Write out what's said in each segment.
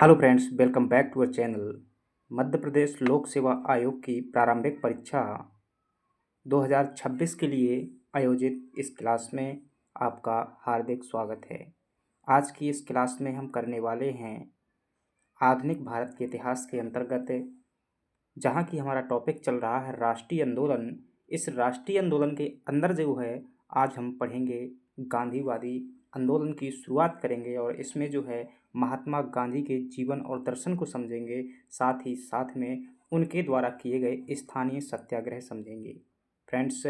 Hello friends, welcome back to our channel. Madhya Pradesh Lok Seva आयोग की प्रारंभिक परीक्षा 2026 के लिए आयोजित इस क्लास में आपका हार्दिक स्वागत है। आज की इस क्लास में हम करने वाले हैं आधुनिक भारत के इतिहास के अंतर्गत, जहाँ की हमारा टॉपिक चल रहा है राष्ट्रीय आंदोलन। इस राष्ट्रीय आंदोलन के अंदर जो है आज हम पढ़ेंगे गांधीवादी आंदोलन की शुरुआत करेंगे और इसमें जो है महात्मा गांधी के जीवन और दर्शन को समझेंगे। साथ ही साथ में उनके द्वारा किए गए स्थानीय सत्याग्रह समझेंगे। फ्रेंड्स,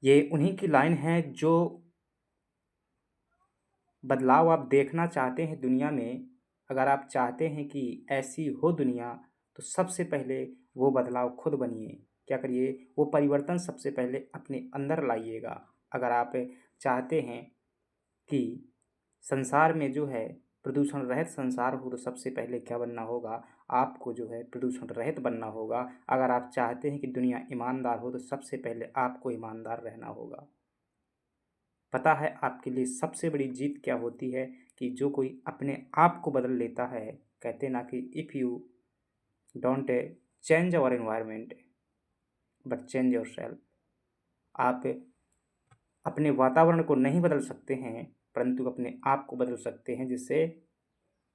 ये उन्हीं की लाइन है जो बदलाव आप देखना चाहते हैं दुनिया में। अगर आप चाहते हैं कि ऐसी हो दुनिया, तो सबसे पहले वो बदलाव खुद बनिए। क्या करिए? वो परिवर्तन सबसे पहले अपने अंदर लाइएगा। अगर आप चाहते हैं कि संसार में जो है प्रदूषण रहित संसार हो, तो सबसे पहले क्या बनना होगा? आपको जो है प्रदूषण रहित बनना होगा। अगर आप चाहते हैं कि दुनिया ईमानदार हो, तो सबसे पहले आपको ईमानदार रहना होगा। पता है आपके लिए सबसे बड़ी जीत क्या होती है? कि जो कोई अपने आप को बदल लेता है। कहते ना कि if you don't change our environment but change your self. आप अपने वातावरण को नहीं बदल सकते हैं, परंतु अपने आप को बदल सकते हैं, जिससे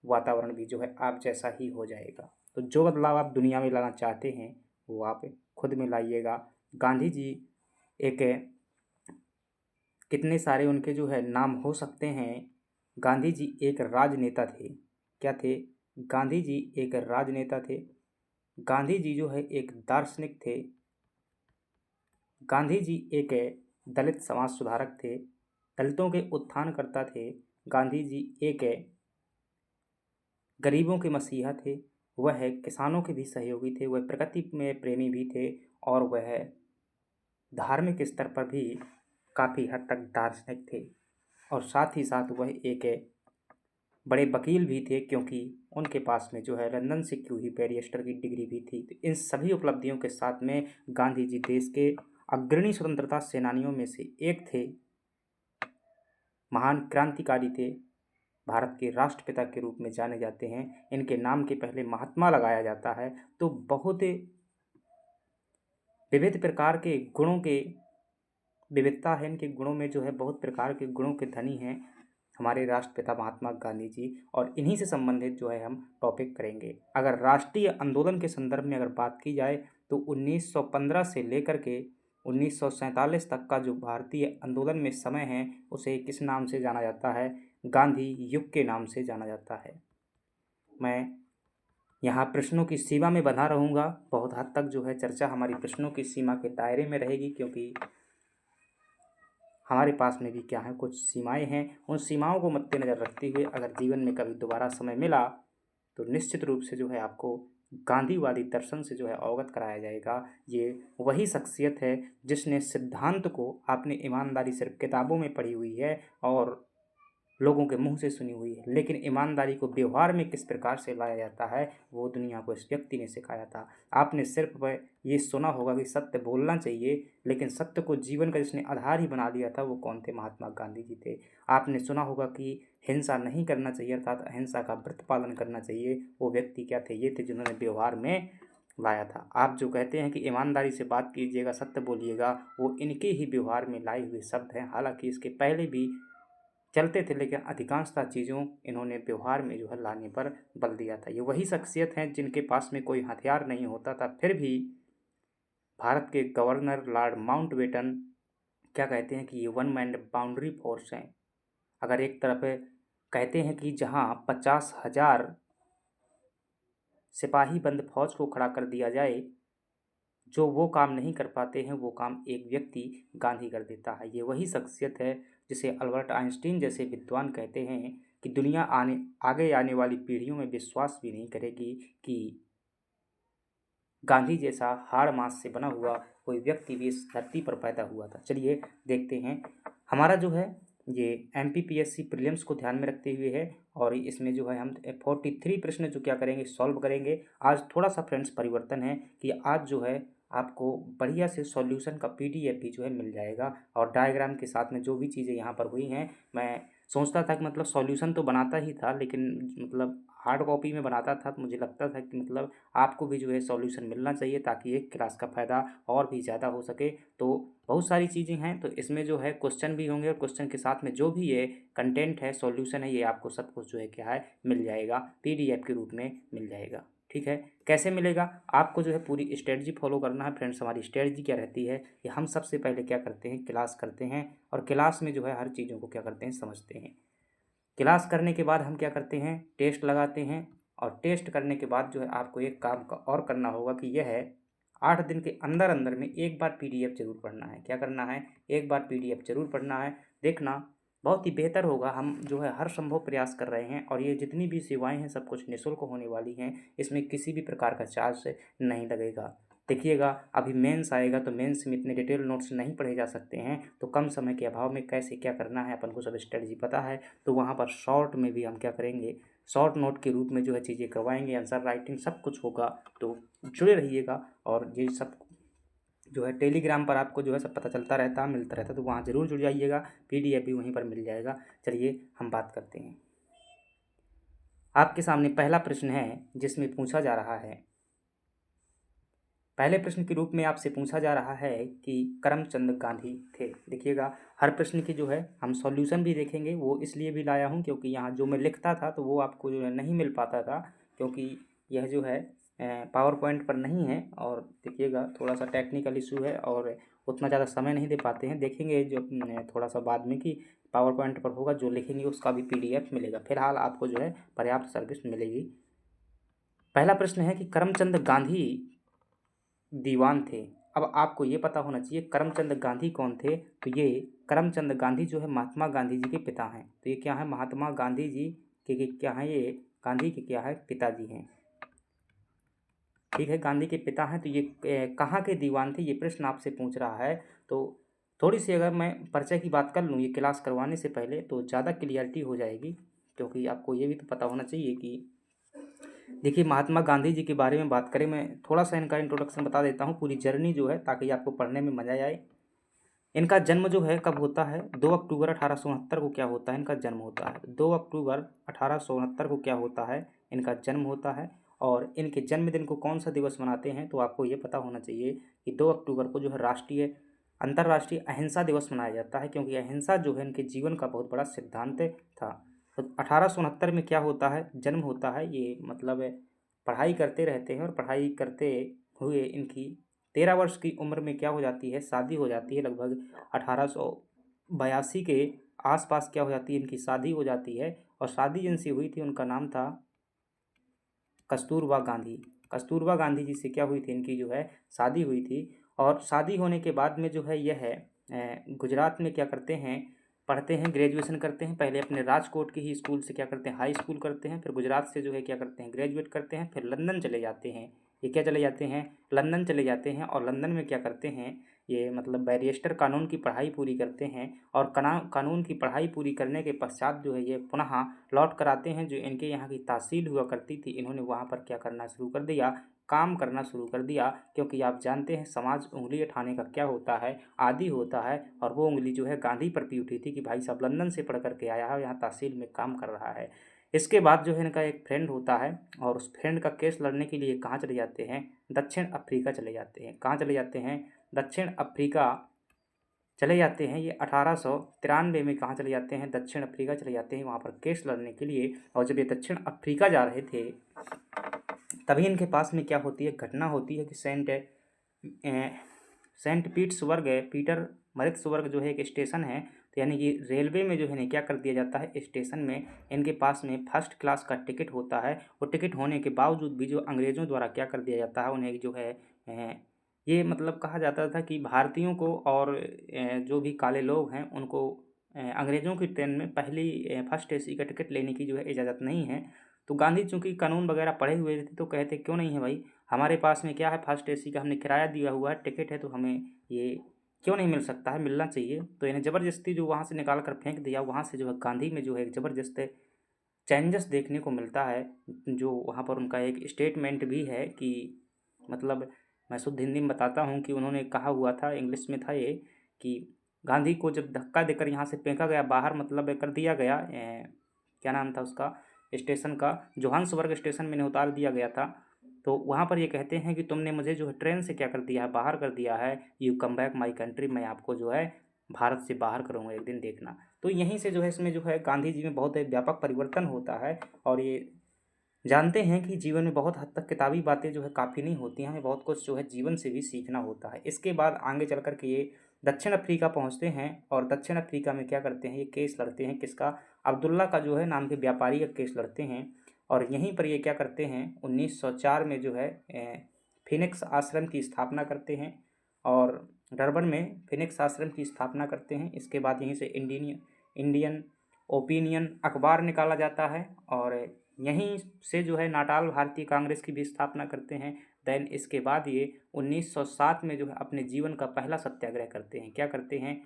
वातावरण भी जो है आप जैसा ही हो जाएगा। तो जो बदलाव आप दुनिया में लाना चाहते हैं वो आप खुद में लाइएगा। गांधी जी एक, कितने सारे उनके जो है नाम हो सकते हैं। गांधी जी एक राजनेता थे। क्या थे? गांधी जी एक राजनेता थे। गांधी जी जो है एक दार्शनिक थे। गांधी जी एक दलित समाज सुधारक थे, दलितों के उत्थानकर्ता थे। गांधी जी एक गरीबों के मसीहा थे। वह किसानों के भी सहयोगी थे। वह प्रकृति में प्रेमी भी थे और वह धार्मिक स्तर पर भी काफ़ी हद तक दार्शनिक थे। और साथ ही साथ वह एक बड़े वकील भी थे, क्योंकि उनके पास में जो है लंदन से की हुई बैरिस्टर की डिग्री भी थी। तो इन सभी उपलब्धियों के साथ में गांधी जी देश के अग्रणी स्वतंत्रता सेनानियों में से एक थे, महान क्रांतिकारी थे, भारत के राष्ट्रपिता के रूप में जाने जाते हैं। इनके नाम के पहले महात्मा लगाया जाता है। तो बहुत विविध प्रकार के गुणों के विविधता है इनके गुणों में, जो है बहुत प्रकार के गुणों के धनी हैं हमारे राष्ट्रपिता महात्मा गांधी जी। और इन्हीं से संबंधित जो है हम टॉपिक करेंगे। अगर राष्ट्रीय आंदोलन के संदर्भ में अगर बात की जाए, तो 1915 से लेकर के 1947 तक का जो भारतीय आंदोलन में समय है, उसे किस नाम से जाना जाता है? गांधी युग के नाम से जाना जाता है। मैं यहाँ प्रश्नों की सीमा में बंधा रहूँगा। बहुत हद तक जो है चर्चा हमारी प्रश्नों की सीमा के दायरे में रहेगी, क्योंकि हमारे पास में भी क्या है, कुछ सीमाएं हैं। उन सीमाओं को मद्देनज़र रखते हुए अगर जीवन में कभी दोबारा समय मिला, तो निश्चित रूप से जो है आपको गांधीवादी दर्शन से जो है अवगत कराया जाएगा। ये वही शख्सियत है जिसने सिद्धांत को आपने ईमानदारी सिर्फ किताबों में पढ़ी हुई है और लोगों के मुंह से सुनी हुई है, लेकिन ईमानदारी को व्यवहार में किस प्रकार से लाया जाता है वो दुनिया को इस व्यक्ति ने सिखाया था। आपने सिर्फ वह ये सुना होगा कि सत्य बोलना चाहिए, लेकिन सत्य को जीवन का जिसने आधार ही बना लिया था वो कौन थे? महात्मा गांधी जी थे। आपने सुना होगा कि हिंसा नहीं करना चाहिए, अर्थात अहिंसा का व्रत पालन करना चाहिए। वो व्यक्ति क्या थे? ये थे जिन्होंने व्यवहार में लाया था। आप जो कहते हैं कि ईमानदारी से बात कीजिएगा, सत्य बोलिएगा, वो इनके ही व्यवहार में लाए हुए शब्द हैं। हालांकि इसके पहले भी चलते थे, लेकिन अधिकांशतः चीज़ों इन्होंने व्यवहार में जो है लाने पर बल दिया था। ये वही शख्सियत हैं जिनके पास में कोई हथियार नहीं होता था, फिर भी भारत के गवर्नर लॉर्ड माउंटबेटन क्या कहते हैं कि ये वन मैन बाउंड्री फोर्स हैं। अगर एक तरफ कहते हैं कि जहाँ 50,000 सिपाही बंद फौज को खड़ा कर दिया जाए, जो वो काम नहीं कर पाते हैं वो काम एक व्यक्ति गांधी कर देता है। ये वही शख्सियत है जिसे अल्बर्ट आइंस्टीन जैसे विद्वान कहते हैं कि दुनिया आगे आने वाली पीढ़ियों में विश्वास भी नहीं करेगी कि गांधी जैसा हाड़ मांस से बना हुआ कोई व्यक्ति भी इस धरती पर पैदा हुआ था। चलिए देखते हैं। हमारा जो है ये MPPSC प्रीलिम्स को ध्यान में रखते हुए है, और इसमें जो है हम 43 प्रश्न जो क्या करेंगे, सॉल्व करेंगे। आज थोड़ा सा फ्रेंड्स परिवर्तन है कि आज जो है आपको बढ़िया से सॉल्यूशन का पीडीएफ भी जो है मिल जाएगा, और डायग्राम के साथ में जो भी चीज़ें यहाँ पर हुई हैं, मैं सोचता था कि मतलब सॉल्यूशन तो बनाता ही था, लेकिन मतलब हार्ड कॉपी में बनाता था तो मुझे लगता था कि मतलब आपको भी जो है सॉल्यूशन मिलना चाहिए, ताकि एक क्लास का फ़ायदा और भी ज़्यादा हो सके। तो बहुत सारी चीज़ें हैं, तो इसमें जो है क्वेश्चन भी होंगे, और क्वेश्चन के साथ में जो भी ये कंटेंट है, सॉल्यूशन है, ये आपको सब कुछ जो है क्या है मिल जाएगा, पीडीएफ के रूप में मिल जाएगा। ठीक है, कैसे मिलेगा? आपको जो है पूरी स्ट्रेटजी फॉलो करना है फ्रेंड्स। हमारी स्ट्रेटजी क्या रहती है कि हम सबसे पहले क्या करते हैं, क्लास करते हैं, और क्लास में जो है हर चीज़ों को क्या करते हैं, समझते हैं। क्लास करने के बाद हम क्या करते हैं, टेस्ट लगाते हैं, और टेस्ट करने के बाद जो है आपको एक काम का और करना होगा कि यह है 8 दिन के अंदर अंदर में एक बार पीडीएफ जरूर पढ़ना है। क्या करना है? एक बार पीडीएफ जरूर पढ़ना है। देखना बहुत ही बेहतर होगा। हम जो है हर संभव प्रयास कर रहे हैं, और ये जितनी भी सेवाएं हैं सब कुछ निःशुल्क होने वाली हैं। इसमें किसी भी प्रकार का चार्ज नहीं लगेगा। देखिएगा, अभी मेंस आएगा तो मेंस में इतने डिटेल नोट्स नहीं पढ़े जा सकते हैं, तो कम समय के अभाव में कैसे क्या करना है अपन को सब स्ट्रेटजी पता है। तो वहाँ पर शॉर्ट में भी हम क्या करेंगे, शॉर्ट नोट के रूप में जो है चीज़ें करवाएंगे, आंसर राइटिंग सब कुछ होगा। तो जुड़े रहिएगा, और ये सब जो है टेलीग्राम पर आपको जो है सब पता चलता रहता, मिलता रहता, तो वहाँ ज़रूर जुड़ जाइएगा। पीडीएफ भी वहीं पर मिल जाएगा। चलिए हम बात करते हैं। आपके सामने पहला प्रश्न है, जिसमें पूछा जा रहा है, पहले प्रश्न के रूप में आपसे पूछा जा रहा है कि करमचंद गांधी थे। देखिएगा, हर प्रश्न की जो है हम सॉल्यूशन भी देखेंगे। वो इसलिए भी लाया हूँ क्योंकि यहाँ जो मैं लिखता था तो वो आपको जो है नहीं मिल पाता था, क्योंकि यह जो है पावर पॉइंट पर नहीं है। और देखिएगा, थोड़ा सा टेक्निकल इशू है, और उतना ज़्यादा समय नहीं दे पाते हैं। देखेंगे जो थोड़ा सा बाद में कि पावर पॉइंट पर होगा, जो लिखेंगे उसका भी पीडीएफ मिलेगा। फिलहाल आपको जो है पर्याप्त सर्विस मिलेगी। पहला प्रश्न है कि करमचंद गांधी दीवान थे। अब आपको ये पता होना चाहिए करमचंद गांधी कौन थे। तो ये करमचंद गांधी जो है महात्मा गांधी जी के पिता हैं। तो ये क्या है, महात्मा गांधी जी के क्या हैं, ये गांधी के क्या है, पिताजी हैं। ठीक है, गांधी के पिता हैं। तो ये कहाँ के दीवान थे, ये प्रश्न आपसे पूछ रहा है। तो थोड़ी सी अगर मैं परिचय की बात कर लूँ ये क्लास करवाने से पहले, तो ज़्यादा क्लियरिटी हो जाएगी, क्योंकि आपको ये भी तो पता होना चाहिए कि देखिए, महात्मा गांधी जी के बारे में बात करें, मैं थोड़ा सा इनका इंट्रोडक्शन बता देता हूँ, पूरी जर्नी जो है, ताकि आपको पढ़ने में मज़ा आए। इनका जन्म जो है कब होता है, 2 अक्टूबर 1869 को क्या होता है, इनका जन्म होता है। 2 अक्टूबर 1869 को क्या होता है, इनका जन्म होता है। और इनके जन्मदिन को कौन सा दिवस मनाते हैं, तो आपको ये पता होना चाहिए कि 2 अक्टूबर को जो है राष्ट्रीय अंतर्राष्ट्रीय अहिंसा दिवस मनाया जाता है, क्योंकि अहिंसा जो है इनके जीवन का बहुत बड़ा सिद्धांत था। तो 1869 में क्या होता है, जन्म होता है। ये मतलब पढ़ाई करते रहते हैं, और पढ़ाई करते हुए इनकी 13 वर्ष की उम्र में क्या हो जाती है, शादी हो जाती है। लगभग 1882 के आसपास क्या हो जाती है, इनकी शादी हो जाती है। और शादी जिनसे हुई थी उनका नाम था कस्तूरबा गांधी। कस्तूरबा गांधी जी से क्या हुई थी, इनकी जो है शादी हुई थी। और शादी होने के बाद में जो है यह है गुजरात में क्या करते हैं, पढ़ते हैं, ग्रेजुएशन करते हैं। पहले अपने राजकोट के ही स्कूल से क्या करते हैं, हाई स्कूल करते हैं। फिर गुजरात से जो है क्या करते हैं, ग्रेजुएट करते हैं। फिर लंदन चले जाते हैं। ये क्या चले जाते हैं, लंदन चले जाते हैं। और लंदन में क्या करते हैं, ये मतलब बैरिस्टर कानून की पढ़ाई पूरी करते हैं। और कानून की पढ़ाई पूरी करने के पश्चात जो है ये पुनः लौट कर आते हैं। जो इनके यहाँ की तहसील हुआ करती थी, इन्होंने वहाँ पर क्या करना शुरू कर दिया, काम करना शुरू कर दिया। क्योंकि आप जानते हैं समाज उंगली उठाने का क्या होता है, आदी होता है। और वो उंगली जो है गांधी पर भी उठी थी कि भाई साहब लंदन से पढ़ करके आया है, यहाँ तहसील में काम कर रहा है। इसके बाद जो है इनका एक फ्रेंड होता है, और उस फ्रेंड का केस लड़ने के लिए कहाँ चले जाते हैं, दक्षिण अफ्रीका चले जाते हैं। कहाँ चले जाते हैं, दक्षिण अफ्रीका चले जाते हैं। ये 1893 में कहाँ चले जाते हैं, दक्षिण अफ्रीका चले जाते हैं, वहाँ पर केस लड़ने के लिए। और जब ये दक्षिण अफ्रीका जा रहे थे, तभी इनके पास में क्या होती है, घटना होती है कि सेंट पीटर मरित्सबर्ग जो है एक स्टेशन है। तो यानी कि रेलवे में जो है ना क्या कर दिया जाता है, स्टेशन में इनके पास में फर्स्ट क्लास का टिकट होता है। वो टिकट होने के बावजूद भी जो अंग्रेज़ों द्वारा क्या कर दिया जाता है, उन्हें जो है ये मतलब कहा जाता था कि भारतीयों को और जो भी काले लोग हैं उनको अंग्रेज़ों की ट्रेन में पहली फर्स्ट एसी का टिकट लेने की जो है इजाज़त नहीं है। तो गांधी चूँकि कानून वगैरह पढ़े हुए थे, तो कहते क्यों नहीं है भाई, हमारे पास में क्या है, फर्स्ट एसी का हमने किराया दिया हुआ है, टिकट है, तो हमें ये क्यों नहीं मिल सकता है, मिलना चाहिए। तो इन्हें ज़बरदस्ती जो वहाँ से निकाल कर फेंक दिया। वहाँ से जो है गांधी में जो है एक ज़बरदस्त चेंजेस देखने को मिलता है। जो वहाँ पर उनका एक स्टेटमेंट भी है कि मतलब मैं शुद्ध हिंदी में बताता हूँ कि उन्होंने कहा हुआ था, इंग्लिश में था ये, कि गांधी को जब धक्का देकर यहाँ से फेंका गया बाहर, मतलब कर दिया गया, क्या नाम था उसका स्टेशन का, जोहान्सबर्ग स्टेशन में उतार दिया गया था, तो वहाँ पर ये कहते हैं कि तुमने मुझे जो है ट्रेन से क्या कर दिया है, बाहर कर दिया है, you come back my country, मैं आपको जो है भारत से बाहर करूँगा एक दिन, देखना। तो यहीं से जो है इसमें जो है गांधी जी में बहुत व्यापक परिवर्तन होता है। और ये जानते हैं कि जीवन में बहुत हद तक किताबी बातें जो है काफ़ी नहीं होती हैं, हमें बहुत कुछ जो है जीवन से भी सीखना होता है। इसके बाद आगे चल कर के ये दक्षिण अफ्रीका पहुंचते हैं, और दक्षिण अफ्रीका में क्या करते हैं, ये केस लड़ते हैं, किसका, अब्दुल्ला का जो है नाम के व्यापारी का केस लड़ते हैं। और यहीं पर ये क्या करते हैं, 1904 में जो है फिनिक्स आश्रम की स्थापना करते हैं, और डरबन में फिनिक्स आश्रम की स्थापना करते हैं। इसके बाद यहीं से इंडियन ओपिनियन अखबार निकाला जाता है, और यहीं से जो है नाटाल भारतीय कांग्रेस की भी स्थापना करते हैं। देन इसके बाद ये 1907 में जो है अपने जीवन का पहला सत्याग्रह करते हैं। क्या करते हैं,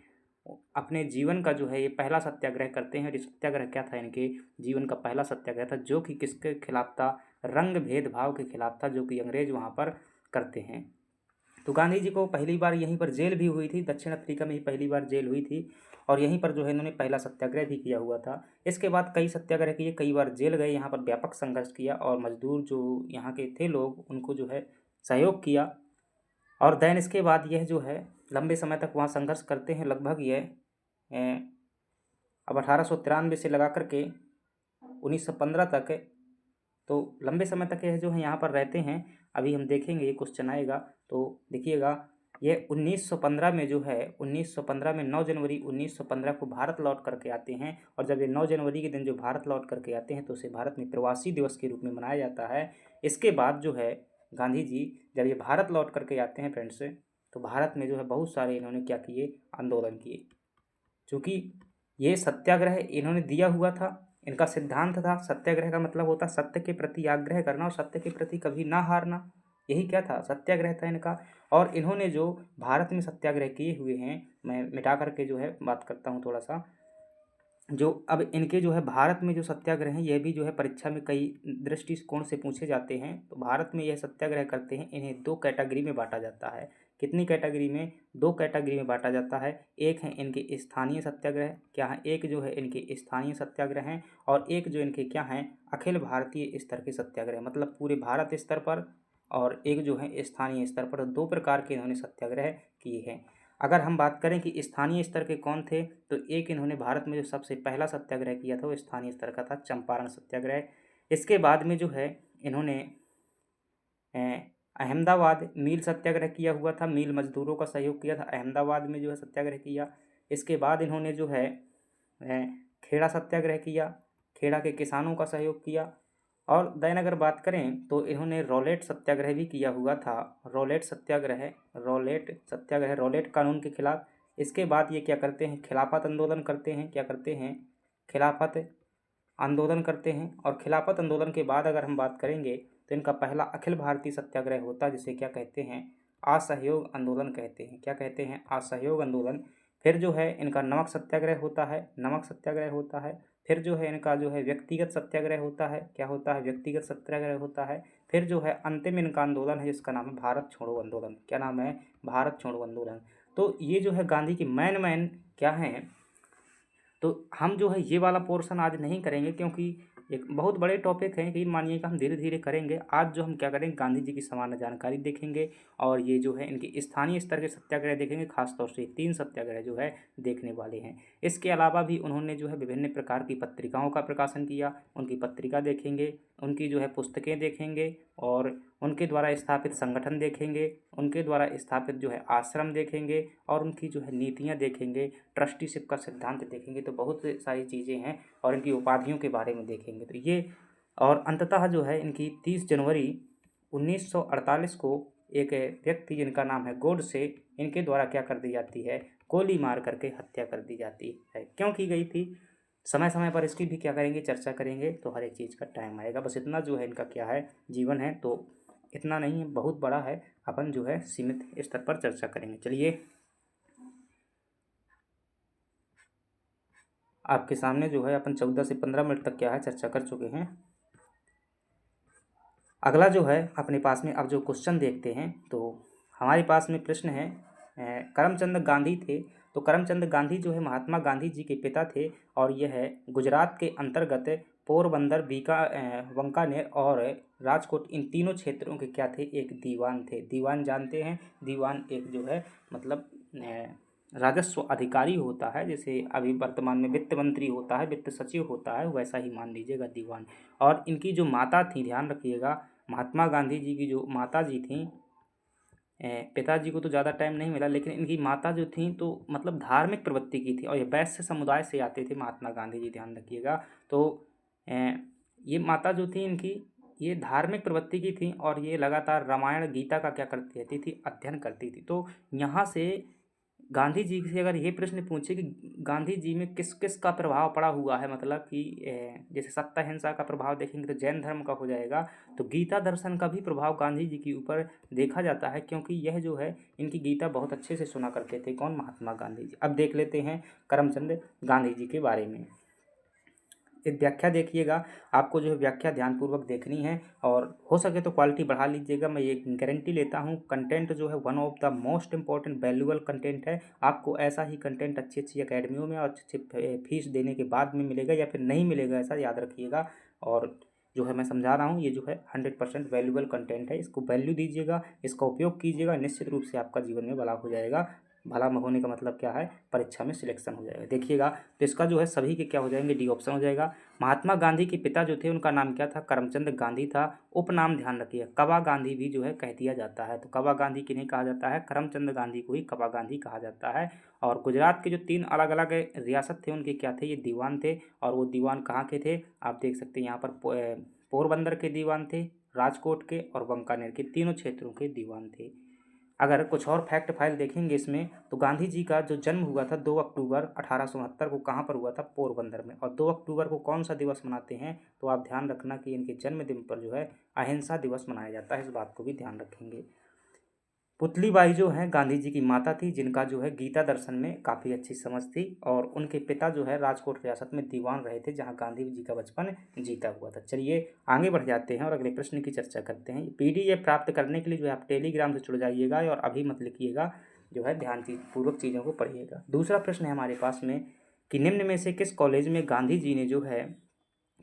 अपने जीवन का जो है ये पहला सत्याग्रह करते हैं। और ये सत्याग्रह क्या था, इनके जीवन का पहला सत्याग्रह था, जो कि किसके खिलाफ था, रंग भेदभाव के खिलाफ था, जो कि अंग्रेज वहाँ पर करते हैं। तो गांधी जी को पहली बार यहीं पर जेल भी हुई थी, दक्षिण अफ्रीका में ही पहली बार जेल हुई थी, और यहीं पर जो है इन्होंने पहला सत्याग्रह भी किया हुआ था। इसके बाद कई सत्याग्रह किए, कई बार जेल गए, यहाँ पर व्यापक संघर्ष किया, और मजदूर जो यहाँ के थे लोग उनको जो है सहयोग किया। और दैन इसके बाद यह जो है लंबे समय तक वहाँ संघर्ष करते हैं, लगभग यह अब 1893 से लगा करके 1915 तक, तो लंबे समय तक यह जो है यहाँ पर रहते हैं। अभी हम देखेंगे, ये क्वेश्चन आएगा तो देखिएगा, ये 1915 में जो है 1915 में 9 जनवरी 1915 को भारत लौट करके आते हैं। और जब ये 9 जनवरी के दिन जो भारत लौट करके आते हैं, तो उसे भारत में प्रवासी दिवस के रूप में मनाया जाता है। इसके बाद जो है गांधी जी जब ये भारत लौट करके आते हैं फ्रेंड्स, तो भारत में जो है बहुत सारे इन्होंने क्या किए, आंदोलन किए। चूँकि ये सत्याग्रह इन्होंने दिया हुआ था, इनका सिद्धांत था, सत्याग्रह का मतलब होता सत्य के प्रति आग्रह करना और सत्य के प्रति कभी ना हारना, यही क्या था, सत्याग्रह था इनका। और इन्होंने जो भारत में सत्याग्रह किए हुए हैं, मैं मिटा करके जो है बात करता हूँ थोड़ा सा, जो अब इनके जो है भारत में जो सत्याग्रह हैं, यह भी जो है परीक्षा में कई दृष्टिकोण से पूछे जाते हैं। तो भारत में यह सत्याग्रह करते हैं, इन्हें 2 कैटेगरी में बांटा जाता है। कितनी कैटेगरी में, 2 कैटेगरी में बांटा जाता है। एक है इनके स्थानीय सत्याग्रह, क्या है, एक जो है इनके स्थानीय सत्याग्रह हैं, और एक जो इनके क्या हैं, अखिल भारतीय स्तर के सत्याग्रह, मतलब पूरे भारत स्तर पर, और एक जो है स्थानीय स्तर पर। 2 प्रकार के इन्होंने सत्याग्रह किए हैं। अगर हम बात करें कि स्थानीय स्तर के कौन थे, तो एक इन्होंने भारत में जो सबसे पहला सत्याग्रह किया था वो स्थानीय स्तर का था, चंपारण सत्याग्रह। इसके बाद में जो है इन्होंने अहमदाबाद मिल सत्याग्रह किया हुआ था, मिल मजदूरों का सहयोग किया था, अहमदाबाद में जो है सत्याग्रह किया। इसके बाद इन्होंने जो है खेड़ा सत्याग्रह किया, खेड़ा के किसानों का सहयोग किया। और दैन अगर बात करें तो इन्होंने रॉलेट सत्याग्रह भी किया हुआ था, रॉलेट सत्याग्रह, रॉलेट कानून के खिलाफ। इसके बाद ये क्या करते हैं, खिलाफत आंदोलन करते हैं, क्या करते हैं, खिलाफत आंदोलन करते हैं। और खिलाफत आंदोलन के बाद अगर हम बात करेंगे तो इनका पहला अखिल भारतीय सत्याग्रह होता है, जिसे क्या कहते हैं, असहयोग आंदोलन कहते हैं। क्या कहते हैं, असहयोग आंदोलन। फिर जो है इनका नमक सत्याग्रह होता है, नमक सत्याग्रह होता है। फिर जो है इनका जो है व्यक्तिगत सत्याग्रह होता है, क्या होता है, व्यक्तिगत सत्याग्रह होता है। फिर जो है अंतिम इनका आंदोलन है जिसका नाम है भारत छोड़ो आंदोलन। क्या नाम है, भारत छोड़ो आंदोलन। तो ये जो है गांधी की मैन क्या हैं। तो हम जो है ये वाला पोर्शन आज नहीं करेंगे, क्योंकि एक बहुत बड़े टॉपिक हैं, कि मानिएगा हम धीरे धीरे करेंगे। आज जो हम क्या करेंगे, गांधी जी की सामान्य जानकारी देखेंगे, और ये जो है इनके स्थानीय स्तर के सत्याग्रह देखेंगे। खासतौर से 3 सत्याग्रह जो है देखने वाले हैं। इसके अलावा भी उन्होंने जो है विभिन्न प्रकार की पत्रिकाओं का प्रकाशन किया, उनकी पत्रिका देखेंगे, उनकी जो है पुस्तकें देखेंगे, और उनके द्वारा स्थापित संगठन देखेंगे, उनके द्वारा स्थापित जो है आश्रम देखेंगे, और उनकी जो है नीतियाँ देखेंगे, ट्रस्टीशिप का सिद्धांत देखेंगे। तो बहुत सारी चीज़ें हैं, और इनकी उपाधियों के बारे में देखेंगे। तो ये, और अंततः जो है इनकी 30 जनवरी 1948 को एक व्यक्ति जिनका नाम है गोडसे, इनके द्वारा क्या कर दी जाती है, गोली मार करके हत्या कर दी जाती है। क्यों की गई थी, समय समय पर इसकी भी क्या करेंगे, चर्चा करेंगे। तो हर एक चीज़ का टाइम आएगा। बस इतना जो है इनका क्या है, जीवन है, तो इतना नहीं है, बहुत बड़ा है, अपन जो है सीमित स्तर पर चर्चा करेंगे। चलिए, आपके सामने जो है अपन 14 से 15 मिनट तक क्या है चर्चा कर चुके हैं। अगला जो है अपने पास में अब जो क्वेश्चन देखते हैं, तो हमारे पास में प्रश्न है, करमचंद गांधी थे, तो करमचंद गांधी जो है महात्मा गांधी जी के पिता थे और यह है गुजरात के अंतर्गत पोरबंदर, बीकानेर और राजकोट, इन तीनों क्षेत्रों के क्या थे, एक दीवान थे। दीवान जानते हैं, दीवान एक जो है मतलब राजस्व अधिकारी होता है, जैसे अभी वर्तमान में वित्त मंत्री होता है, वित्त सचिव होता है, वैसा ही मान लीजिएगा दीवान। और इनकी जो माता थी, ध्यान रखिएगा, महात्मा गांधी जी की जो माता जी थी, पिताजी को तो ज़्यादा टाइम नहीं मिला, लेकिन इनकी माता जो थी तो मतलब धार्मिक प्रवृत्ति की थी और ये वैश्य समुदाय से आते थे महात्मा गांधी जी, ध्यान रखिएगा। तो ये माता जो थी इनकी, ये धार्मिक प्रवृत्ति की थी और ये लगातार रामायण गीता का क्या करती रहती थी, अध्ययन करती थी। तो यहाँ से गांधी जी से अगर ये प्रश्न पूछे कि गांधी जी में किस किस का प्रभाव पड़ा हुआ है, मतलब कि जैसे सत्य अहिंसा का प्रभाव देखेंगे तो जैन धर्म का हो जाएगा, तो गीता दर्शन का भी प्रभाव गांधी जी के ऊपर देखा जाता है, क्योंकि यह जो है इनकी गीता बहुत अच्छे से सुना करते थे। कौन? महात्मा गांधी जी। अब देख लेते हैं करमचंद गांधी जी के बारे में। एक व्याख्या देखिएगा, आपको जो है व्याख्या ध्यानपूर्वक देखनी है और हो सके तो क्वालिटी बढ़ा लीजिएगा। मैं ये गारंटी लेता हूँ, कंटेंट जो है one of the most important valuable content है। आपको ऐसा ही कंटेंट अच्छी अच्छी अकेडमियों में और अच्छे फीस देने के बाद में मिलेगा या फिर नहीं मिलेगा, ऐसा याद रखिएगा। और जो है मैं समझा रहा हूँ, ये जो है 100% वैल्यूएबल कंटेंट है, इसको वैल्यू दीजिएगा, इसका उपयोग कीजिएगा, निश्चित रूप से आपका जीवन में भला हो जाएगा। भला होने का मतलब क्या है? परीक्षा में सिलेक्शन हो जाएगा। देखिएगा, तो इसका जो है सभी के क्या हो जाएंगे, डी ऑप्शन हो जाएगा। महात्मा गांधी के पिता जो थे उनका नाम क्या था? करमचंद गांधी था। उपनाम ध्यान रखिए, कबा गांधी भी जो है कह दिया जाता है। तो कबा गांधी किन्हें कहा जाता है? करमचंद गांधी को ही कबा गांधी कहा जाता है। और गुजरात के जो 3 अलग अलग रियासत थे उनके क्या थे? ये दीवान थे। और वो दीवान कहाँ के थे? आप देख सकते हैं यहाँ पर पोरबंदर के दीवान थे, राजकोट के और बीकानेर के, तीनों क्षेत्रों के दीवान थे। अगर कुछ और फैक्ट फाइल देखेंगे इसमें, तो गांधी जी का जो जन्म हुआ था 2 अक्टूबर 1869 को, कहाँ पर हुआ था? पोरबंदर में। और 2 अक्टूबर को कौन सा दिवस मनाते हैं? तो आप ध्यान रखना कि इनके जन्मदिन पर जो है अहिंसा दिवस मनाया जाता है, इस बात को भी ध्यान रखेंगे। पुतलीबाई जो है गांधी जी की माता थी, जिनका जो है गीता दर्शन में काफ़ी अच्छी समझ थी और उनके पिता जो है राजकोट रियासत में दीवान रहे थे, जहां गांधी जी का बचपन जीता हुआ था। चलिए आगे बढ़ जाते हैं और अगले प्रश्न की चर्चा करते हैं। पीडीएफ प्राप्त करने के लिए जो है आप टेलीग्राम से जुड़ जाइएगा और अभी मत लिखिएगा, जो है ध्यान पूर्वक चीज़ों को पढ़िएगा। दूसरा प्रश्न है हमारे पास में कि निम्न में से किस कॉलेज में गांधी जी ने जो है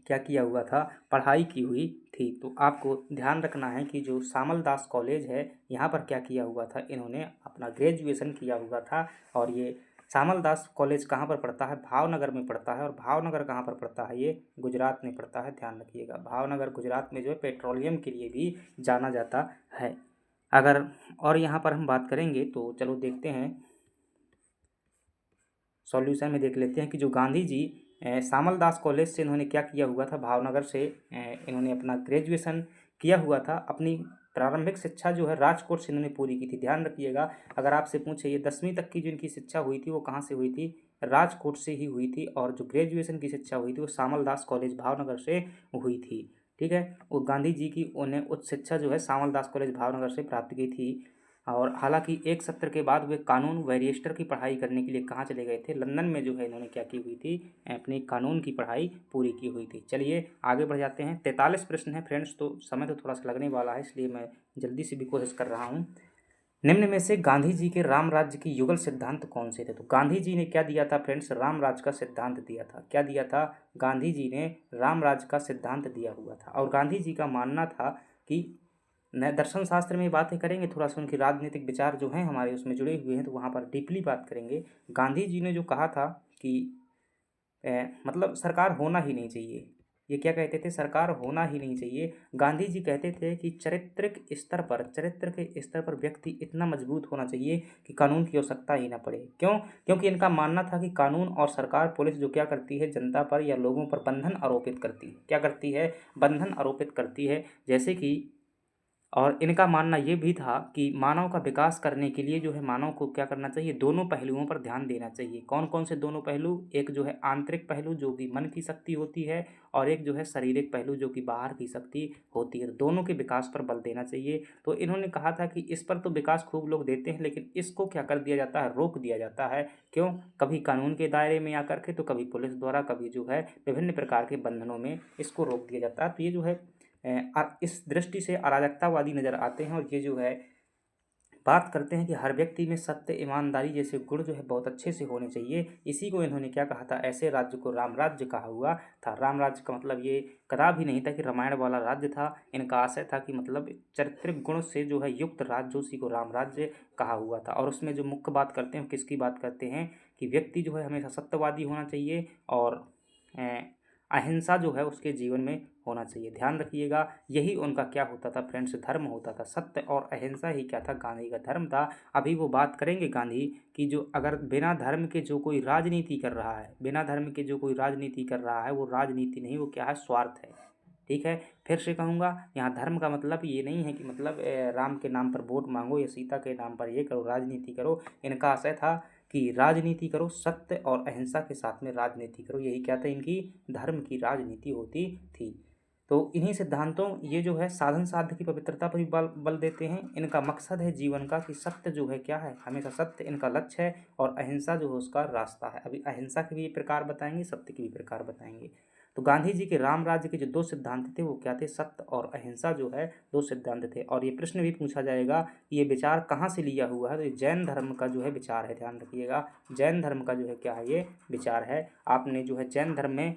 क्या किया हुआ था? पढ़ाई की हुई थी। तो आपको ध्यान रखना है कि जो शामल दास कॉलेज है, यहाँ पर क्या किया हुआ था? इन्होंने अपना ग्रेजुएशन किया हुआ था। और ये शामल दास कॉलेज कहाँ पर पड़ता है? भावनगर में पड़ता है। और भावनगर कहाँ पर पड़ता है? ये गुजरात में पड़ता है, ध्यान रखिएगा। भावनगर गुजरात में जो है पेट्रोलियम के लिए भी जाना जाता है। अगर और यहाँ पर हम बात करेंगे तो चलो देखते हैं, सॉल्यूशन में देख लेते हैं कि जो गांधी जी शामल दास कॉलेज से इन्होंने क्या किया हुआ था, भावनगर से इन्होंने अपना ग्रेजुएशन किया हुआ था। अपनी प्रारंभिक शिक्षा जो है राजकोट से इन्होंने पूरी की थी। ध्यान रखिएगा, अगर आपसे पूछे ये 10वीं तक की जो इनकी शिक्षा हुई थी वो कहाँ से हुई थी? राजकोट से ही हुई थी। और जो ग्रेजुएशन की शिक्षा हुई थी वो शामल दास कॉलेज भावनगर से हुई थी। ठीक है, वो गांधी जी की उन्हें उच्च शिक्षा जो है शामल दास कॉलेज भावनगर से प्राप्त की थी। और हालांकि एक सत्र के बाद वे कानून बैरिस्टर की पढ़ाई करने के लिए कहाँ चले गए थे? लंदन में जो है इन्होंने क्या की हुई थी? अपनी कानून की पढ़ाई पूरी की हुई थी। चलिए आगे बढ़ जाते हैं। 43 प्रश्न है फ्रेंड्स, तो समय तो थोड़ा सा लगने वाला है, इसलिए मैं जल्दी से भी कोशिश कर रहा हूँ। निम्न में से गांधी जी के राम राज्य के युगल सिद्धांत कौन से थे? तो गांधी जी ने क्या दिया था फ्रेंड्स? राम राज्य का सिद्धांत दिया था। क्या दिया था? गांधी जी ने राम राज्य का सिद्धांत दिया हुआ था। और गांधी जी का मानना था कि नए दर्शन शास्त्र में बातें करेंगे, थोड़ा सा उनके राजनीतिक विचार जो हैं हमारे उसमें जुड़े हुए हैं, तो वहाँ पर डीपली बात करेंगे। गांधी जी ने जो कहा था कि मतलब सरकार होना ही नहीं चाहिए। ये क्या कहते थे? सरकार होना ही नहीं चाहिए। गांधी जी कहते थे कि चरित्र के स्तर पर व्यक्ति इतना मजबूत होना चाहिए कि कानून की आवश्यकता ही ना पड़े। क्यों? क्योंकि इनका मानना था कि कानून और सरकार, पुलिस जो क्या करती है, जनता पर या लोगों पर बंधन आरोपित करती है। क्या करती है? बंधन आरोपित करती है। जैसे कि, और इनका मानना ये भी था कि मानव का विकास करने के लिए जो है मानव को क्या करना चाहिए? दोनों पहलुओं पर ध्यान देना चाहिए। कौन कौन से दोनों पहलू? एक जो है आंतरिक पहलू जो कि मन की शक्ति होती है, और एक जो है शारीरिक पहलू जो कि बाहर की शक्ति होती है। दोनों के विकास पर बल देना चाहिए। तो इन्होंने कहा था कि इस पर तो विकास खूब लोग देते हैं, लेकिन इसको क्या कर दिया जाता है? रोक दिया जाता है। क्यों? कभी कानून के दायरे में आकर के, तो कभी पुलिस द्वारा, कभी जो है विभिन्न प्रकार के बंधनों में इसको रोक दिया जाता है। तो ये जो है इस दृष्टि से अराजकतावादी नज़र आते हैं। और ये जो है बात करते हैं कि हर व्यक्ति में सत्य, ईमानदारी जैसे गुण जो है बहुत अच्छे से होने चाहिए। इसी को इन्होंने क्या कहा था, ऐसे राज्य को राम राज्य कहा हुआ था। राम राज्य का मतलब ये कदापि नहीं था कि रामायण वाला राज्य था। इनका आशय था कि मतलब चारित्रिक गुण से जो है युक्त राज्य, उसी को राम राज्य कहा हुआ था। और उसमें जो मुख्य बात करते हैं, किसकी बात करते हैं कि व्यक्ति जो है हमेशा सत्यवादी होना चाहिए और अहिंसा जो है उसके जीवन में होना चाहिए। ध्यान रखिएगा, यही उनका क्या होता था फ्रेंड्स, धर्म होता था। सत्य और अहिंसा ही क्या था, गांधी का धर्म था। अभी वो बात करेंगे गांधी कि जो अगर बिना धर्म के जो कोई राजनीति कर रहा है, बिना धर्म के जो कोई राजनीति कर रहा है, वो राजनीति नहीं, वो क्या है, स्वार्थ है। ठीक है, फिर से कहूँगा, यहाँ धर्म का मतलब ये नहीं है कि मतलब राम के नाम पर वोट मांगो या सीता के नाम पर ये करो, राजनीति करो। इनका आशय था कि राजनीति करो, सत्य और अहिंसा के साथ में राजनीति करो। यही क्या था, इनकी धर्म की राजनीति होती थी। तो इन्हीं सिद्धांतों, ये जो है साधन साध्य की पवित्रता पर भी बल देते हैं। इनका मकसद है जीवन का कि सत्य जो है क्या है, हमेशा सत्य इनका लक्ष्य है और अहिंसा जो है उसका रास्ता है। अभी अहिंसा के भी प्रकार बताएंगे, सत्य के भी प्रकार बताएंगे। तो गांधी जी के राम राज्य के जो दो सिद्धांत थे वो क्या थे, सत्य और अहिंसा जो है दो सिद्धांत थे। और ये प्रश्न भी पूछा जाएगा कि ये विचार कहाँ से लिया हुआ है, तो ये जैन धर्म का जो है विचार है। ध्यान रखिएगा, जैन धर्म का जो है क्या है, ये विचार है। आपने जो है जैन धर्म में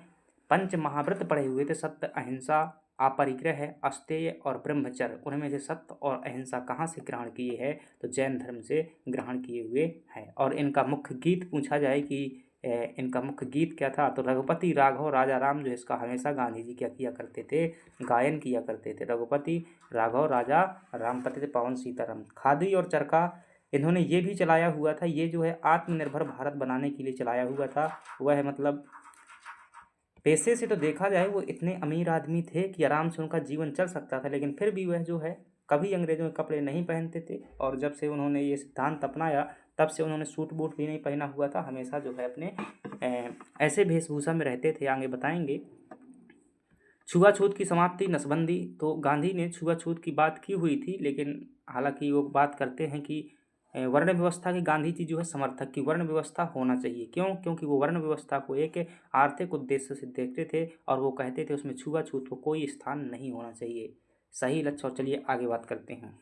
पंच महाव्रत पढ़े हुए थे, सत्य, अहिंसा, अपरिग्रह, अस्तेय और ब्रह्मचर्य। उनमें से सत्य और अहिंसा कहाँ से ग्रहण किए हैं, तो जैन धर्म से ग्रहण किए हुए हैं। और इनका मुख्य गीत पूछा जाए कि इनका मुख्य गीत क्या था, तो रघुपति राघव राजा राम जो है इसका हमेशा गांधी जी क्या किया करते थे, गायन किया करते थे। रघुपति राघव राजा राम, पति थे पावन सीताराम। खादी और चरखा इन्होंने ये भी चलाया हुआ था, ये जो है आत्मनिर्भर भारत बनाने के लिए चलाया हुआ था। वह मतलब पैसे से तो देखा जाए वो इतने अमीर आदमी थे कि आराम से उनका जीवन चल सकता था, लेकिन फिर भी वह जो है कभी अंग्रेजों के कपड़े नहीं पहनते थे। और जब से उन्होंने ये सिद्धांत अपनाया तब से उन्होंने सूट बूट भी नहीं पहना हुआ था, हमेशा जो है अपने ऐसे वेशभूषा में रहते थे। आगे बताएंगे छुआछूत की समाप्ति, नसबंदी। तो गांधी ने छुआछूत की बात की हुई थी, लेकिन हालांकि वो बात करते हैं कि वर्ण व्यवस्था के गांधी जी जो है समर्थक की वर्ण व्यवस्था होना चाहिए। क्यों? क्योंकि वो वर्ण व्यवस्था को एक आर्थिक उद्देश्य से देखते थे और वो कहते थे उसमें छुआछूत को कोई स्थान नहीं होना चाहिए। सही लक्ष्य। और चलिए आगे बात करते हैं।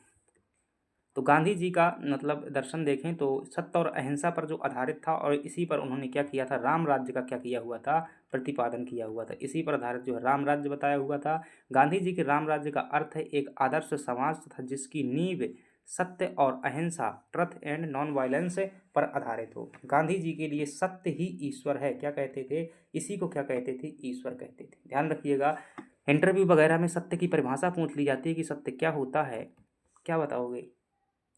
तो गांधी जी का मतलब दर्शन देखें तो सत्य और अहिंसा पर जो आधारित था, और इसी पर उन्होंने क्या किया था, राम राज्य का क्या किया हुआ था, प्रतिपादन किया हुआ था। इसी पर आधारित जो है राम राज्य बताया हुआ था। गांधी जी के राम राज्य का अर्थ है एक आदर्श समाज तथा जिसकी नींव सत्य और अहिंसा, ट्रुथ एंड नॉन वायलेंस पर आधारित हो। गांधी जी के लिए सत्य ही ईश्वर है। क्या कहते थे, इसी को क्या कहते थे, ईश्वर कहते थे। ध्यान रखिएगा, इंटरव्यू वगैरह में सत्य की परिभाषा पूछ ली जाती है कि सत्य क्या होता है, क्या बताओगे।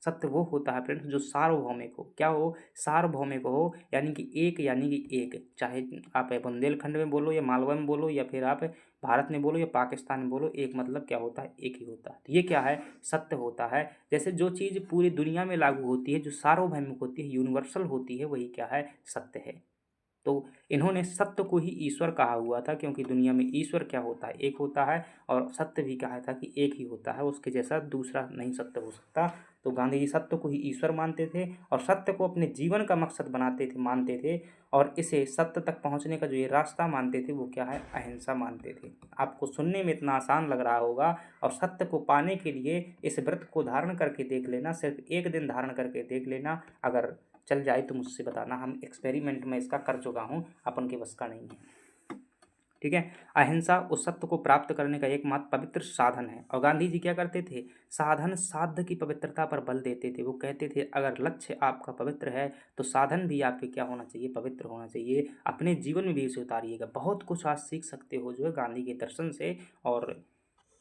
सत्य वो होता है फ्रेंड्स जो सार्वभौमिक हो। क्या हो, सार्वभौमिक हो, यानी कि एक, यानी कि एक। चाहे आप बुंदेलखंड में बोलो या मालवा में बोलो या फिर आप भारत में बोलो या पाकिस्तान में बोलो, एक मतलब क्या होता है, एक ही होता है। तो ये क्या है, सत्य होता है। जैसे जो चीज़ पूरी दुनिया में लागू होती है, जो सार्वभौमिक होती है, यूनिवर्सल होती है, वही क्या है, सत्य है। तो इन्होंने सत्य को ही ईश्वर कहा हुआ था, क्योंकि दुनिया में ईश्वर क्या होता है, एक होता है। और सत्य भी कहा था कि एक ही होता है, उसके जैसा दूसरा नहीं सत्य हो सकता। तो गांधी जी सत्य को ही ईश्वर मानते थे और सत्य को अपने जीवन का मकसद बनाते थे, मानते थे। और इसे सत्य तक पहुंचने का जो ये रास्ता मानते थे वो क्या है, अहिंसा मानते थे। आपको सुनने में इतना आसान लग रहा होगा, और सत्य को पाने के लिए इस व्रत को धारण करके देख लेना, सिर्फ एक दिन धारण करके देख लेना। अगर चल जाए तो मुझसे बताना, हम एक्सपेरिमेंट में इसका कर चुका हूँ, अपन के बस का नहीं है। ठीक है, अहिंसा उस सत्य को प्राप्त करने का एकमात्र पवित्र साधन है। और गांधी जी क्या करते थे, साधन साध्य की पवित्रता पर बल देते थे। वो कहते थे अगर लक्ष्य आपका पवित्र है तो साधन भी आपके क्या होना चाहिए, पवित्र होना चाहिए। अपने जीवन में भी इसे उतारिएगा, बहुत कुछ आज सीख सकते हो जो है गांधी के दर्शन से। और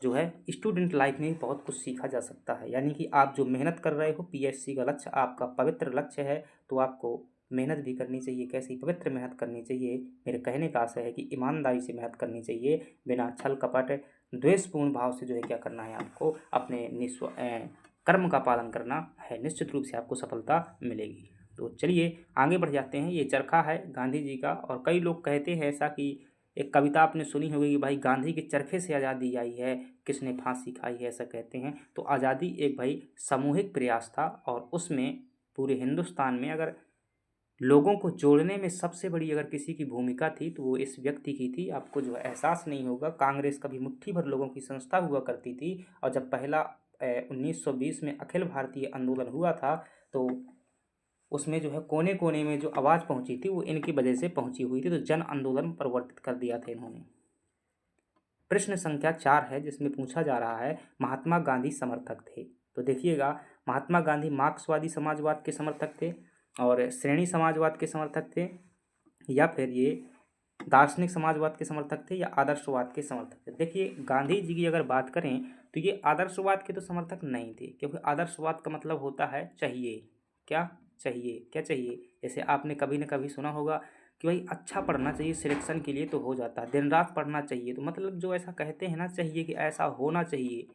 जो है स्टूडेंट लाइफ में बहुत कुछ सीखा जा सकता है। यानी कि आप जो मेहनत कर रहे हो, पीएससी का लक्ष्य आपका पवित्र लक्ष्य है, तो आपको मेहनत भी करनी चाहिए। कैसी पवित्र मेहनत करनी चाहिए, मेरे कहने का आशय है कि ईमानदारी से मेहनत करनी चाहिए, बिना छल कपट द्वेषपूर्ण भाव से जो है क्या करना है, आपको अपने कर्म का पालन करना है। निश्चित रूप से आपको सफलता मिलेगी। तो चलिए आगे बढ़ जाते हैं। ये चरखा है गांधी जी का, और कई लोग कहते हैं ऐसा कि एक कविता आपने सुनी होगी कि भाई गांधी के चरखे से आज़ादी आई है, किसने फांसी खाई है, ऐसा कहते हैं। तो आज़ादी एक भाई सामूहिक प्रयास था, और उसमें पूरे हिंदुस्तान में अगर लोगों को जोड़ने में सबसे बड़ी अगर किसी की भूमिका थी तो वो इस व्यक्ति की थी। आपको जो है एहसास नहीं होगा, कांग्रेस कभी मुट्ठी भर लोगों की संस्था हुआ करती थी, और जब पहला 1920 में अखिल भारतीय आंदोलन हुआ था, तो उसमें जो है कोने कोने में जो आवाज़ पहुंची थी वो इनकी वजह से पहुंची हुई थी, तो जन आंदोलन परिवर्तित कर दिया था इन्होंने। प्रश्न संख्या 4 है जिसमें पूछा जा रहा है महात्मा गांधी समर्थक थे। तो देखिएगा, महात्मा गांधी मार्क्सवादी समाजवाद के समर्थक थे और श्रेणी समाजवाद के समर्थक थे, या फिर ये दार्शनिक समाजवाद के समर्थक थे, या आदर्शवाद के समर्थक थे। देखिए, गांधी जी की अगर बात करें तो ये आदर्शवाद के तो समर्थक नहीं थे, क्योंकि आदर्शवाद का मतलब होता है चाहिए, क्या चाहिए, क्या चाहिए। जैसे आपने कभी न कभी सुना होगा कि भाई अच्छा पढ़ना चाहिए सिलेक्शन के लिए तो हो जाता है, दिन रात पढ़ना चाहिए, तो मतलब जो ऐसा कहते हैं ना, चाहिए कि ऐसा होना चाहिए।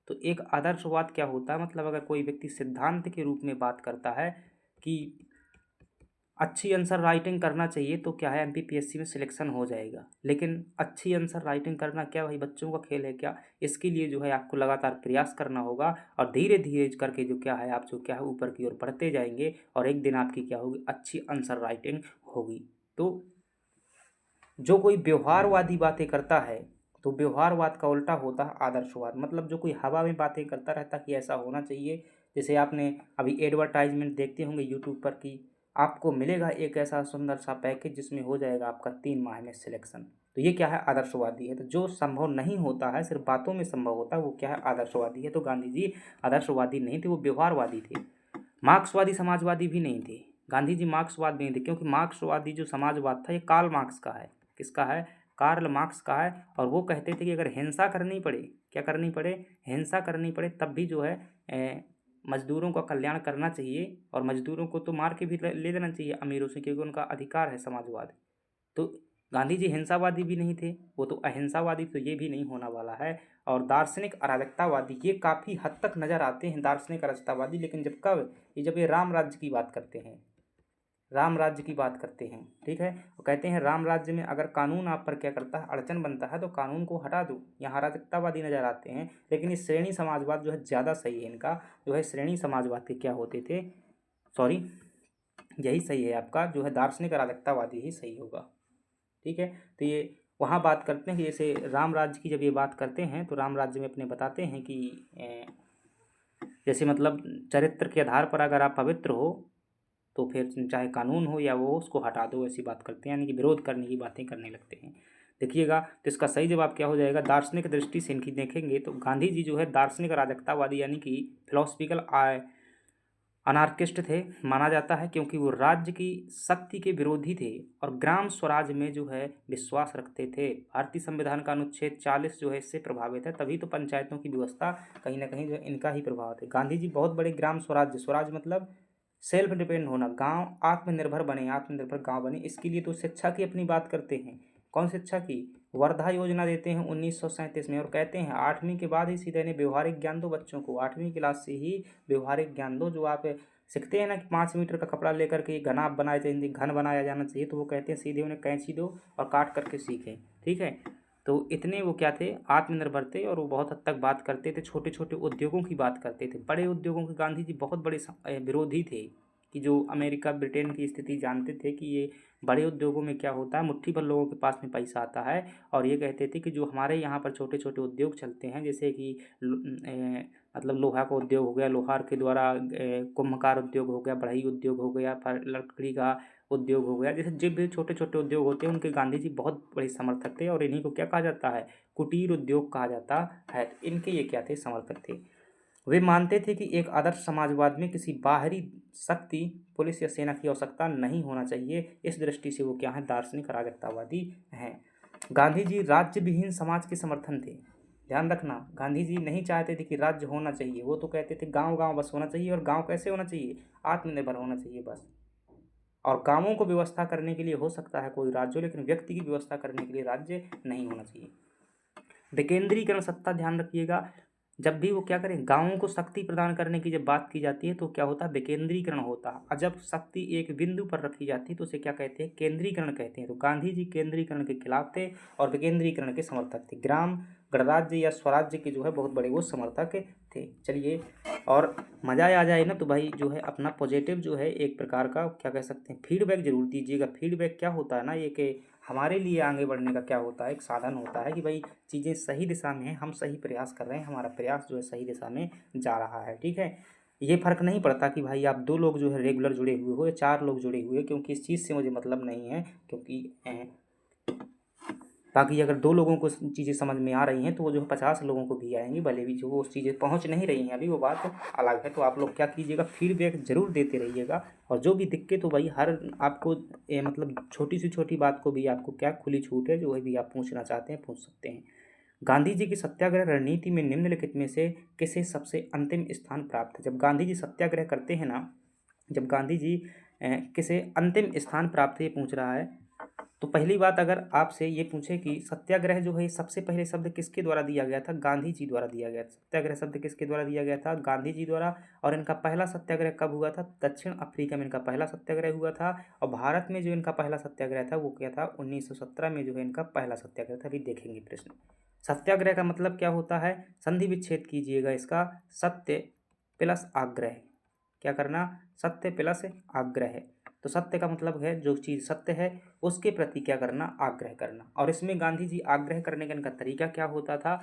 तो एक आदर्शवाद क्या होता है, मतलब अगर कोई व्यक्ति सिद्धांत के रूप में बात करता है कि अच्छी आंसर राइटिंग करना चाहिए, तो क्या है एमपीपीएससी में सिलेक्शन हो जाएगा। लेकिन अच्छी आंसर राइटिंग करना क्या भाई बच्चों का खेल है क्या? इसके लिए जो है आपको लगातार प्रयास करना होगा और धीरे धीरे करके जो क्या है आप जो क्या है ऊपर की ओर बढ़ते जाएंगे और एक दिन आपकी क्या होगी, अच्छी आंसर राइटिंग होगी। तो जो कोई व्यवहारवादी बातें करता है, तो व्यवहारवाद का उल्टा होता है आदर्शवाद। मतलब जो कोई हवा में बातें करता रहता कि ऐसा होना चाहिए। जैसे आपने अभी एडवर्टाइजमेंट देखते होंगे यूट्यूब पर कि आपको मिलेगा एक ऐसा सुंदर सा पैकेज जिसमें हो जाएगा आपका 3 माह में सिलेक्शन। तो ये क्या है, आदर्शवादी है। तो जो संभव नहीं होता है, सिर्फ बातों में संभव होता है, वो क्या है, आदर्शवादी है। तो गांधी जी आदर्शवादी नहीं थे, वो व्यवहारवादी थे। मार्क्सवादी समाजवादी भी नहीं थे। गांधी जी मार्क्सवाद नहीं थे, क्योंकि मार्क्सवादी जो समाजवाद था ये कार्ल मार्क्स का है। किसका है? कार्ल मार्क्स का है। और वो कहते थे कि अगर हिंसा करनी पड़े, क्या करनी पड़े, हिंसा करनी पड़े, तब भी जो है मजदूरों का कल्याण करना चाहिए और मजदूरों को तो मार के भी ले लेना चाहिए अमीरों से, क्योंकि उनका अधिकार है समाजवाद। तो गांधी जी हिंसावादी भी नहीं थे, वो तो अहिंसावादी, तो ये भी नहीं होना वाला है। और दार्शनिक अराजकतावादी ये काफ़ी हद तक नज़र आते हैं, दार्शनिक अराजकतावादी, लेकिन जब कब, ये जब ये राम राज्य की बात करते हैं, राम राज्य की बात करते हैं, ठीक है, वो कहते हैं राम राज्य में अगर कानून आप पर क्या करता है, अड़चन बनता है, तो कानून को हटा दो। यहाँ अराजकतावादी नज़र आते हैं, लेकिन ये श्रेणी समाजवाद जो है ज़्यादा सही है। इनका जो है श्रेणी समाजवाद के क्या होते थे, सॉरी, यही सही है आपका, जो है दार्शनिक अराजकतावादी ही सही होगा। ठीक है, तो ये वहाँ बात करते हैं कि जैसे राम राज्य की जब ये बात करते हैं तो राम राज्य में अपने बताते हैं कि जैसे मतलब चरित्र के आधार पर अगर आप पवित्र हो तो फिर चाहे कानून हो या वो, उसको हटा दो, ऐसी बात करते हैं, यानी कि विरोध करने की बातें करने लगते हैं। देखिएगा, तो इसका सही जवाब क्या हो जाएगा, दार्शनिक दृष्टि से इनकी देखेंगे तो गांधी जी जो है दार्शनिक अराजकतावादी यानी कि फिलोसफिकल अनार्किस्ट थे माना जाता है, क्योंकि वो राज्य की शक्ति के विरोधी थे और ग्राम स्वराज में जो है विश्वास रखते थे। भारतीय संविधान का अनुच्छेद 40 जो है इससे प्रभावित है, तभी तो पंचायतों की व्यवस्था कहीं ना कहीं जो इनका ही प्रभाव है। गांधी जी बहुत बड़े ग्राम स्वराज्य, स्वराज मतलब सेल्फ डिपेंड होना, गांव आत्मनिर्भर बने, आत्मनिर्भर गांव बने, इसके लिए तो शिक्षा की अपनी बात करते हैं। कौन शिक्षा की? वर्धा योजना देते हैं 1937 में और कहते हैं 8वीं के बाद ही सीधे इन्हें व्यवहारिक ज्ञान दो बच्चों को, 8वीं क्लास से ही व्यवहारिक ज्ञान दो। जो आप सीखते हैं ना कि 5 मीटर का कपड़ा लेकर के घना बनाए चाहिए, घन बनाया जाना चाहिए, तो वो कहते हैं सीधे उन्हें कैंची दो और काट करके सीखें। ठीक है, तो इतने वो क्या थे, आत्मनिर्भर थे और वो बहुत हद तक बात करते थे, छोटे छोटे उद्योगों की बात करते थे। बड़े उद्योगों के गांधी जी बहुत बड़े विरोधी थे, कि जो अमेरिका ब्रिटेन की स्थिति जानते थे कि ये बड़े उद्योगों में क्या होता है, मुट्ठी भर लोगों के पास में पैसा आता है, और ये कहते थे कि जो हमारे यहाँ पर छोटे छोटे उद्योग चलते हैं, जैसे कि मतलब लोहा का उद्योग हो गया, लोहार के द्वारा कुम्भकार उद्योग हो गया, बढ़ई उद्योग हो गया, फिर लकड़ी का उद्योग हो गया, जैसे जिन भी छोटे छोटे उद्योग होते हैं उनके गांधी जी बहुत बड़े समर्थक थे, और इन्हीं को क्या कहा जाता है, कुटीर उद्योग कहा जाता है। तो इनके ये क्या थे, समर्थक थे। वे मानते थे कि एक आदर्श समाजवाद में किसी बाहरी शक्ति, पुलिस या सेना की आवश्यकता नहीं होना चाहिए। इस दृष्टि से वो क्या है, दार्शनिक अराजकतावादी हैं। गांधी जी राज्य विहीन समाज के समर्थन थे। ध्यान रखना, गांधी जी नहीं चाहते थे कि राज्य होना चाहिए, वो तो कहते थे गांव गांव बस होना चाहिए। और गांव कैसे होना चाहिए, आत्मनिर्भर होना चाहिए बस। और गांवों को व्यवस्था करने के लिए हो सकता है कोई राज्य, लेकिन व्यक्ति की व्यवस्था करने के लिए राज्य नहीं होना चाहिए। विकेंद्रीकरण सत्ता, ध्यान रखिएगा, जब भी वो क्या करें, गांवों को शक्ति प्रदान करने की जब बात की जाती है तो क्या होता है, विकेंद्रीकरण होता है। और जब शक्ति एक बिंदु पर रखी जाती है तो उसे क्या कहते हैं, केंद्रीकरण कहते हैं। तो गांधी जी केंद्रीकरण के खिलाफ थे और विकेंद्रीकरण के समर्थक थे। ग्राम गणराज्य या स्वराज्य के जो है बहुत बड़े वो समर्थक थे। चलिए, और मज़ा आ जाए ना तो भाई जो है अपना पॉजिटिव जो है एक प्रकार का क्या कह सकते हैं, फीडबैक जरूर दीजिएगा। फीडबैक क्या होता है ना, ये कि हमारे लिए आगे बढ़ने का क्या होता है, एक साधन होता है कि भाई चीज़ें सही दिशा में हैं, हम सही प्रयास कर रहे हैं, हमारा प्रयास जो है सही दिशा में जा रहा है। ठीक है, ये फ़र्क नहीं पड़ता कि भाई आप 2 लोग जो है रेगुलर जुड़े हुए हो या 4 लोग जुड़े हुए हो, क्योंकि इस चीज़ से मुझे मतलब नहीं है। क्योंकि बाकी अगर 2 लोगों को चीज़ें समझ में आ रही हैं तो वो जो है 50 लोगों को भी आएँगी, भले भी जो वो चीज़ें पहुँच नहीं रही हैं अभी, वो बात अलग है। तो आप लोग क्या कीजिएगा, फीडबैक ज़रूर देते रहिएगा, और जो भी दिक्कत हो भाई हर आपको मतलब छोटी से छोटी बात को भी आपको क्या खुली छूट है, जो भी आप पूछना चाहते हैं पूछ सकते हैं। गांधी जी की सत्याग्रह रणनीति में निम्नलिखित में से किसे सबसे अंतिम स्थान प्राप्त है। जब गांधी जी सत्याग्रह करते हैं ना, जब गांधी जी किसे अंतिम स्थान प्राप्त है, ये पूछ रहा है, तो पहली बात अगर आपसे ये पूछे कि सत्याग्रह जो है सबसे पहले शब्द किसके द्वारा दिया गया था, गांधी जी द्वारा दिया गया था। सत्याग्रह शब्द किसके द्वारा दिया गया था, गांधी जी द्वारा। और इनका पहला सत्याग्रह कब हुआ था, दक्षिण अफ्रीका में इनका पहला सत्याग्रह हुआ था। और भारत में जो इनका पहला सत्याग्रह था वो क्या था, 1917 में जो है इनका पहला सत्याग्रह था। अभी देखेंगे प्रश्न। सत्याग्रह का मतलब क्या होता है, संधि विच्छेद कीजिएगा इसका, सत्य प्लस आग्रह। क्या करना, सत्य प्लस आग्रह। तो सत्य का मतलब है जो चीज़ सत्य है उसके प्रति क्या करना, आग्रह करना। और इसमें गांधी जी आग्रह करने का इनका तरीका क्या होता था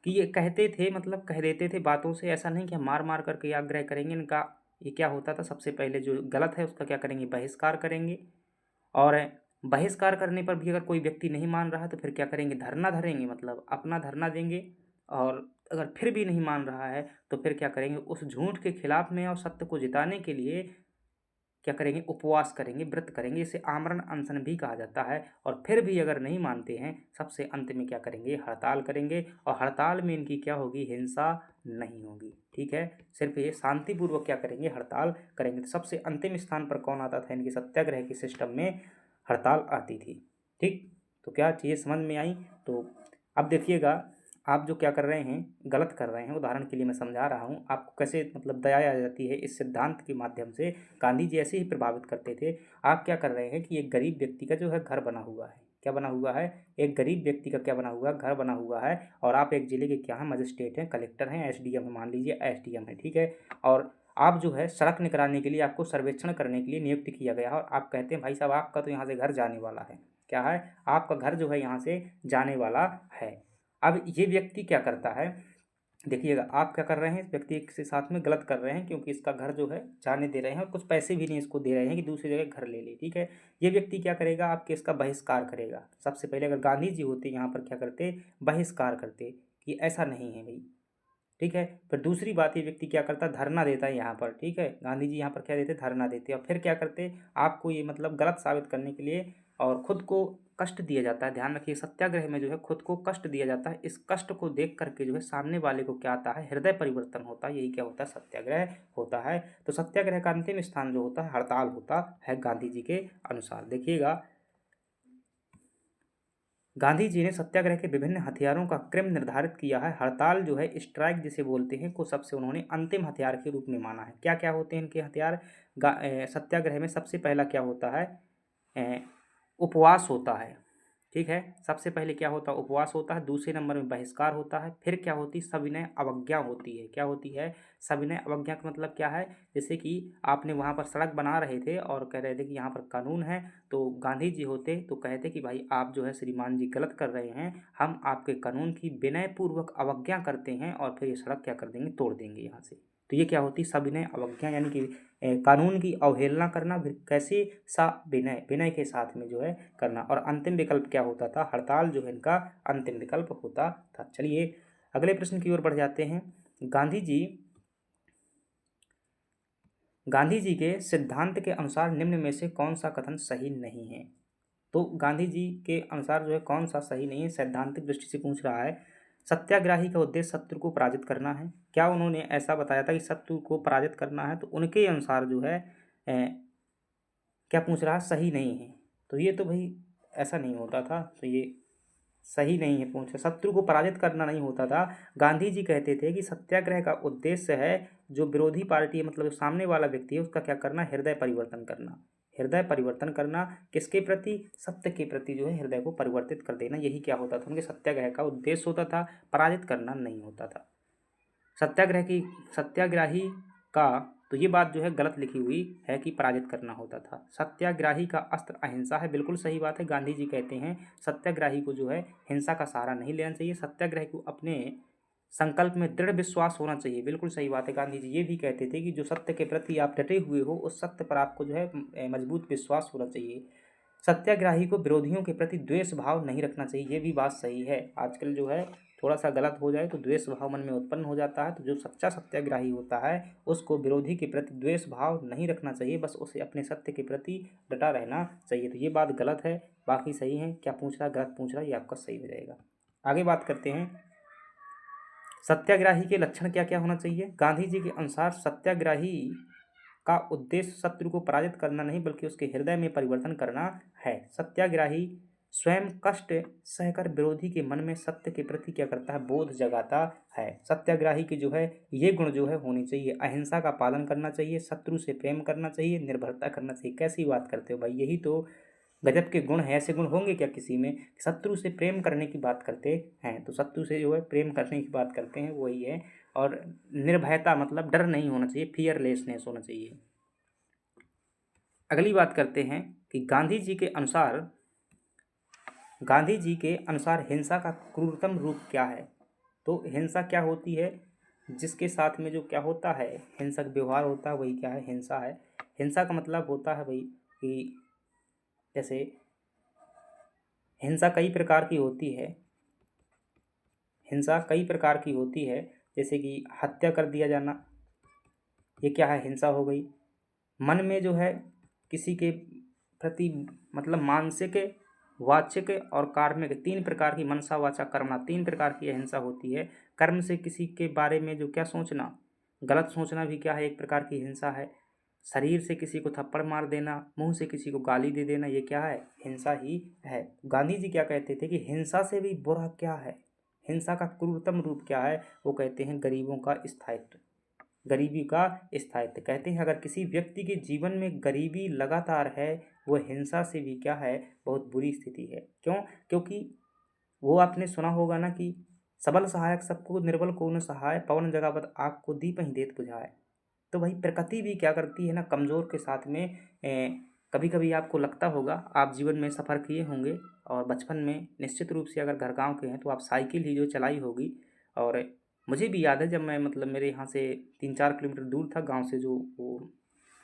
कि ये कहते थे, मतलब कह देते थे बातों से, ऐसा नहीं कि हम मार मार करके आग्रह करेंगे। इनका ये क्या होता था, सबसे पहले जो गलत है उसका क्या करेंगे, बहिष्कार करेंगे। और बहिष्कार करने पर भी अगर कोई व्यक्ति नहीं मान रहा तो फिर क्या करेंगे, धरना धरेंगे, मतलब अपना धरना देंगे। और अगर फिर भी नहीं मान रहा है तो फिर क्या करेंगे, उस झूठ के खिलाफ में और सत्य को जिताने के लिए क्या करेंगे, उपवास करेंगे, व्रत करेंगे। इसे आमरण अनशन भी कहा जाता है। और फिर भी अगर नहीं मानते हैं, सबसे अंत में क्या करेंगे, हड़ताल करेंगे। और हड़ताल में इनकी क्या होगी, हिंसा नहीं होगी। ठीक है, सिर्फ ये शांतिपूर्वक क्या करेंगे, हड़ताल करेंगे। तो सबसे अंतिम स्थान पर कौन आता था इनके सत्याग्रह के सिस्टम में, हड़ताल आती थी। ठीक, तो क्या चीज़ें समझ में आई। तो अब देखिएगा, आप जो क्या कर रहे हैं, गलत कर रहे हैं। उदाहरण के लिए मैं समझा रहा हूँ आपको कैसे मतलब दया आ जाती है इस सिद्धांत के माध्यम से। गांधी जी ऐसे ही प्रभावित करते थे। आप क्या कर रहे हैं कि एक गरीब व्यक्ति का जो है घर बना हुआ है, क्या बना हुआ है, एक गरीब व्यक्ति का क्या बना हुआ है, घर बना हुआ है। और आप एक जिले के क्या हैं, मजिस्ट्रेट हैं, कलेक्टर हैं, एसडीएम है, मान लीजिए एसडीएम है। ठीक है, और आप जो है सड़क निगरानी के लिए आपको सर्वेक्षण करने के लिए नियुक्त किया गया है। और आप कहते हैं भाई साहब आपका तो यहाँ से घर जाने वाला है, क्या है, आपका घर जो है यहाँ से जाने वाला है। अब ये व्यक्ति क्या करता है, देखिएगा आप क्या कर रहे हैं, इस व्यक्ति के साथ में गलत कर रहे हैं, क्योंकि इसका घर जो है जाने दे रहे हैं और कुछ पैसे भी नहीं इसको दे रहे हैं कि दूसरी जगह घर ले ले। ठीक है, ये व्यक्ति क्या करेगा, आपके इसका बहिष्कार करेगा। सबसे पहले अगर गांधी जी होते यहाँ पर क्या करते, बहिष्कार करते कि ऐसा नहीं है भाई। ठीक है, फिर दूसरी बात, ये व्यक्ति क्या करता, धरना देता है यहाँ पर। ठीक है, गांधी जी यहाँ पर क्या देते, धरना देते। और फिर क्या करते, आपको ये मतलब गलत साबित करने के लिए और खुद को कष्ट दिया जाता है। ध्यान रखिए, सत्याग्रह में जो है खुद को कष्ट दिया जाता है। इस कष्ट को देख करके जो है सामने वाले को क्या आता है, हृदय परिवर्तन होता है। यही क्या होता है, सत्याग्रह होता है। तो सत्याग्रह का अंतिम स्थान जो होता है, हड़ताल होता है गांधी जी के अनुसार। देखिएगा, गांधी जी ने सत्याग्रह के विभिन्न हथियारों का क्रम निर्धारित किया है। हड़ताल जो है, स्ट्राइक जिसे बोलते हैं, को सबसे उन्होंने अंतिम हथियार के रूप में माना है। क्या क्या होते हैं इनके हथियार, सत्याग्रह में सबसे पहला क्या होता है, उपवास होता है। ठीक है, सबसे पहले क्या होता है, उपवास होता है। दूसरे नंबर में बहिष्कार होता है। फिर क्या होती है, सविनय अवज्ञा होती है। क्या होती है, सविनय अवज्ञा का मतलब क्या है, जैसे कि आपने वहाँ पर सड़क बना रहे थे और कह रहे थे कि यहाँ पर कानून है, तो गांधी जी होते तो कहते कि भाई आप जो है श्रीमान जी गलत कर रहे हैं, हम आपके कानून की विनयपूर्वक अवज्ञा करते हैं और फिर ये सड़क क्या कर देंगे, तोड़ देंगे यहाँ से। तो ये क्या होती, सविनय अवज्ञा, यानी कि कानून की अवहेलना करना। फिर कैसे, सा विनय, विनय के साथ में जो है करना। और अंतिम विकल्प क्या होता था, हड़ताल जो है इनका अंतिम विकल्प होता था। चलिए अगले प्रश्न की ओर बढ़ जाते हैं। गांधी जी के सिद्धांत के अनुसार निम्न में से कौन सा कथन सही नहीं है। तो गांधी जी के अनुसार जो है कौन सा सही नहीं है, सैद्धांतिक दृष्टि से पूछ रहा है। सत्याग्रही का उद्देश्य शत्रु को पराजित करना है। क्या उन्होंने ऐसा बताया था कि शत्रु को पराजित करना है, तो उनके अनुसार जो है क्या पूछ रहा है, सही नहीं है। तो ये तो भाई ऐसा नहीं होता था, तो ये सही नहीं है। पूछ, शत्रु को पराजित करना नहीं होता था। गांधी जी कहते थे कि सत्याग्रह का उद्देश्य है जो विरोधी पार्टी है, मतलब जो सामने वाला व्यक्ति है, उसका क्या करना, हृदय परिवर्तन करना। हृदय परिवर्तन करना किसके प्रति, सत्य के प्रति जो है हृदय को परिवर्तित कर देना। यही क्या होता था, उनके सत्याग्रह का उद्देश्य होता था, पराजित करना नहीं होता था। सत्याग्रही का तो ये बात जो है गलत लिखी हुई है कि पराजित करना होता था। सत्याग्राही का अस्त्र अहिंसा है, बिल्कुल सही बात है। गांधी जी कहते हैं सत्याग्राही को जो है हिंसा का सहारा नहीं लेना चाहिए, सत्याग्रह को अपने संकल्प में दृढ़ विश्वास होना चाहिए, बिल्कुल सही बात है। गांधी जी ये भी कहते थे कि जो सत्य के प्रति आप डटे हुए हो उस सत्य पर आपको जो है मजबूत विश्वास होना चाहिए। सत्याग्राही को विरोधियों के प्रति द्वेष भाव नहीं रखना चाहिए, ये भी बात सही है। आजकल जो है थोड़ा सा गलत हो जाए तो द्वेष भाव मन में उत्पन्न हो जाता है, तो जो सच्चा सत्याग्राही होता है उसको विरोधी के प्रति द्वेष भाव नहीं रखना चाहिए, बस उसे अपने सत्य के प्रति डटा रहना चाहिए। तो ये बात गलत है, बाकी सही है। क्या पूछ रहा गलत पूछ रहा ये आपका सही हो जाएगा। आगे बात करते हैं, सत्याग्राही के लक्षण क्या क्या होना चाहिए। गांधी जी के अनुसार सत्याग्राही का उद्देश्य शत्रु को पराजित करना नहीं बल्कि उसके हृदय में परिवर्तन करना है। सत्याग्राही स्वयं कष्ट सहकर विरोधी के मन में सत्य के प्रति क्या करता है, बोध जगाता है। सत्याग्राही की जो है ये गुण जो है होनी चाहिए, अहिंसा का पालन करना चाहिए, शत्रु से प्रेम करना चाहिए, निर्भरता करना चाहिए। कैसी बात करते हो भाई, यही तो गजब के गुण है। ऐसे गुण होंगे क्या किसी में? शत्रु से प्रेम करने की बात करते हैं, तो शत्रु से जो है प्रेम करने की बात करते हैं वही है। और निर्भयता मतलब डर नहीं होना चाहिए, फियरलेसनेस होना चाहिए। अगली बात करते हैं कि गांधी जी के अनुसार हिंसा का क्रूरतम रूप क्या है। तो हिंसा क्या होती है, जिसके साथ में जो क्या होता है हिंसक व्यवहार होता है वही क्या है, हिंसा है। हिंसा का मतलब होता है भाई कि जैसे हिंसा कई प्रकार की होती है, हिंसा कई प्रकार की होती है, जैसे कि हत्या कर दिया जाना, ये क्या है, हिंसा हो गई। मन में जो है किसी के प्रति मतलब मानसिक, वाचिक और कार्मिक, तीन प्रकार की, मनसा वाचा कर्मणा, तीन प्रकार की हिंसा होती है। कर्म से किसी के बारे में जो क्या सोचना, गलत सोचना भी क्या है, एक प्रकार की हिंसा है। शरीर से किसी को थप्पड़ मार देना, मुंह से किसी को गाली दे देना, ये क्या है, हिंसा ही है। गांधी जी क्या कहते थे कि हिंसा से भी बुरा क्या है, हिंसा का क्रूरतम रूप क्या है, वो कहते हैं गरीबों का स्थायित्व, गरीबी का स्थायित्व। कहते हैं अगर किसी व्यक्ति के जीवन में गरीबी लगातार है वो हिंसा से भी क्या है, बहुत बुरी स्थिति है। क्यों? क्योंकि वो आपने सुना होगा ना कि सबल सहायक सबको निर्बल को न सहाय, पवन जगावत आग को दीप ही देत बुझाए। तो भाई प्रकृति भी क्या करती है ना, कमज़ोर के साथ में कभी कभी आपको लगता होगा, आप जीवन में सफ़र किए होंगे और बचपन में निश्चित रूप से अगर घर गांव के हैं तो आप साइकिल ही जो चलाई होगी। और मुझे भी याद है जब मैं मतलब मेरे यहाँ से 3-4 किलोमीटर दूर था गांव से, जो वो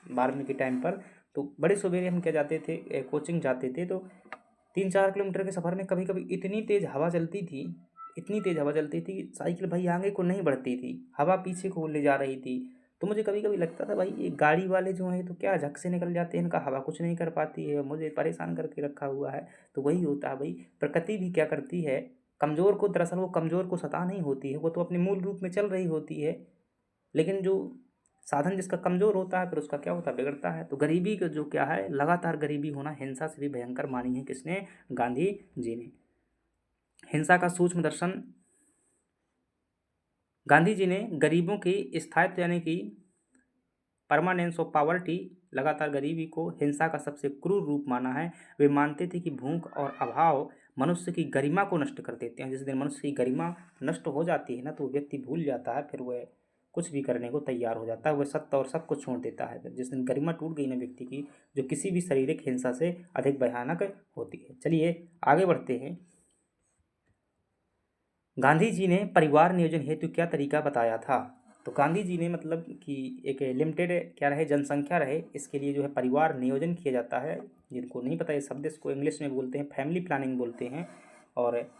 12वीं के टाइम पर, तो बड़े सवेरे हम क्या जाते थे, कोचिंग जाते थे। तो 3-4 किलोमीटर के सफ़र में कभी कभी इतनी तेज़ हवा चलती थी, इतनी तेज़ हवा चलती थी कि साइकिल भाई आगे को नहीं बढ़ती थी, हवा पीछे को ले जा रही थी। तो मुझे कभी कभी लगता था भाई ये गाड़ी वाले जो हैं तो क्या झक से निकल जाते हैं, इनका हवा कुछ नहीं कर पाती है, मुझे परेशान करके रखा हुआ है। तो वही होता है भाई, प्रकृति भी क्या करती है, कमज़ोर को, दरअसल वो कमज़ोर को सता नहीं होती है, वो तो अपने मूल रूप में चल रही होती है। लेकिन जो साधन जिसका कमज़ोर होता है फिर उसका क्या होता है, बिगड़ता है। तो गरीबी का जो क्या है, लगातार गरीबी होना हिंसा से भी भयंकर मानी है किसने, गांधी जी ने। हिंसा का सूक्ष्म दर्शन, गांधी जी ने गरीबों की स्थायित्व यानी कि परमानेंस ऑफ पावर्टी, लगातार गरीबी को हिंसा का सबसे क्रूर रूप माना है। वे मानते थे कि भूख और अभाव मनुष्य की गरिमा को नष्ट कर देते हैं। जिस दिन मनुष्य की गरिमा नष्ट हो जाती है ना तो व्यक्ति भूल जाता है, फिर वह कुछ भी करने को तैयार हो जाता है, वह सत्य और सब कुछ छोड़ देता है। फिर जिस दिन गरिमा टूट गई ना व्यक्ति की, जो किसी भी शारीरिक हिंसा से अधिक भयानक होती है। चलिए आगे बढ़ते हैं। गांधी जी ने परिवार नियोजन हेतु क्या तरीका बताया था। तो गांधी जी ने मतलब कि एक लिमिटेड क्या रहे, जनसंख्या रहे, इसके लिए जो है परिवार नियोजन किया जाता है। जिनको नहीं पता ये शब्द, इसको इंग्लिश में बोलते हैं फैमिली प्लानिंग बोलते हैं। और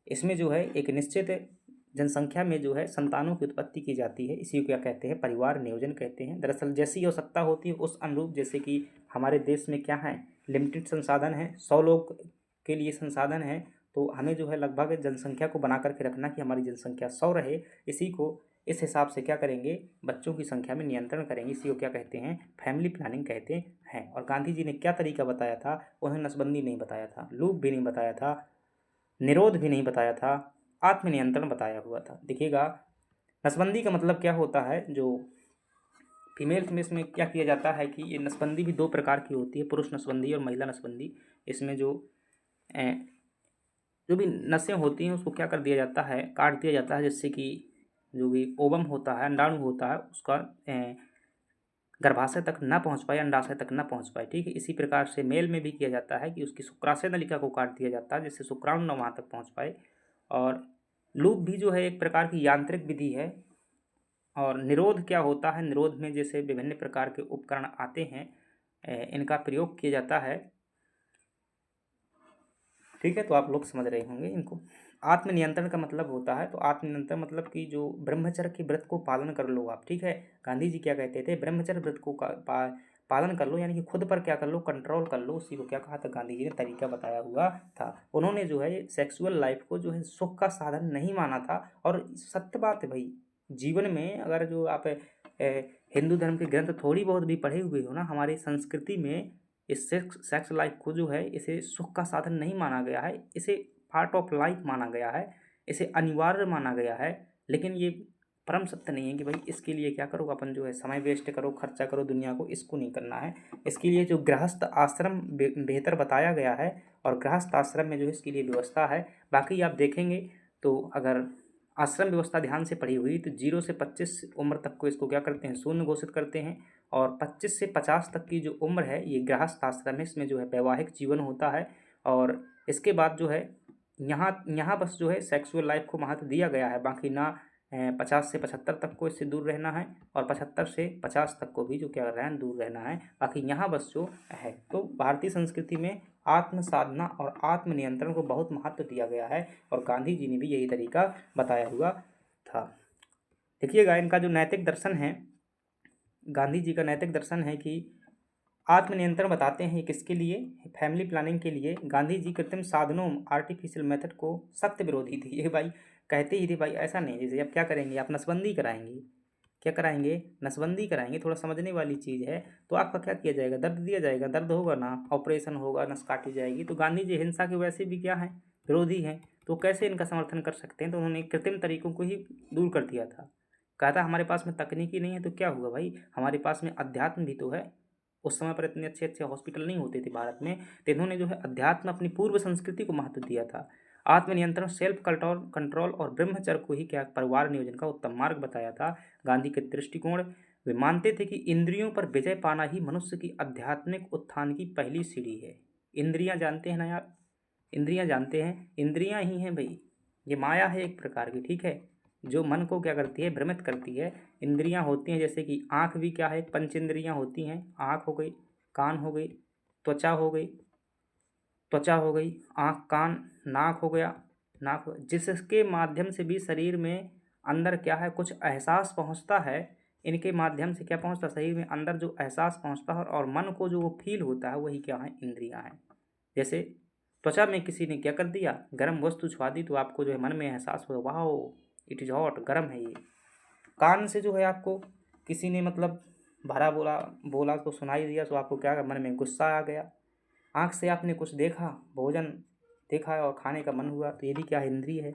इसमें जो है एक निश्चित जनसंख्या में जो है संतानों की उत्पत्ति की जाती है, इसी को क्या कहते हैं, परिवार नियोजन कहते हैं। दरअसल जैसी आवश्यकता होती है उस अनुरूप, जैसे कि हमारे देश में क्या है, लिमिटेड संसाधन है, 100 लोग के लिए संसाधन है, तो हमें जो है लगभग जनसंख्या को बना करके रखना कि हमारी जनसंख्या 100 रहे। इसी को इस हिसाब से क्या करेंगे, बच्चों की संख्या में नियंत्रण करेंगे, इसी को क्या कहते हैं, फैमिली प्लानिंग कहते हैं। और गांधी जी ने क्या तरीका बताया था, उन्हें नसबंदी नहीं बताया था, लूप भी नहीं बताया था, निरोध भी नहीं बताया था, आत्मनियंत्रण बताया हुआ था। देखिएगा नसबंदी का मतलब क्या होता है, जो फीमेल्स में इसमें क्या किया जाता है कि ये नसबंदी भी दो प्रकार की होती है, पुरुष नसबंदी और महिला नसबंदी। इसमें जो भी नसें होती हैं उसको क्या कर दिया जाता है, काट दिया जाता है, जिससे कि जो भी ओवम होता है, अंडाणु होता है, उसका गर्भाशय तक न पहुंच पाए, अंडाशय तक न पहुंच पाए, ठीक है। इसी प्रकार से मेल में भी किया जाता है कि उसकी शुक्राशय नलिका को काट दिया जाता है जिससे शुक्राणु न वहाँ तक पहुंच पाए। और लूप भी जो है एक प्रकार की यांत्रिक विधि है। और निरोध क्या होता है, निरोध में जैसे विभिन्न प्रकार के उपकरण आते हैं, इनका प्रयोग किया जाता है, ठीक है। तो आप लोग समझ रहे होंगे इनको। आत्मनियंत्रण का मतलब होता है, तो आत्मनियंत्रण मतलब कि जो ब्रह्मचर्य के व्रत को पालन कर लो आप, ठीक है। गांधी जी क्या कहते थे, ब्रह्मचर्य व्रत को पालन कर लो, यानी कि खुद पर क्या कर लो, कंट्रोल कर लो। उसी को क्या कहा था गांधी जी ने, तरीका बताया हुआ था। उन्होंने जो है सेक्सुअल लाइफ को जो है सुख का साधन नहीं माना था। और सत्य बात है भाई, जीवन में अगर जो आप हिंदू धर्म के ग्रंथ थोड़ी बहुत भी पढ़े हुए हो ना, हमारी संस्कृति में इस सेक्स लाइफ को जो है इसे सुख का साधन नहीं माना गया है, इसे पार्ट ऑफ लाइफ माना गया है, इसे अनिवार्य माना गया है। लेकिन ये परम सत्य नहीं है कि भाई इसके लिए क्या करो, अपन जो है समय वेस्ट करो, खर्चा करो दुनिया को, इसको नहीं करना है। इसके लिए जो गृहस्थ आश्रम बेहतर बताया गया है, और गृहस्थ आश्रम में जो है इसके लिए व्यवस्था है। बाकी आप देखेंगे तो अगर आश्रम व्यवस्था ध्यान से पढ़ी हुई तो 0 से 25 उम्र तक को इसको क्या करते हैं, शून्य घोषित करते हैं। और 25 से 50 तक की जो उम्र है ये गृहस्थ आश्रम है, इसमें जो है वैवाहिक जीवन होता है। और इसके बाद जो है यहाँ यहाँ बस जो है सेक्सुअल लाइफ को महत्व दिया गया है, बाकी ना 50 से 75 तक को इससे दूर रहना है, और 75 से 50 तक को भी जो क्या रहना, दूर रहना है। बाकी यहाँ बस जो है, तो भारतीय संस्कृति में आत्म साधना और आत्म नियंत्रण को बहुत महत्व दिया गया है, और गांधी जी ने भी यही तरीका बताया हुआ था। देखिएगा इनका जो नैतिक दर्शन है, गांधी जी का नैतिक दर्शन है कि आत्मनियंत्रण बताते हैं किसके लिए, फैमिली प्लानिंग के लिए। गांधी जी कृत्रिम साधनों आर्टिफिशियल मेथड को सख्त विरोधी थे। ये भाई कहते ही थे भाई ऐसा नहीं, जैसे अब क्या करेंगे आप, नसबंदी कराएंगे, क्या कराएंगे, नसबंदी कराएंगे। थोड़ा समझने वाली चीज़ है। तो आपका क्या किया जाएगा, दर्द दिया जाएगा, दर्द होगा ना, ऑपरेशन होगा, नस काटी जाएगी। तो गांधी जी हिंसा के वैसे भी क्या है, विरोधी हैं, तो कैसे इनका समर्थन कर सकते हैं। तो उन्होंने कृत्रिम तरीकों को ही दूर कर दिया था। कहा था हमारे पास में तकनीकी नहीं है तो क्या हुआ भाई, हमारे पास में अध्यात्म भी तो है। उस समय पर इतने अच्छे अच्छे हॉस्पिटल नहीं होते थे भारत में, तो इन्होंने जो है अध्यात्म अपनी पूर्व संस्कृति को महत्व दिया था। आत्मनियंत्रण, सेल्फ कंट्रोल और ब्रह्मचर्य को ही क्या परिवार नियोजन का उत्तम मार्ग बताया था। गांधी के दृष्टिकोण, वे मानते थे कि इंद्रियों पर विजय पाना ही मनुष्य की आध्यात्मिक उत्थान की पहली सीढ़ी है। इंद्रियां जानते हैं ना यार, इंद्रियां जानते हैं, इंद्रियां ही हैं भाई, ये माया है एक प्रकार की, ठीक है, जो मन को क्या करती है, भ्रमित करती है। इंद्रियां होती हैं जैसे कि आँख भी क्या है, पंच इंद्रियां होती हैं। आँख हो गई, कान हो गई, त्वचा हो गई, त्वचा हो गई, आँख, कान, नाक हो गया, नाक जिसके माध्यम से भी शरीर में अंदर क्या है, कुछ एहसास पहुंचता है। इनके माध्यम से क्या पहुंचता है, शरीर में अंदर जो एहसास पहुंचता है और मन को जो वो फील होता है, वही क्या है, इंद्रियां हैं। जैसे त्वचा में किसी ने क्या कर दिया, गर्म वस्तु छुआ दी, तो आपको जो है मन में एहसास हुआ, वाह इट इज़ हॉट, गर्म है ये। कान से जो है आपको किसी ने मतलब भरा बोला बोला तो सुनाई दिया, तो आपको क्या मन में गुस्सा आ गया। आँख से आपने कुछ देखा, भोजन देखा और खाने का मन हुआ, तो ये भी क्या है, इंद्रिय है।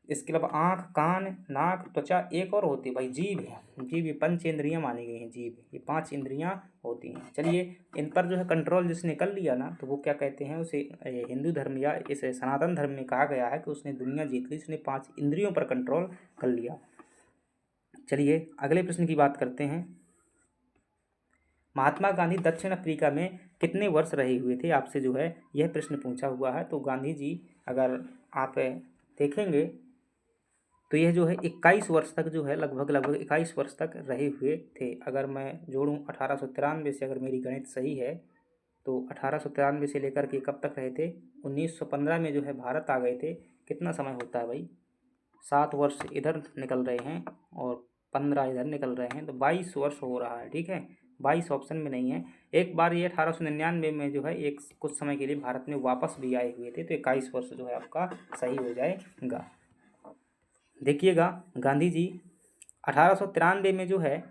इसके अलावा आँख, कान, नाक, त्वचा, एक और होती है भाई, जीभ है। जीभ ये पंच इंद्रियाँ मानी गई हैं, जीभ, ये 5 इंद्रियाँ होती हैं। चलिए इन पर जो है कंट्रोल जिसने कर लिया ना, तो वो क्या कहते हैं, उसे हिंदू धर्म या इस सनातन धर्म में कहा गया है कि उसने दुनिया जीत ली, उसने 5 इंद्रियों पर कंट्रोल कर लिया। चलिए अगले प्रश्न की बात करते हैं। महात्मा गांधी दक्षिण अफ्रीका में कितने वर्ष रहे हुए थे, आपसे जो है यह प्रश्न पूछा हुआ है। तो गांधी जी अगर आप देखेंगे तो यह जो है 21 वर्ष तक जो है, लगभग 21 वर्ष तक रहे हुए थे। अगर मैं जोड़ूं 1893 से, अगर मेरी गणित सही है तो 1893 से लेकर के कब तक रहे थे, 1915 में जो है भारत आ गए थे। कितना समय होता है भाई, 7 वर्ष इधर निकल रहे हैं और 15 इधर निकल रहे हैं, तो 22 वर्ष हो रहा है, ठीक है। 22 ऑप्शन में नहीं है। एक बार ये 1899 में जो है एक कुछ समय के लिए भारत में वापस भी आए हुए थे, तो 21 वर्ष जो है आपका सही हो जाएगा। देखिएगा गांधी जी 1893 में जो है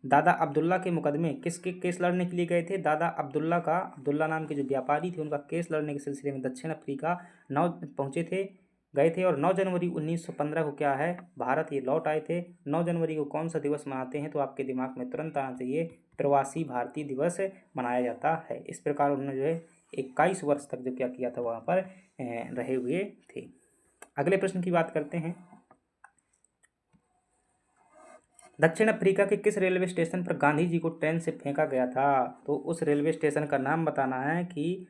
दादा अब्दुल्ला के मुकदमे किसके केस लड़ने के लिए गए थे, दादा अब्दुल्ला का, अब्दुल्ला नाम के जो व्यापारी थे उनका केस लड़ने के सिलसिले में दक्षिण अफ्रीका 9 पहुँचे थे, गए थे। और 9 जनवरी 1915 को क्या है, भारत ये लौट आए थे। 9 जनवरी को कौन सा दिवस मनाते हैं, तो आपके दिमाग में तुरंत आना चाहिए, प्रवासी भारतीय दिवस मनाया जाता है। इस प्रकार उन्होंने जो है 21 वर्ष तक जो क्या किया था, वहाँ पर रहे हुए थे। अगले प्रश्न की बात करते हैं। दक्षिण अफ्रीका के किस रेलवे स्टेशन पर गांधी जी को ट्रेन से फेंका गया था? तो उस रेलवे स्टेशन का नाम बताना है कि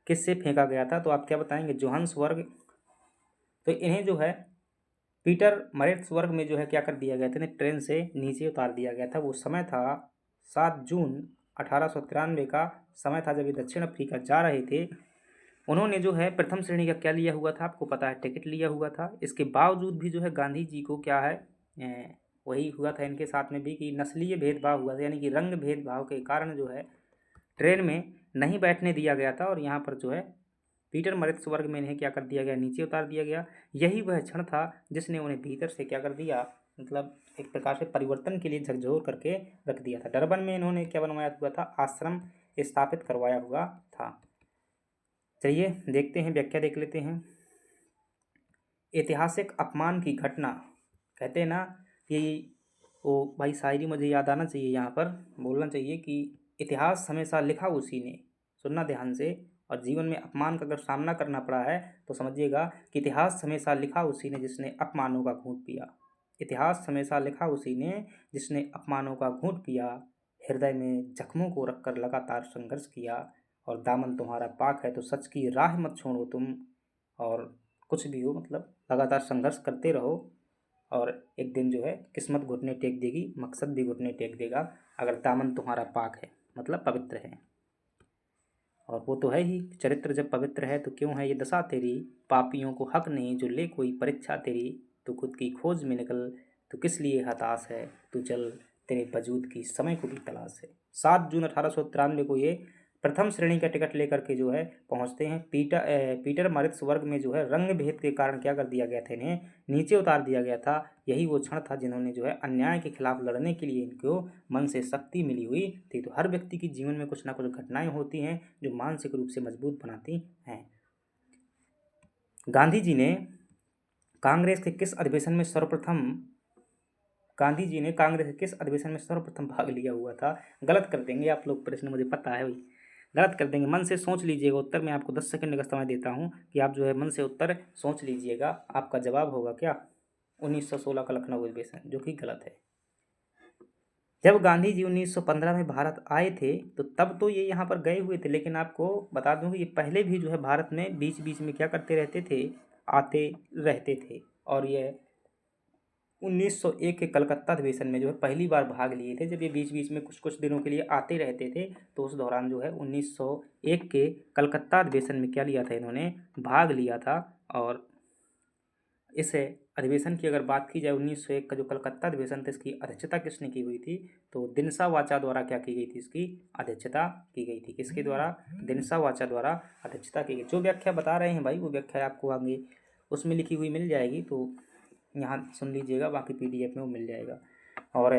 किससे फेंका गया था। तो आप क्या बताएंगे? जोहान्सबर्ग। तो इन्हें जो है पीटर मरिट्सबर्ग में जो है क्या कर दिया गया था, इन्हें ट्रेन से नीचे उतार दिया गया था। वो समय था 7 जून 1893 का समय था, जब ये दक्षिण अफ्रीका जा रहे थे। उन्होंने जो है प्रथम श्रेणी का क्या लिया हुआ था, आपको पता है, टिकट लिया हुआ था। इसके बावजूद भी जो है गांधी जी को क्या है, वही हुआ था इनके साथ में भी कि नस्लीय भेदभाव हुआ था, यानी कि रंग भेदभाव के कारण जो है ट्रेन में नहीं बैठने दिया गया था। और यहाँ पर जो है पीटर मरित्सबर्ग में इन्हें क्या कर दिया गया, नीचे उतार दिया गया। यही वह क्षण था जिसने उन्हें भीतर से क्या कर दिया, मतलब एक प्रकार से परिवर्तन के लिए झकझोर करके रख दिया था। डरबन में इन्होंने क्या बनवाया हुआ था, आश्रम स्थापित करवाया हुआ था। चलिए देखते हैं, व्याख्या देख लेते हैं। ऐतिहासिक अपमान की घटना, कहते हैं ना कि वो भाई शायरी मुझे याद आना चाहिए, यहाँ पर बोलना चाहिए कि इतिहास हमेशा लिखा उसी ने, सुनना ध्यान से। और जीवन में अपमान का अगर सामना करना पड़ा है तो समझिएगा कि इतिहास हमेशा लिखा उसी ने जिसने अपमानों का घूंट पिया। इतिहास हमेशा लिखा उसी ने जिसने अपमानों का घूंट पिया, हृदय में जख्मों को रखकर लगातार संघर्ष किया। और दामन तुम्हारा पाक है तो सच की राह मत छोड़ो तुम। और कुछ भी हो, मतलब लगातार संघर्ष करते रहो, और एक दिन जो है किस्मत घुटने टेक देगी, मकसद भी घुटने टेक देगा, अगर दामन तुम्हारा पाक है, मतलब पवित्र है। और वो तो है ही, चरित्र जब पवित्र है तो क्यों है ये दशा तेरी, पापियों को हक नहीं जो ले कोई परीक्षा तेरी। तू खुद की खोज में निकल, तू किस लिए हताश है, तू चल तेरे वजूद की समय को भी तलाश है। 7 जून 1893 को ये प्रथम श्रेणी का टिकट लेकर के जो है पहुंचते हैं। पीटर मरित्सबर्ग में जो है रंग भेद के कारण क्या कर दिया गया था, इन्हें नीचे उतार दिया गया था। यही वो क्षण था जिन्होंने जो है अन्याय के खिलाफ लड़ने के लिए इनको मन से शक्ति मिली हुई थी। तो हर व्यक्ति की जीवन में कुछ ना कुछ घटनाएं होती हैं जो मानसिक रूप से मजबूत बनाती हैं। गांधी जी ने कांग्रेस के किस अधिवेशन में सर्वप्रथम गांधी जी ने कांग्रेस के किस अधिवेशन में सर्वप्रथम भाग लिया हुआ था? गलत कर देंगे आप लोग प्रश्न, मुझे पता है भाई, गलत कर देंगे। मन से सोच लीजिएगा उत्तर, मैं आपको 10 सेकंड का समय देता हूँ कि आप जो है मन से उत्तर सोच लीजिएगा। आपका जवाब होगा क्या, 1916 का लखनऊ अधिवेशन, जो कि गलत है। जब गांधी जी 1915 में भारत आए थे तो तब तो ये यहाँ पर गए हुए थे, लेकिन आपको बता दूं कि ये पहले भी जो है भारत में बीच बीच में क्या करते रहते थे, आते रहते थे। और ये 1901 के कलकत्ता अधिवेशन में जो है पहली बार भाग लिए थे। जब ये बीच बीच में कुछ कुछ दिनों के लिए आते रहते थे तो उस दौरान जो है 1901 के कलकत्ता अधिवेशन में क्या लिया था, इन्होंने भाग लिया था। और इस अधिवेशन की अगर बात की जाए 1901 का जो कलकत्ता अधिवेशन था, इसकी अध्यक्षता किसने की हुई थी? तो दिनसा वाचा द्वारा क्या की गई थी, इसकी अध्यक्षता की गई थी। किसके द्वारा? दिनसा वाचा द्वारा अध्यक्षता की गई। जो व्याख्या बता रहे हैं भाई वो व्याख्या आपको आगे उसमें लिखी हुई मिल जाएगी, तो यहाँ सुन लीजिएगा, बाकी पीडीएफ में वो मिल जाएगा। और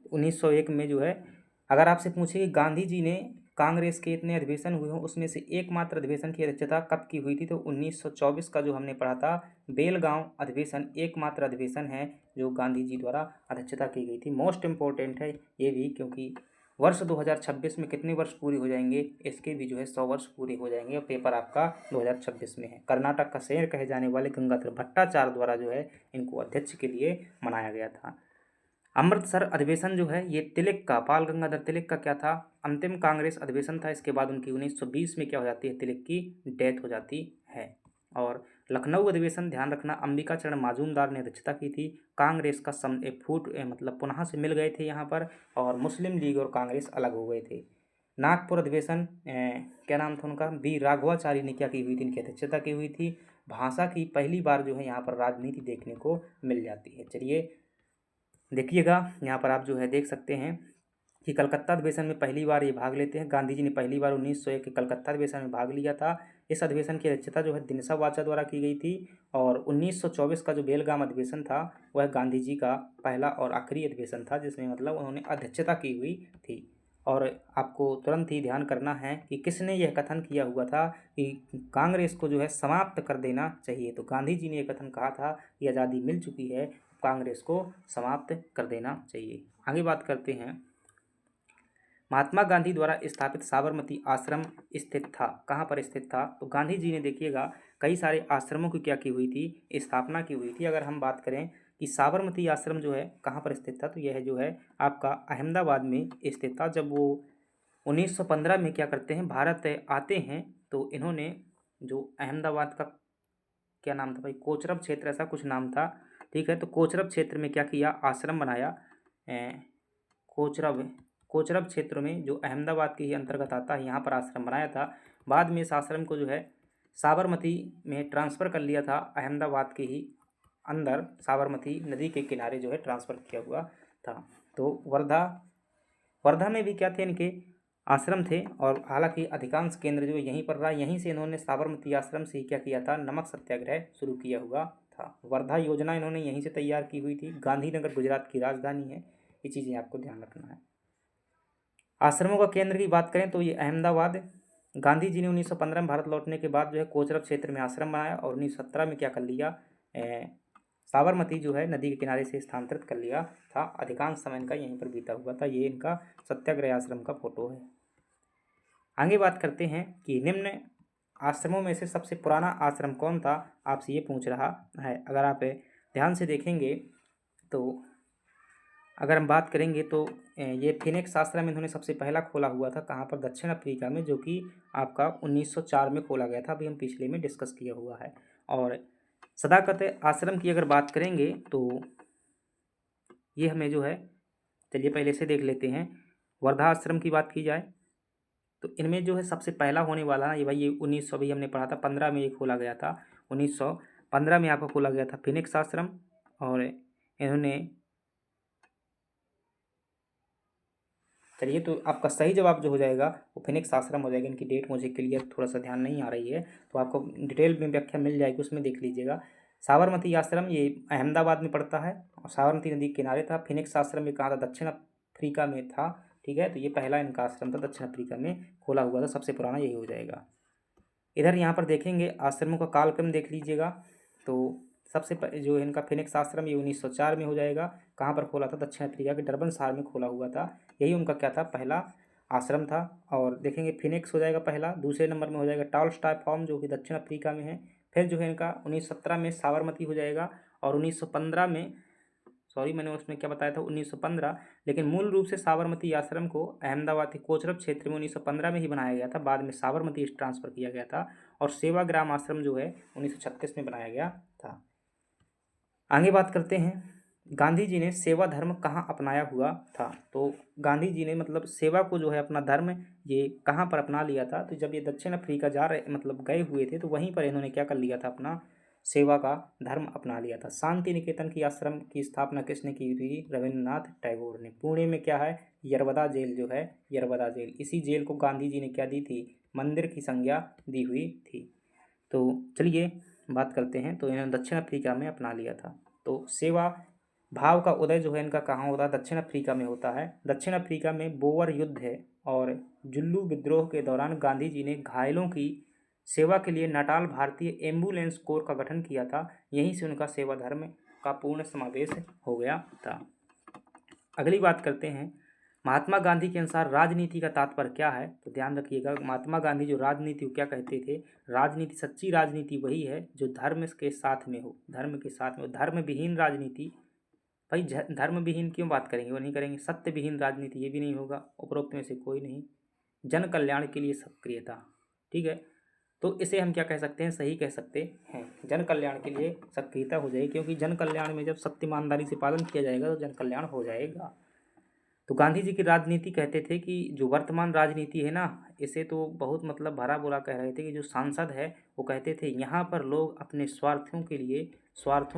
1901 में जो है अगर आपसे पूछे कि गांधी जी ने कांग्रेस के इतने अधिवेशन हुए हों उसमें से एकमात्र अधिवेशन की अध्यक्षता कब की हुई थी, तो 1924 का जो हमने पढ़ा था बेलगांव अधिवेशन एकमात्र अधिवेशन है जो गांधी जी द्वारा अध्यक्षता की गई थी। मोस्ट इम्पोर्टेंट है ये भी, क्योंकि वर्ष 2026 में कितने वर्ष पूरे हो जाएंगे, इसके भी जो है 100 वर्ष पूरे हो जाएंगे। और पेपर आपका 2026 में है। कर्नाटक का शेर कहे जाने वाले गंगाधर भट्टाचार्य द्वारा जो है इनको अध्यक्ष के लिए मनाया गया था। अमृतसर अधिवेशन जो है ये तिलक का, बाल गंगाधर तिलक का क्या था, अंतिम कांग्रेस अधिवेशन था। इसके बाद उनकी 1920 में क्या हो जाती है, तिलक की डेथ हो जाती है। और लखनऊ अधिवेशन ध्यान रखना अंबिका चरण माजूमदार ने अध्यक्षता की थी। कांग्रेस का मतलब पुनः से मिल गए थे यहाँ पर, और मुस्लिम लीग और कांग्रेस अलग हो गए थे। नागपुर अधिवेशन क्या नाम था उनका, बी राघवाचारी ने क्या की हुई थी, इनकी अध्यक्षता की हुई थी। भाषा की पहली बार जो है यहाँ पर राजनीति देखने को मिल जाती है। चलिए देखिएगा, यहाँ पर आप जो है देख सकते हैं कि कलकत्ता अधिवेशन में पहली बार ये भाग लेते हैं। गांधी जी ने पहली बार 1901 के कलकत्ता अधिवेशन में भाग लिया था। इस अधिवेशन की अध्यक्षता जो है दिनसा वाचा द्वारा की गई थी। और 1924 का जो बेलगाम अधिवेशन था वह गांधी जी का पहला और आखिरी अधिवेशन था जिसमें मतलब उन्होंने अध्यक्षता की हुई थी। और आपको तुरंत ही ध्यान करना है कि किसने यह कथन किया हुआ था कि कांग्रेस को जो है समाप्त कर देना चाहिए। तो गांधी जी ने यह कथन कहा था कि आज़ादी मिल चुकी है, कांग्रेस को समाप्त कर देना चाहिए। आगे बात करते हैं, महात्मा गांधी द्वारा स्थापित साबरमती आश्रम स्थित था, कहाँ पर स्थित था? तो गांधी जी ने देखिएगा कई सारे आश्रमों की क्या की हुई थी, स्थापना की हुई थी। अगर हम बात करें कि साबरमती आश्रम जो है कहाँ पर स्थित था, तो यह जो है आपका अहमदाबाद में स्थित था। जब वो 1915 में क्या करते हैं, भारत आते हैं, तो इन्होंने जो अहमदाबाद का क्या नाम था भाई, कोचरब क्षेत्र ऐसा कुछ नाम था, ठीक है। तो कोचरब क्षेत्र में क्या किया, आश्रम बनाया। कोचरब कोचरब क्षेत्र में जो अहमदाबाद के ही अंतर्गत आता है, यहाँ पर आश्रम बनाया था। बाद में इस आश्रम को जो है साबरमती में ट्रांसफ़र कर लिया था, अहमदाबाद के ही अंदर साबरमती नदी के किनारे जो है ट्रांसफ़र किया हुआ था। तो वर्धा में भी क्या थे, इनके आश्रम थे, और हालांकि अधिकांश केंद्र जो यहीं पर रहा। यहीं से इन्होंने साबरमती आश्रम से ही क्या किया था, नमक सत्याग्रह शुरू किया हुआ था। वर्धा योजना इन्होंने यहीं से तैयार की हुई थी। गांधीनगर गुजरात की राजधानी है, ये चीज़ें आपको ध्यान रखना है। आश्रमों का केंद्र की बात करें तो ये अहमदाबाद। गांधी जी ने 1915 में भारत लौटने के बाद जो है कोचरब क्षेत्र में आश्रम बनाया, और 1917 में क्या कर लिया, साबरमती जो है नदी के किनारे से स्थानांतरित कर लिया था। अधिकांश समय इनका यहीं पर बीता हुआ था। ये इनका सत्याग्रह आश्रम का फोटो है। आगे बात करते हैं कि निम्न आश्रमों में से सबसे पुराना आश्रम कौन था, आपसे ये पूछ रहा है। अगर आप ध्यान से देखेंगे तो अगर हम बात करेंगे तो ये फिनिक्स आश्रम इन्होंने सबसे पहला खोला हुआ था। कहाँ पर, दक्षिण अफ्रीका में, जो कि आपका 1904 में खोला गया था। अभी हम पिछले में डिस्कस किया हुआ है। और सदाकत आश्रम की अगर बात करेंगे तो ये हमें जो है, चलिए पहले से देख लेते हैं। वर्धा आश्रम की बात की जाए तो इनमें जो है सबसे पहला होने वाला ना, ये भाई ये 1900 भी हमने पढ़ा था, 15 में ये खोला गया था। 1915 में आपको खोला गया था फिनिक्स आश्रम। और इन्होंने, चलिए तो आपका सही जवाब जो हो जाएगा वो फिनिक्स आश्रम हो जाएगा। इनकी डेट मुझे क्लियर थोड़ा सा ध्यान नहीं आ रही है, तो आपको डिटेल में व्याख्या मिल जाएगी, उसमें देख लीजिएगा। साबरमती आश्रम ये अहमदाबाद में पड़ता है और साबरमती नदी के किनारे था। फिनिक्स आश्रम ये कहाँ था, दक्षिण अफ्रीका में था, ठीक है। तो ये पहला इनका आश्रम था, दक्षिण अफ्रीका में खोला हुआ था। सबसे पुराना यही हो जाएगा। इधर यहाँ पर देखेंगे आश्रमों का कालक्रम देख लीजिएगा। तो सबसे जो इनका फिनिक्स आश्रम ये 1904 में हो जाएगा। कहाँ पर खोला था, दक्षिण अफ्रीका के डरबन शहर में खोला हुआ था। यही उनका क्या था, पहला आश्रम था। और देखेंगे फिनिक्स हो जाएगा पहला। दूसरे नंबर में हो जाएगा टाल्स्टॉय फार्म, जो कि दक्षिण अफ्रीका में है। फिर जो है इनका 1917 में साबरमती हो जाएगा। और 1915 में, सॉरी मैंने उसमें क्या बताया था 1915, लेकिन मूल रूप से साबरमती आश्रम को अहमदाबाद के कोचरब क्षेत्र में 1915 में ही बनाया गया था। बाद में साबरमती ट्रांसफ़र किया गया था। और सेवाग्राम आश्रम जो है 1936 में बनाया गया था। आगे बात करते हैं, गांधी जी ने सेवा धर्म कहाँ अपनाया हुआ था। तो गांधी जी ने मतलब सेवा को जो है अपना धर्म ये कहाँ पर अपना लिया था, तो जब ये दक्षिण अफ्रीका जा रहे मतलब गए हुए थे, तो वहीं पर इन्होंने क्या कर लिया था, अपना सेवा का धर्म अपना लिया था। शांति निकेतन की आश्रम की स्थापना किसने की थी, रविन्द्रनाथ टैगोर ने। पुणे में क्या है, यरवदा जेल जो है, यरवदा जेल, इसी जेल को गांधी जी ने क्या दी थी, मंदिर की संज्ञा दी हुई थी। तो चलिए बात करते हैं, तो इन्होंने दक्षिण अफ्रीका में अपना लिया था। तो सेवा भाव का उदय जो है इनका कहाँ होता है, दक्षिण अफ्रीका में होता है। दक्षिण अफ्रीका में बोअर युद्ध है, और जुल्लू विद्रोह के दौरान गांधी जी ने घायलों की सेवा के लिए नाटाल भारतीय एम्बुलेंस कोर का गठन किया था। यहीं से उनका सेवा धर्म का पूर्ण समावेश हो गया था। अगली बात करते हैं, महात्मा गांधी के अनुसार राजनीति का तात्पर्य क्या है। तो ध्यान रखिएगा, महात्मा गांधी जो राजनीति को क्या कहते थे, राजनीति, सच्ची राजनीति वही है जो धर्म के साथ में हो, धर्म के साथ में। धर्म विहीन राजनीति, भाई धर्म विहीन क्यों बात करेंगे, वो नहीं करेंगे। सत्य विहीन राजनीति, ये भी नहीं होगा, उपरोक्त में से कोई नहीं। जन कल्याण के लिए सक्रियता, ठीक है। तो इसे हम क्या कह सकते हैं, सही कह सकते हैं, जन कल्याण के लिए सक्रियता हो जाएगी, क्योंकि जन कल्याण में जब सत्य ईमानदारी से पालन किया जाएगा तो जन कल्याण हो जाएगा। तो गांधी जी की राजनीति कहते थे कि जो वर्तमान राजनीति है ना, इसे तो बहुत मतलब भरा बुरा कह रहे थे कि जो सांसद है वो कहते थे यहाँ पर लोग अपने स्वार्थों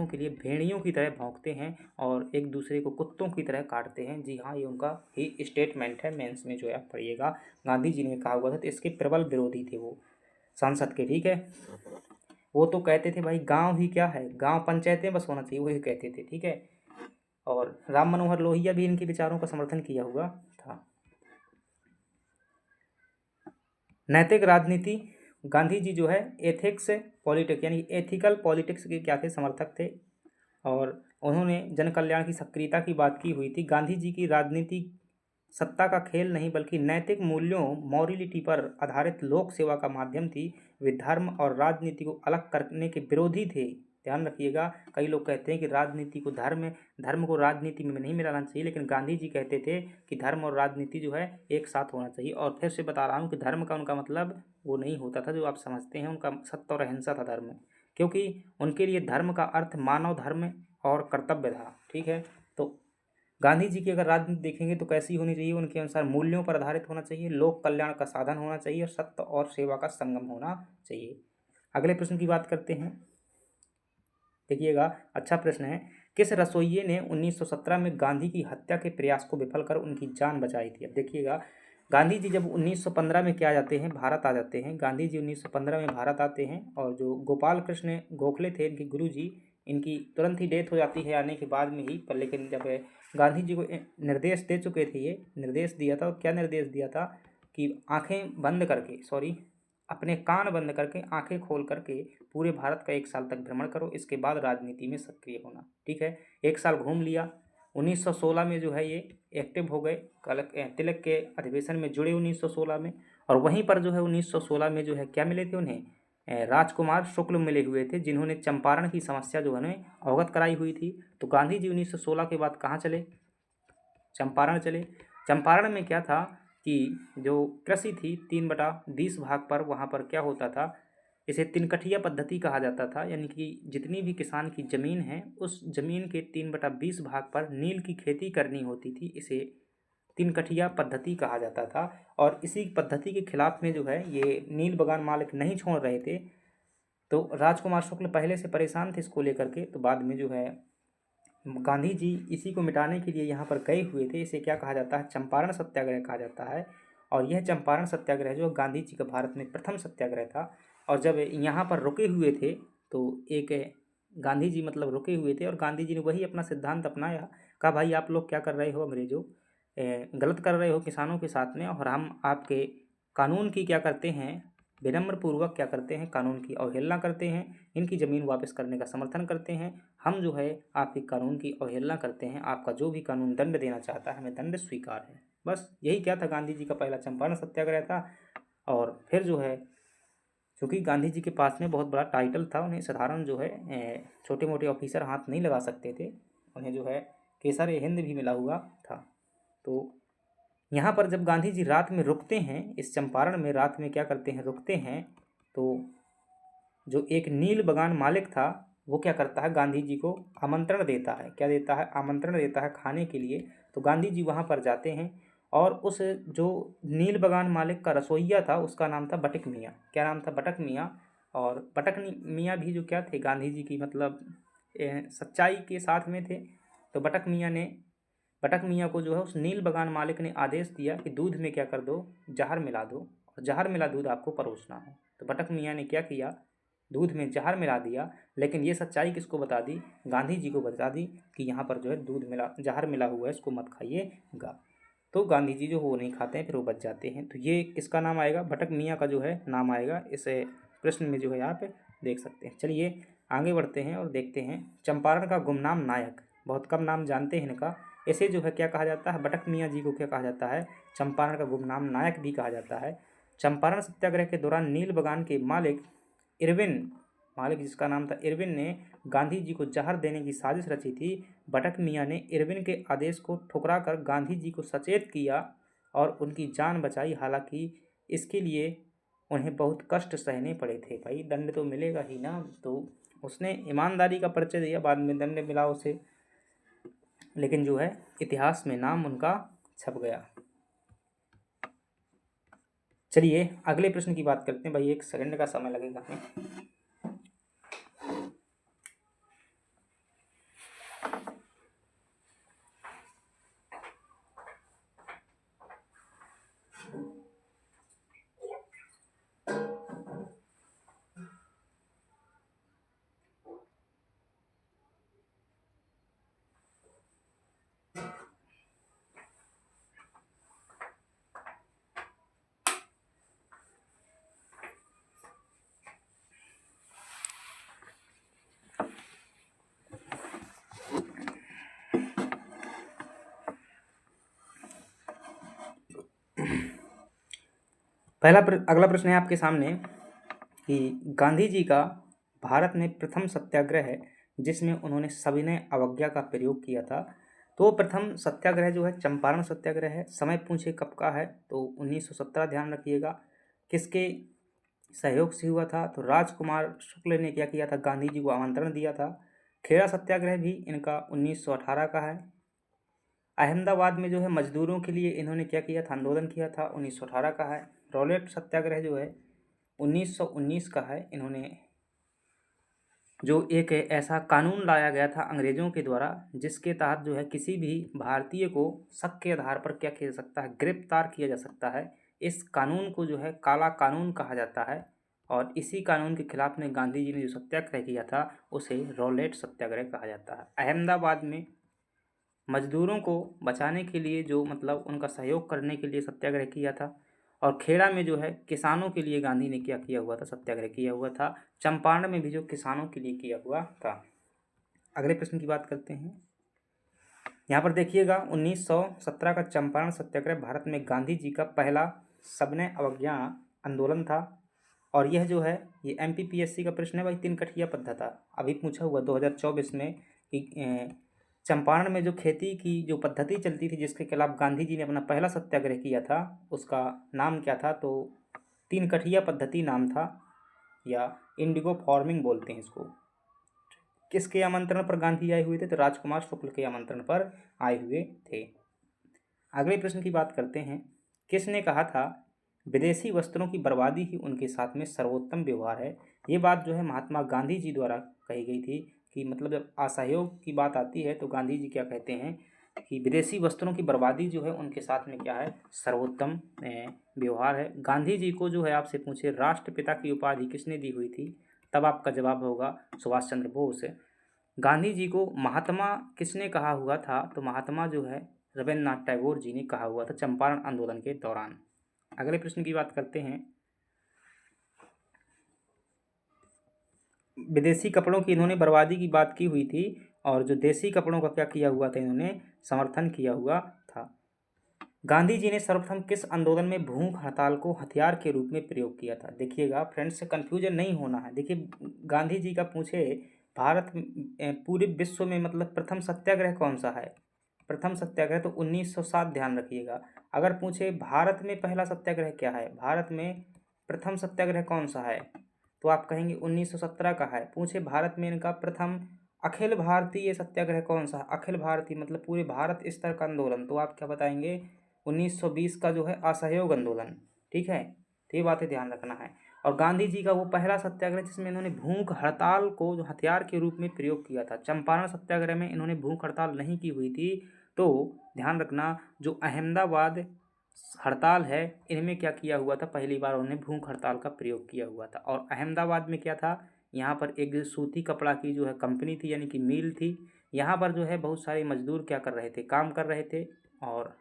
के लिए भेड़ियों की तरह भौंकते हैं और एक दूसरे को कुत्तों की तरह काटते हैं। जी हाँ, ये उनका ही स्टेटमेंट है, मेंस में जो है आप पढ़िएगा। गांधी जी ने कहा हुआ था, तो इसके प्रबल विरोधी थे वो सांसद के, ठीक है। वो तो कहते थे भाई गांव ही क्या है, गांव पंचायतें बस होना चाहिए, वही कहते थे, ठीक है। और राम मनोहर लोहिया भी इनके विचारों का समर्थन किया हुआ था। नैतिक राजनीति, गांधी जी जो है एथिक्स पॉलिटिक्स यानी एथिकल पॉलिटिक्स के क्या थे, समर्थक थे। और उन्होंने जन कल्याण की सक्रियता की बात की हुई थी। गांधी जी की राजनीति सत्ता का खेल नहीं बल्कि नैतिक मूल्यों, मॉरलिटी पर आधारित लोक सेवा का माध्यम थी। वे धर्म और राजनीति को अलग करने के विरोधी थे, ध्यान रखिएगा। कई लोग कहते हैं कि राजनीति को धर्म को राजनीति में नहीं मिलाना चाहिए, लेकिन गांधी जी कहते थे कि धर्म और राजनीति जो है एक साथ होना चाहिए। और फिर से बता रहा हूँ कि धर्म का उनका मतलब वो नहीं होता था जो आप समझते हैं, उनका सत्य और अहिंसा था धर्म, क्योंकि उनके लिए धर्म का अर्थ मानव धर्म और कर्तव्य था। ठीक है, तो गांधी जी की अगर राजनीति देखेंगे तो कैसी होनी चाहिए, उनके अनुसार मूल्यों पर आधारित होना चाहिए, लोक कल्याण का साधन होना चाहिए और सत्य और सेवा का संगम होना चाहिए। अगले प्रश्न की बात करते हैं, देखिएगा, अच्छा प्रश्न है। किस रसोइये ने 1917 में गांधी की हत्या के प्रयास को विफल कर उनकी जान बचाई थी? अब देखिएगा, गांधी जी जब 1915 में क्या जाते हैं, भारत आ जाते हैं। गांधी जी 1915 में भारत आते हैं और जो गोपाल कृष्ण गोखले थे इनके गुरु जी, इनकी तुरंत ही डेथ हो जाती है आने के बाद में ही। पर लेकिन जब गांधी जी को निर्देश दे चुके थे, ये निर्देश दिया था, और क्या निर्देश दिया था कि आंखें बंद करके, सॉरी, अपने कान बंद करके आंखें खोल करके पूरे भारत का 1 साल तक भ्रमण करो, इसके बाद राजनीति में सक्रिय होना। ठीक है, 1 साल घूम लिया। 1916 में जो है ये एक्टिव हो गए, तिलक के अधिवेशन में जुड़े 1916 में। और वहीं पर जो है 1916 में जो है क्या मिले थे उन्हें, राजकुमार शुक्ल मिले हुए थे, जिन्होंने चंपारण की समस्या जो है उन्हें अवगत कराई हुई थी। तो गांधी जी 1916 के बाद कहाँ चले, चंपारण चले। चंपारण में क्या था कि जो कृषि थी 3/20 भाग पर, वहाँ पर क्या होता था, इसे तिनकठिया पद्धति कहा जाता था, यानी कि जितनी भी किसान की ज़मीन है उस ज़मीन के 3/20 भाग पर नील की खेती करनी होती थी, इसे तिनकठिया पद्धति कहा जाता था। और इसी पद्धति के खिलाफ में जो है ये नील बगान मालिक नहीं छोड़ रहे थे, तो राजकुमार शुक्ल पहले से परेशान थे इसको लेकर के। तो बाद में जो है गांधी जी इसी को मिटाने के लिए यहाँ पर गए हुए थे। इसे क्या कहा जाता है, चंपारण सत्याग्रह कहा जाता है। और यह चंपारण सत्याग्रह जो गांधी जी का भारत में प्रथम सत्याग्रह था। और जब यहाँ पर रुके हुए थे तो एक गांधी जी मतलब रुके हुए थे और गांधी जी ने वही अपना सिद्धांत अपनाया, कहा भाई आप लोग क्या कर रहे हो अंग्रेजों, गलत कर रहे हो किसानों के साथ में, और हम आपके कानून की क्या करते हैं, विनम्र पूर्वक क्या करते हैं, कानून की अवहेलना करते हैं, इनकी ज़मीन वापस करने का समर्थन करते हैं। हम जो है आपके कानून की अवहेलना करते हैं, आपका जो भी कानून दंड देना चाहता है हमें दंड स्वीकार है। बस यही क्या था, गांधी जी का पहला चंपारण सत्याग्रह था। और फिर जो है क्योंकि गांधी जी के पास में बहुत बड़ा टाइटल था, उन्हें साधारण जो है छोटे मोटे ऑफिसर हाथ नहीं लगा सकते थे, उन्हें जो है केसर हिंद भी मिला हुआ था। तो यहाँ पर जब गांधी जी रात में रुकते हैं, इस चंपारण में रात में क्या करते हैं, रुकते हैं, तो जो एक नील बगान मालिक था वो क्या करता है, गांधी जी को आमंत्रण देता है। क्या देता है, आमंत्रण देता है खाने के लिए। तो गांधी जी वहाँ पर जाते हैं और उस जो नील बगान मालिक का रसोइया था उसका नाम था बटक मियाँ। क्या नाम था, बटक मियाँ। और बटक मियाँ भी जो क्या थे, गांधी जी की मतलब सच्चाई के साथ में थे। तो बटक मियाँ को जो है उस नील बगान मालिक ने आदेश दिया कि दूध में क्या कर दो, जहर मिला दो, और जहर मिला दूध आपको परोसना है। तो बटक मियाँ ने क्या किया, दूध में जहर मिला दिया। लेकिन ये सच्चाई किसको बता दी, गांधी जी को बता दी कि यहाँ पर जो है दूध मिला, जहर मिला हुआ है, इसको मत खाइएगा। तो गांधी जी जो वो नहीं खाते हैं, फिर वो बच जाते हैं। तो ये किसका नाम आएगा, बटक मियाँ का जो है नाम आएगा, इस प्रश्न में जो है आप देख सकते हैं। चलिए आगे बढ़ते हैं और देखते हैं चंपारण का गुमनाम नायक। बहुत कम नाम जानते हैं इनका। ऐसे जो है क्या कहा जाता है, बटक मियाँ जी को क्या कहा जाता है, चंपारण का गुमनाम नायक भी कहा जाता है। चंपारण सत्याग्रह के दौरान नील बगान के मालिक जिसका नाम था इरविन ने गांधी जी को जहर देने की साजिश रची थी। बटक मियाँ ने इरविन के आदेश को ठुकरा कर गांधी जी को सचेत किया और उनकी जान बचाई। हालांकि इसके लिए उन्हें बहुत कष्ट सहने पड़े थे। भाई दंड तो मिलेगा ही ना, तो उसने ईमानदारी का परिचय दिया, बाद में दंड मिला उसे, लेकिन जो है इतिहास में नाम उनका छप गया। चलिए अगले प्रश्न की बात करते हैं। भाई 1 सेकंड का समय लगेगा हमें। अगला प्रश्न है आपके सामने कि गांधी जी का भारत में प्रथम सत्याग्रह है जिसमें उन्होंने सविनय अवज्ञा का प्रयोग किया था। तो प्रथम सत्याग्रह जो है चंपारण सत्याग्रह है। समय पूछे कब का है तो 1917 ध्यान रखिएगा। किसके सहयोग से हुआ था तो राजकुमार शुक्ल ने क्या किया था, गांधी जी को आमंत्रण दिया था। खेड़ा सत्याग्रह भी इनका 1918 का है। अहमदाबाद में जो है मजदूरों के लिए इन्होंने क्या किया था, आंदोलन किया था, 1918 का है। रॉलेट सत्याग्रह जो है 1919 का है। इन्होंने जो एक ऐसा कानून लाया गया था अंग्रेज़ों के द्वारा जिसके तहत जो है किसी भी भारतीय को शक के आधार पर क्या किया जा सकता है, गिरफ्तार किया जा सकता है। इस कानून को जो है काला कानून कहा जाता है और इसी कानून के खिलाफ में गांधी जी ने जो सत्याग्रह किया था उसे रॉलेट सत्याग्रह कहा जाता है। अहमदाबाद में मजदूरों को बचाने के लिए जो मतलब उनका सहयोग करने के लिए सत्याग्रह किया था। और खेड़ा में जो है किसानों के लिए गांधी ने क्या किया हुआ था, सत्याग्रह किया हुआ था। चंपारण में भी जो किसानों के लिए किया हुआ था। अगले प्रश्न की बात करते हैं। यहाँ पर देखिएगा 1917 का चंपारण सत्याग्रह भारत में गांधी जी का पहला सविनय अवज्ञा आंदोलन था। और यह जो है ये MPPSC का प्रश्न है भाई, 3 कठिया पद्धति अभी पूछा हुआ 2024 में कि चंपारण में जो खेती की जो पद्धति चलती थी जिसके खिलाफ गांधी जी ने अपना पहला सत्याग्रह किया था उसका नाम क्या था, तो 3 कठिया पद्धति नाम था या इंडिगो फार्मिंग बोलते हैं इसको। किसके आमंत्रण पर गांधी आए हुए थे तो राजकुमार शुक्ल के आमंत्रण पर आए हुए थे। अगले प्रश्न की बात करते हैं। किसने कहा था विदेशी वस्त्रों की बर्बादी ही उनके साथ में सर्वोत्तम व्यवहार है। ये बात जो है महात्मा गांधी जी द्वारा कही गई थी कि मतलब जब असहयोग की बात आती है तो गांधी जी क्या कहते हैं कि विदेशी वस्त्रों की बर्बादी जो है उनके साथ में क्या है, सर्वोत्तम व्यवहार है। गांधी जी को जो है आपसे पूछे राष्ट्रपिता की उपाधि किसने दी हुई थी, तब आपका जवाब होगा सुभाष चंद्र बोस। गांधी जी को महात्मा किसने कहा हुआ था, तो महात्मा जो है रविन्द्रनाथ टैगोर जी ने कहा हुआ था चंपारण आंदोलन के दौरान। अगले प्रश्न की बात करते हैं। विदेशी कपड़ों की इन्होंने बर्बादी की बात की हुई थी और जो देसी कपड़ों का क्या किया हुआ था, इन्होंने समर्थन किया हुआ था। गांधी जी ने सर्वप्रथम किस आंदोलन में भूख हड़ताल को हथियार के रूप में प्रयोग किया था। देखिएगा फ्रेंड्स, कंफ्यूजन नहीं होना है। देखिए गांधी जी का पूछे भारत पूरे विश्व में मतलब प्रथम सत्याग्रह कौन सा है, प्रथम सत्याग्रह तो 1907 ध्यान रखिएगा। अगर पूछे भारत में पहला सत्याग्रह क्या है, भारत में प्रथम सत्याग्रह कौन सा है, तो आप कहेंगे 1917 का है। पूछे भारत में इनका प्रथम अखिल भारतीय सत्याग्रह कौन सा है, अखिल भारतीय मतलब पूरे भारत स्तर का आंदोलन, तो आप क्या बताएंगे 1920 का जो है असहयोग आंदोलन। ठीक है, तो ये बातें ध्यान रखना है। और गांधी जी का वो पहला सत्याग्रह जिसमें इन्होंने भूख हड़ताल को जो हथियार के रूप में प्रयोग किया था। चंपारण सत्याग्रह में इन्होंने भूख हड़ताल नहीं की हुई थी। तो ध्यान रखना जो अहमदाबाद हड़ताल है इनमें क्या किया हुआ था, पहली बार उन्होंने भूख हड़ताल का प्रयोग किया हुआ था। और अहमदाबाद में क्या था, यहाँ पर एक सूती कपड़ा की जो है कंपनी थी यानी कि मिल थी। यहाँ पर जो है बहुत सारे मजदूर क्या कर रहे थे, काम कर रहे थे। और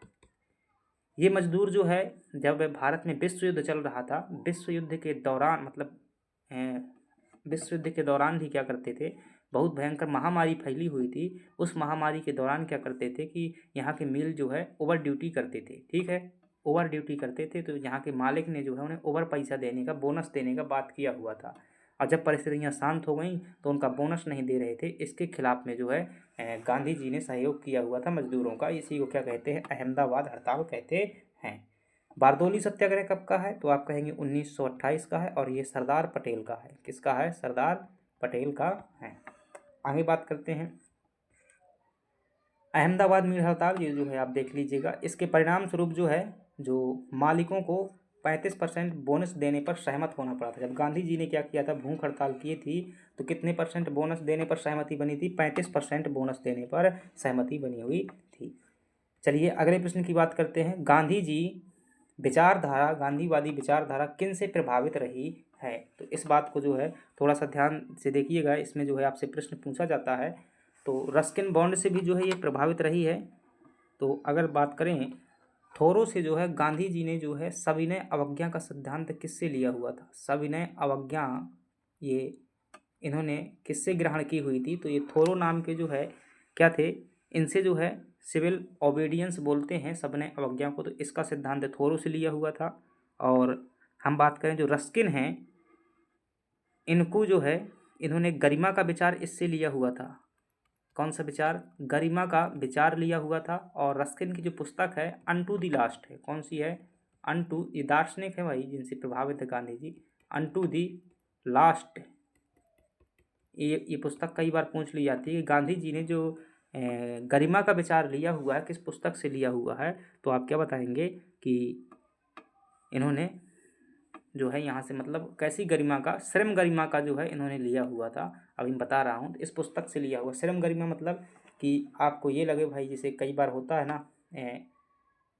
ये मजदूर जो है जब भारत में विश्व युद्ध चल रहा था, विश्व युद्ध के दौरान मतलब विश्व युद्ध के दौरान भी क्या करते थे, बहुत भयंकर महामारी फैली हुई थी। उस महामारी के दौरान क्या करते थे कि यहाँ के मिल जो है ओवर ड्यूटी करते थे। ठीक है, ओवर ड्यूटी करते थे तो यहाँ के मालिक ने जो है उन्हें ओवर पैसा देने का, बोनस देने का बात किया हुआ था। और जब परिस्थितियाँ शांत हो गई तो उनका बोनस नहीं दे रहे थे। इसके खिलाफ में जो है गांधी जी ने सहयोग किया हुआ था मजदूरों का। इसी को क्या कहते हैं, अहमदाबाद हड़ताल कहते हैं। बारदोली सत्याग्रह कब का है, तो आप कहेंगे 1928 का है और ये सरदार पटेल का है। किसका है, सरदार पटेल का है। आगे बात करते हैं। अहमदाबाद मिल हड़ताल ये जो है आप देख लीजिएगा। इसके परिणाम स्वरूप जो है जो मालिकों को 35% बोनस देने पर सहमत होना पड़ा था। जब गांधी जी ने क्या किया था, भूख हड़ताल की थी, तो कितने परसेंट बोनस देने पर सहमति बनी थी, 35% बोनस देने पर सहमति बनी हुई थी। चलिए अगले प्रश्न की बात करते हैं। गांधी जी विचारधारा, गांधीवादी विचारधारा किन से प्रभावित रही है, तो इस बात को जो है थोड़ा सा ध्यान से देखिएगा। इसमें जो है आपसे प्रश्न पूछा जाता है। तो रस्किन बॉन्ड से भी जो है ये प्रभावित रही है। तो अगर बात करें थोरो से जो है गांधी जी ने जो है सविनय अवज्ञा का सिद्धांत किससे लिया हुआ था, सविनय अवज्ञा ये इन्होंने किससे ग्रहण की हुई थी, तो ये थोरो नाम के जो है क्या थे, इनसे जो है सिविल ओबीडियंस बोलते हैं सविनय अवज्ञा को, तो इसका सिद्धांत थोरो से लिया हुआ था। और हम बात करें जो रस्किन हैं, इनको जो है इन्होंने गरिमा का विचार इससे लिया हुआ था। कौन सा विचार? गरिमा का विचार लिया हुआ था। और रस्किन की जो पुस्तक है अनटू द लास्ट है, कौन सी है? अनटू, ये दार्शनिक है भाई जिनसे प्रभावित है Gandhi ji. Unto the last, ये पुस्तक कई बार पूछ ली जाती है कि गांधी जी ने जो गरिमा का विचार लिया हुआ है किस पुस्तक से लिया हुआ है, तो आप क्या बताएंगे कि इन्होंने जो है यहाँ से मतलब कैसी गरिमा का, श्रम गरिमा का जो है इन्होंने लिया हुआ था। अभी मैं बता रहा हूँ, इस पुस्तक से लिया हुआ। श्रम गरिमा मतलब कि आपको ये लगे भाई, जैसे कई बार होता है ना,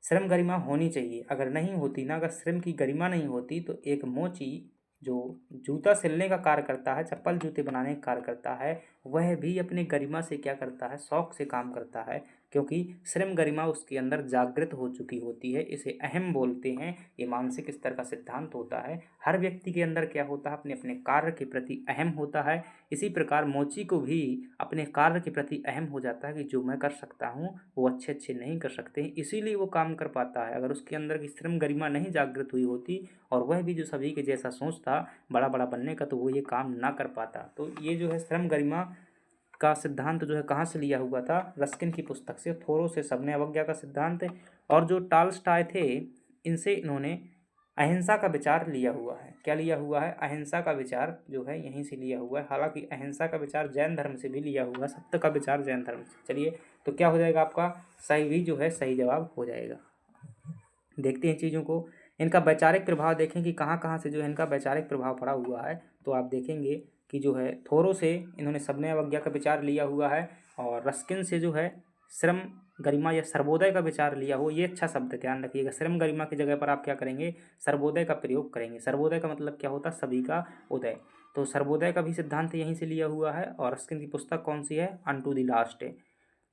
श्रम गरिमा होनी चाहिए, अगर नहीं होती ना, अगर श्रम की गरिमा नहीं होती तो एक मोची जो जूता सिलने का कार्य करता है, चप्पल जूते बनाने का कार्य करता है, वह भी अपने गरिमा से क्या करता है, शौक से काम करता है, क्योंकि श्रम गरिमा उसके अंदर जागृत हो चुकी होती है। इसे अहम बोलते हैं। ये मानसिक स्तर का सिद्धांत होता है। हर व्यक्ति के अंदर क्या होता है, अपने अपने कार्य के प्रति अहम होता है। इसी प्रकार मोची को भी अपने कार्य के प्रति अहम हो जाता है कि जो मैं कर सकता हूँ वो अच्छे अच्छे नहीं कर सकते हैं, इसीलिए वो काम कर पाता है। अगर उसके अंदर की श्रम गरिमा नहीं जागृत हुई होती और वह भी जो सभी के जैसा सोचता बड़ा बड़ा बनने का, तो वो ये काम ना कर पाता। तो ये जो है श्रम गरिमा का सिद्धांत जो है कहाँ से लिया हुआ था? रस्किन की पुस्तक से, थोरो से सबने अवज्ञा का सिद्धांत है। और जो टॉल्स्टॉय थे, इनसे इन्होंने अहिंसा का विचार लिया हुआ है। क्या लिया हुआ है? अहिंसा का विचार जो है यहीं से लिया हुआ है। हालांकि अहिंसा का विचार जैन धर्म से भी लिया हुआ है, सत्य का विचार जैन धर्म से। चलिए, तो क्या हो जाएगा आपका? सही भी जो है सही जवाब हो जाएगा। देखते हैं चीज़ों को। इनका वैचारिक प्रभाव देखें कि कहाँ कहाँ से जो है इनका वैचारिक प्रभाव पड़ा हुआ है। तो आप देखेंगे कि जो है थोरो से इन्होंने सबने अवज्ञा का विचार लिया हुआ है, और रस्किन से जो है श्रम गरिमा या सर्वोदय का विचार लिया हो। ये अच्छा शब्द ध्यान रखिएगा। श्रम गरिमा की जगह पर आप क्या करेंगे? सर्वोदय का प्रयोग करेंगे। सर्वोदय का मतलब क्या होता है? सभी का उदय। तो सर्वोदय का भी सिद्धांत यहीं से लिया हुआ है। और रस्किन की पुस्तक कौन सी है? अनटू द लास्ट है।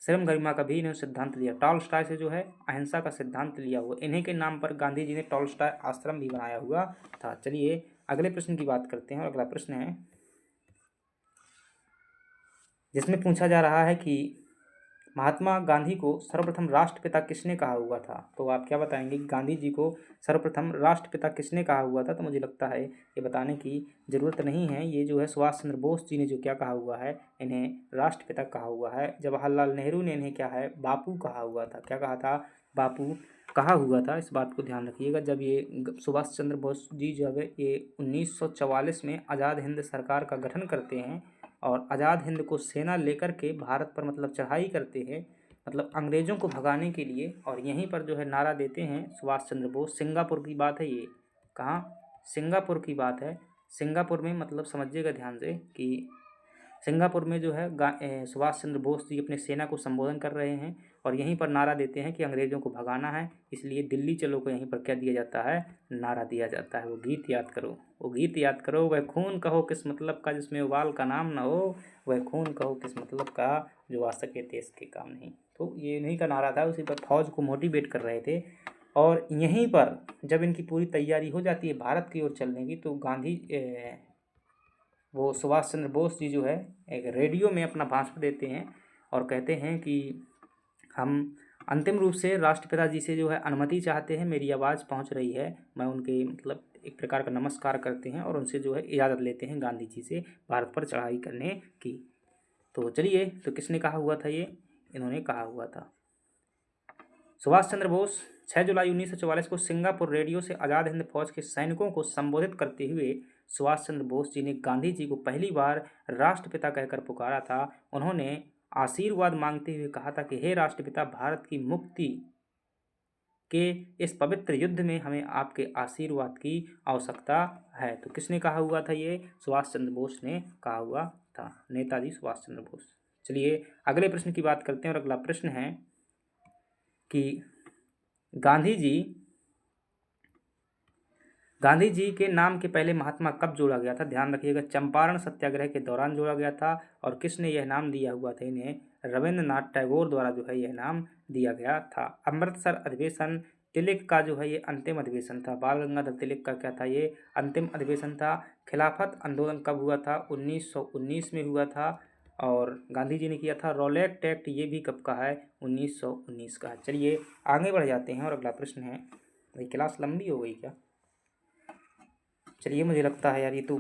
श्रम गरिमा का भी इन्होंने सिद्धांत लिया। टॉल्स्टॉय से जो है अहिंसा का सिद्धांत लिया हुआ। इन्हीं के नाम पर गांधी जी ने टॉल्स्टॉय आश्रम भी बनाया हुआ था। चलिए अगले प्रश्न की बात करते हैं। और अगला प्रश्न है जिसमें पूछा जा रहा है कि महात्मा गांधी को सर्वप्रथम राष्ट्रपिता किसने कहा हुआ था? तो आप क्या बताएंगे कि गांधी जी को सर्वप्रथम राष्ट्रपिता किसने कहा हुआ था? तो मुझे लगता है ये बताने की ज़रूरत नहीं है। ये जो है सुभाष चंद्र बोस जी ने जो क्या कहा हुआ है, इन्हें राष्ट्रपिता कहा हुआ है। जवाहरलाल नेहरू ने इन्हें क्या है? बापू कहा हुआ था। क्या कहा था? बापू कहा हुआ था। इस बात को ध्यान रखिएगा। जब ये सुभाष चंद्र बोस जी जब ये 1944 में आज़ाद हिंद सरकार का गठन करते हैं और आज़ाद हिंद को सेना लेकर के भारत पर मतलब चढ़ाई करते हैं, मतलब अंग्रेज़ों को भगाने के लिए, और यहीं पर जो है नारा देते हैं सुभाष चंद्र बोस। सिंगापुर की बात है ये। कहाँ? सिंगापुर की बात है। सिंगापुर में मतलब समझिएगा ध्यान से कि सिंगापुर में जो है सुभाष चंद्र बोस जी अपने सेना को संबोधन कर रहे हैं और यहीं पर नारा देते हैं कि अंग्रेज़ों को भगाना है, इसलिए दिल्ली चलो को यहीं पर क्या दिया जाता है? नारा दिया जाता है। वो गीत याद करो, वो गीत याद करो। वह खून कहो किस मतलब का जिसमें उबाल का नाम ना हो, वह खून कहो किस मतलब का जो आ सके देश के काम नहीं। तो ये इन्हीं का नारा था। उसी पर फौज को मोटिवेट कर रहे थे। और यहीं पर जब इनकी पूरी तैयारी हो जाती है भारत की ओर चलने की, तो वो सुभाष चंद्र बोस जी जो है एक रेडियो में अपना भाषण देते हैं और कहते हैं कि हम अंतिम रूप से राष्ट्रपिता जी से जो है अनुमति चाहते हैं, मेरी आवाज़ पहुंच रही है। मैं उनके मतलब एक प्रकार का नमस्कार करते हैं और उनसे जो है इजाज़त लेते हैं गांधी जी से भारत पर चढ़ाई करने की। तो चलिए, तो किसने कहा हुआ था ये? इन्होंने कहा हुआ था सुभाष चंद्र बोस। 6 जुलाई 1944 को सिंगापुर रेडियो से आज़ाद हिंद फौज के सैनिकों को संबोधित करते हुए सुभाष चंद्र बोस जी ने गांधी जी को पहली बार राष्ट्रपिता कहकर पुकारा था। उन्होंने आशीर्वाद मांगते हुए कहा था कि हे राष्ट्रपिता, भारत की मुक्ति के इस पवित्र युद्ध में हमें आपके आशीर्वाद की आवश्यकता है। तो किसने कहा हुआ था ये? सुभाष चंद्र बोस ने कहा हुआ था, नेताजी सुभाष चंद्र बोस। चलिए अगले प्रश्न की बात करते हैं। और अगला प्रश्न है कि गांधी जी के नाम के पहले महात्मा कब जोड़ा गया था? ध्यान रखिएगा, चंपारण सत्याग्रह के दौरान जोड़ा गया था। और किसने यह नाम दिया हुआ था? इन्हें रविंद्रनाथ टैगोर द्वारा जो है यह नाम दिया गया था। अमृतसर अधिवेशन तिलक का जो है ये अंतिम अधिवेशन था। बाल गंगाधर तिलक का क्या था? ये अंतिम अधिवेशन था। खिलाफत आंदोलन कब हुआ था? 1919 में हुआ था। और गांधी जी ने किया था रॉलेट एक्ट, ये भी कब का है? 1919 का। चलिए आगे बढ़ जाते हैं। और अगला प्रश्न है, भाई क्लास लंबी हो गई क्या? चलिए मुझे लगता है यार ये तो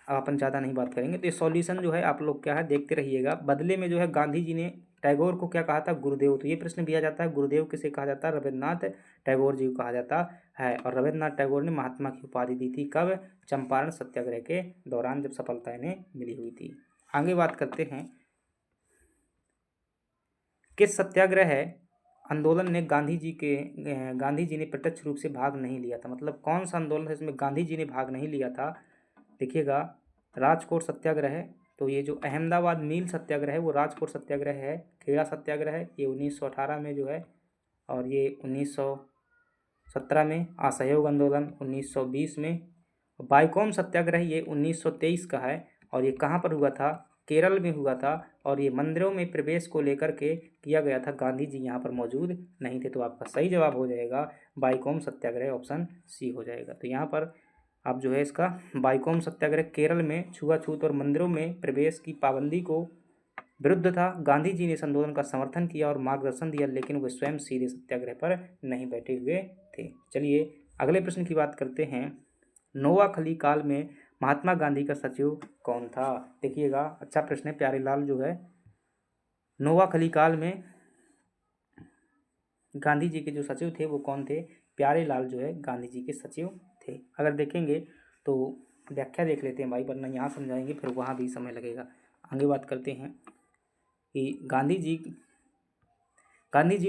अब अपन ज़्यादा नहीं बात करेंगे। तो ये सॉल्यूशन जो है आप लोग क्या है देखते रहिएगा। बदले में जो है गांधी जी ने टैगोर को क्या कहा था, गुरुदेव। तो ये प्रश्न भी आ जाता है, गुरुदेव किसे कहा जाता है, रविन्द्रनाथ टैगोर जी को कहा जाता है। और रविन्द्रनाथ टैगोर ने महात्मा की उपाधि दी थी कब, चंपारण सत्याग्रह के दौरान, जब सफलता इन्हें मिली हुई थी। आगे बात करते हैं, किस सत्याग्रह आंदोलन ने गांधी जी ने प्रत्यक्ष रूप से भाग नहीं लिया था। मतलब कौन सा आंदोलन है इसमें गांधी जी ने भाग नहीं लिया था। देखिएगा, राजकोट सत्याग्रह, तो ये जो अहमदाबाद मिल सत्याग्रह है वो राजकोट सत्याग्रह है। खेड़ा सत्याग्रह है ये 1918 में जो है, और ये 1917 में। असहयोग आंदोलन 1920 में। बाइकॉम सत्याग्रह ये 1923 का है, और ये कहाँ पर हुआ था, केरल में हुआ था। और ये मंदिरों में प्रवेश को लेकर के किया गया था, गांधी जी यहाँ पर मौजूद नहीं थे। तो आपका सही जवाब हो जाएगा बाइकॉम सत्याग्रह, ऑप्शन सी हो जाएगा। तो यहाँ पर आप जो है इसका बाइकॉम सत्याग्रह केरल में छुआछूत और मंदिरों में प्रवेश की पाबंदी को विरुद्ध था। गांधी जी ने इस आंदोलन का समर्थन किया और मार्गदर्शन दिया, लेकिन वे स्वयं सीधे सत्याग्रह पर नहीं बैठे हुए थे। चलिए अगले प्रश्न की बात करते हैं। नोआखली काल में महात्मा गांधी का सचिव कौन था। देखिएगा, अच्छा प्रश्न है। प्यारेलाल जो है, नोआखली काल में गांधी जी के जो सचिव थे वो कौन थे, प्यारेलाल जो है गांधी जी के सचिव थे। अगर देखेंगे तो व्याख्या देख लेते हैं भाई, वरना यहाँ समझाएंगे फिर वहाँ भी समय लगेगा। आगे बात करते हैं कि गांधी जी के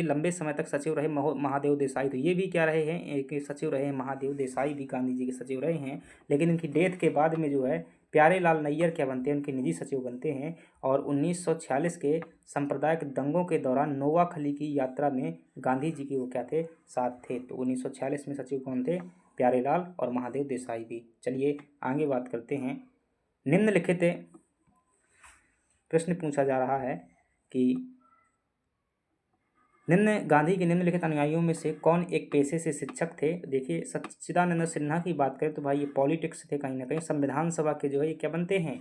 लंबे समय तक सचिव रहे महादेव देसाई। तो ये भी क्या रहे हैं, एक सचिव रहे हैं महादेव देसाई भी गांधी जी के सचिव रहे हैं। लेकिन इनकी डेथ के बाद में जो है प्यारेलाल नैयर क्या बनते हैं, उनके निजी सचिव बनते हैं। और 1946 के सांप्रदायिक दंगों के दौरान नोआखली की यात्रा में गांधी जी के वो क्या थे, साथ थे। तो 1946 में सचिव कौन थे, प्यारेलाल और महादेव देसाई भी। चलिए आगे बात करते हैं। निम्नलिखित प्रश्न पूछा जा रहा है कि गांधी के निम्नलिखित अनुयायियों में से कौन एक पेशे से शिक्षक थे। देखिए, सच्चिदानंद सिन्हा की बात करें तो भाई ये पॉलिटिक्स थे कहीं ना कहीं, संविधान सभा के जो है ये क्या बनते हैं,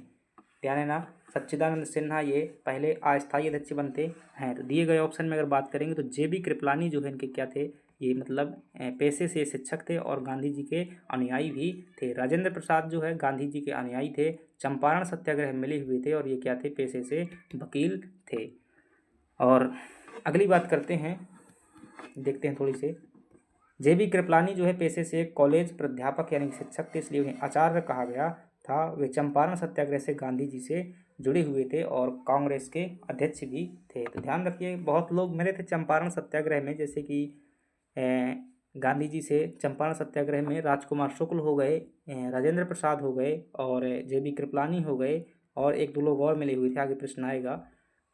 ध्यान है ना, सच्चिदानंद सिन्हा ये पहले अस्थायी अध्यक्ष बनते हैं। तो दिए गए ऑप्शन में अगर बात करेंगे तो जेबी कृपलानी जो है इनके क्या थे, ये मतलब पेशे से शिक्षक थे और गांधी जी के अनुयायी भी थे। राजेंद्र प्रसाद जो है गांधी जी के अनुयायी थे, चंपारण सत्याग्रह मिले हुए थे, और ये क्या थे, पेशे से वकील थे। और अगली बात करते हैं, देखते हैं थोड़ी से। जेबी कृपलानी जो है पेशे से कॉलेज प्राध्यापक यानी शिक्षक थे, इसलिए उन्हें आचार्य कहा गया था। वे चंपारण सत्याग्रह से गांधी जी से जुड़े हुए थे और कांग्रेस के अध्यक्ष भी थे। तो ध्यान रखिए, बहुत लोग मिले थे चंपारण सत्याग्रह में, जैसे कि गांधी जी से चंपारण सत्याग्रह में राजकुमार शुक्ल हो गए, राजेंद्र प्रसाद हो गए, और जेबी कृपलानी हो गए, और एक दो लोग और मिले हुए थे। आगे प्रश्न आएगा,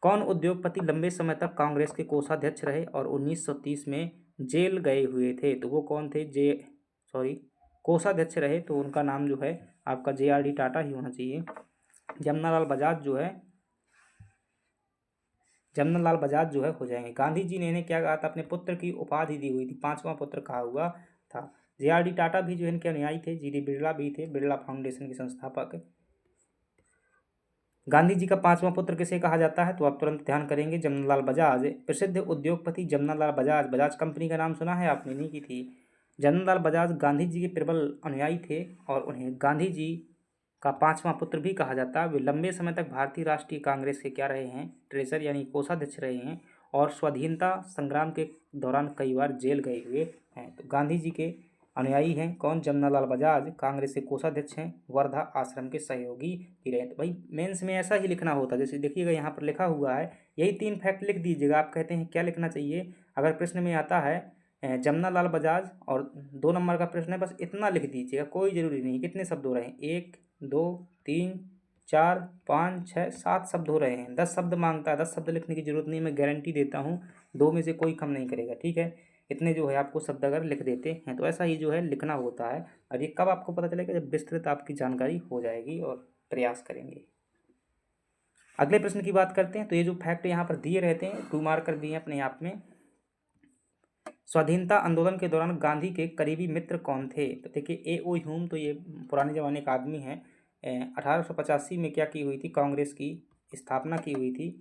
कौन उद्योगपति लंबे समय तक कांग्रेस के कोषाध्यक्ष रहे और 1930 में जेल गए हुए थे। तो वो कौन थे, कोषाध्यक्ष रहे, तो उनका नाम जो है आपका JRD टाटा ही होना चाहिए। जमनालाल बजाज जो है हो जाएंगे। गांधी जी ने इन्हें क्या कहा था, अपने पुत्र की उपाधि दी हुई थी, 5वां पुत्र कहा हुआ था। JRD टाटा भी जो इनके अनुयायी थे, GD बिरला भी थे, बिरला फाउंडेशन के संस्थापक। गांधी जी का 5वां पुत्र किसे कहा जाता है, तो आप तुरंत ध्यान करेंगे, जमनालाल बजाज। प्रसिद्ध उद्योगपति जमनालाल बजाज, बजाज कंपनी का नाम सुना है आपने, नहीं की थी। जमनालाल बजाज गांधी जी के प्रबल अनुयायी थे और उन्हें गांधी जी का 5वां पुत्र भी कहा जाता है। वे लंबे समय तक भारतीय राष्ट्रीय कांग्रेस के क्या रहे हैं, ट्रेजर यानी कोषाध्यक्ष रहे हैं, और स्वाधीनता संग्राम के दौरान कई बार जेल गए हुए हैं। तो गांधी जी के अनुयायी हैं कौन, जमनालाल बजाज, कांग्रेस के कोषाध्यक्ष हैं, वर्धा आश्रम के सहयोगी भी रहे। तो भाई मेंस में ऐसा ही लिखना होता है, जैसे देखिएगा यहाँ पर लिखा हुआ है, यही 3 फैक्ट लिख दीजिएगा। आप कहते हैं क्या लिखना चाहिए, अगर प्रश्न में आता है जमनालाल बजाज और 2 नंबर का प्रश्न है, बस इतना लिख दीजिएगा, कोई ज़रूरी नहीं कितने शब्द हो रहे हैं, 1 2 3 4 5 6 7 शब्द हो रहे हैं। 10 शब्द मांगता है, 10 शब्द लिखने की जरूरत नहीं, मैं गारंटी देता हूँ 2 में से कोई कम नहीं करेगा, ठीक है। इतने जो है आपको शब्द अगर लिख देते हैं तो ऐसा ही जो है लिखना होता है। और ये कब आपको पता चलेगा, जब विस्तृत आपकी जानकारी हो जाएगी और प्रयास करेंगे। अगले प्रश्न की बात करते हैं। तो ये जो फैक्ट यहाँ पर दिए रहते हैं 2 मार्कर दिए अपने आप में। स्वाधीनता आंदोलन के दौरान गांधी के करीबी मित्र कौन थे, तो देखिए A.O. ह्यूम, तो ये पुराने ज़माने का आदमी है। 1885 में क्या की हुई थी, कांग्रेस की स्थापना की हुई थी।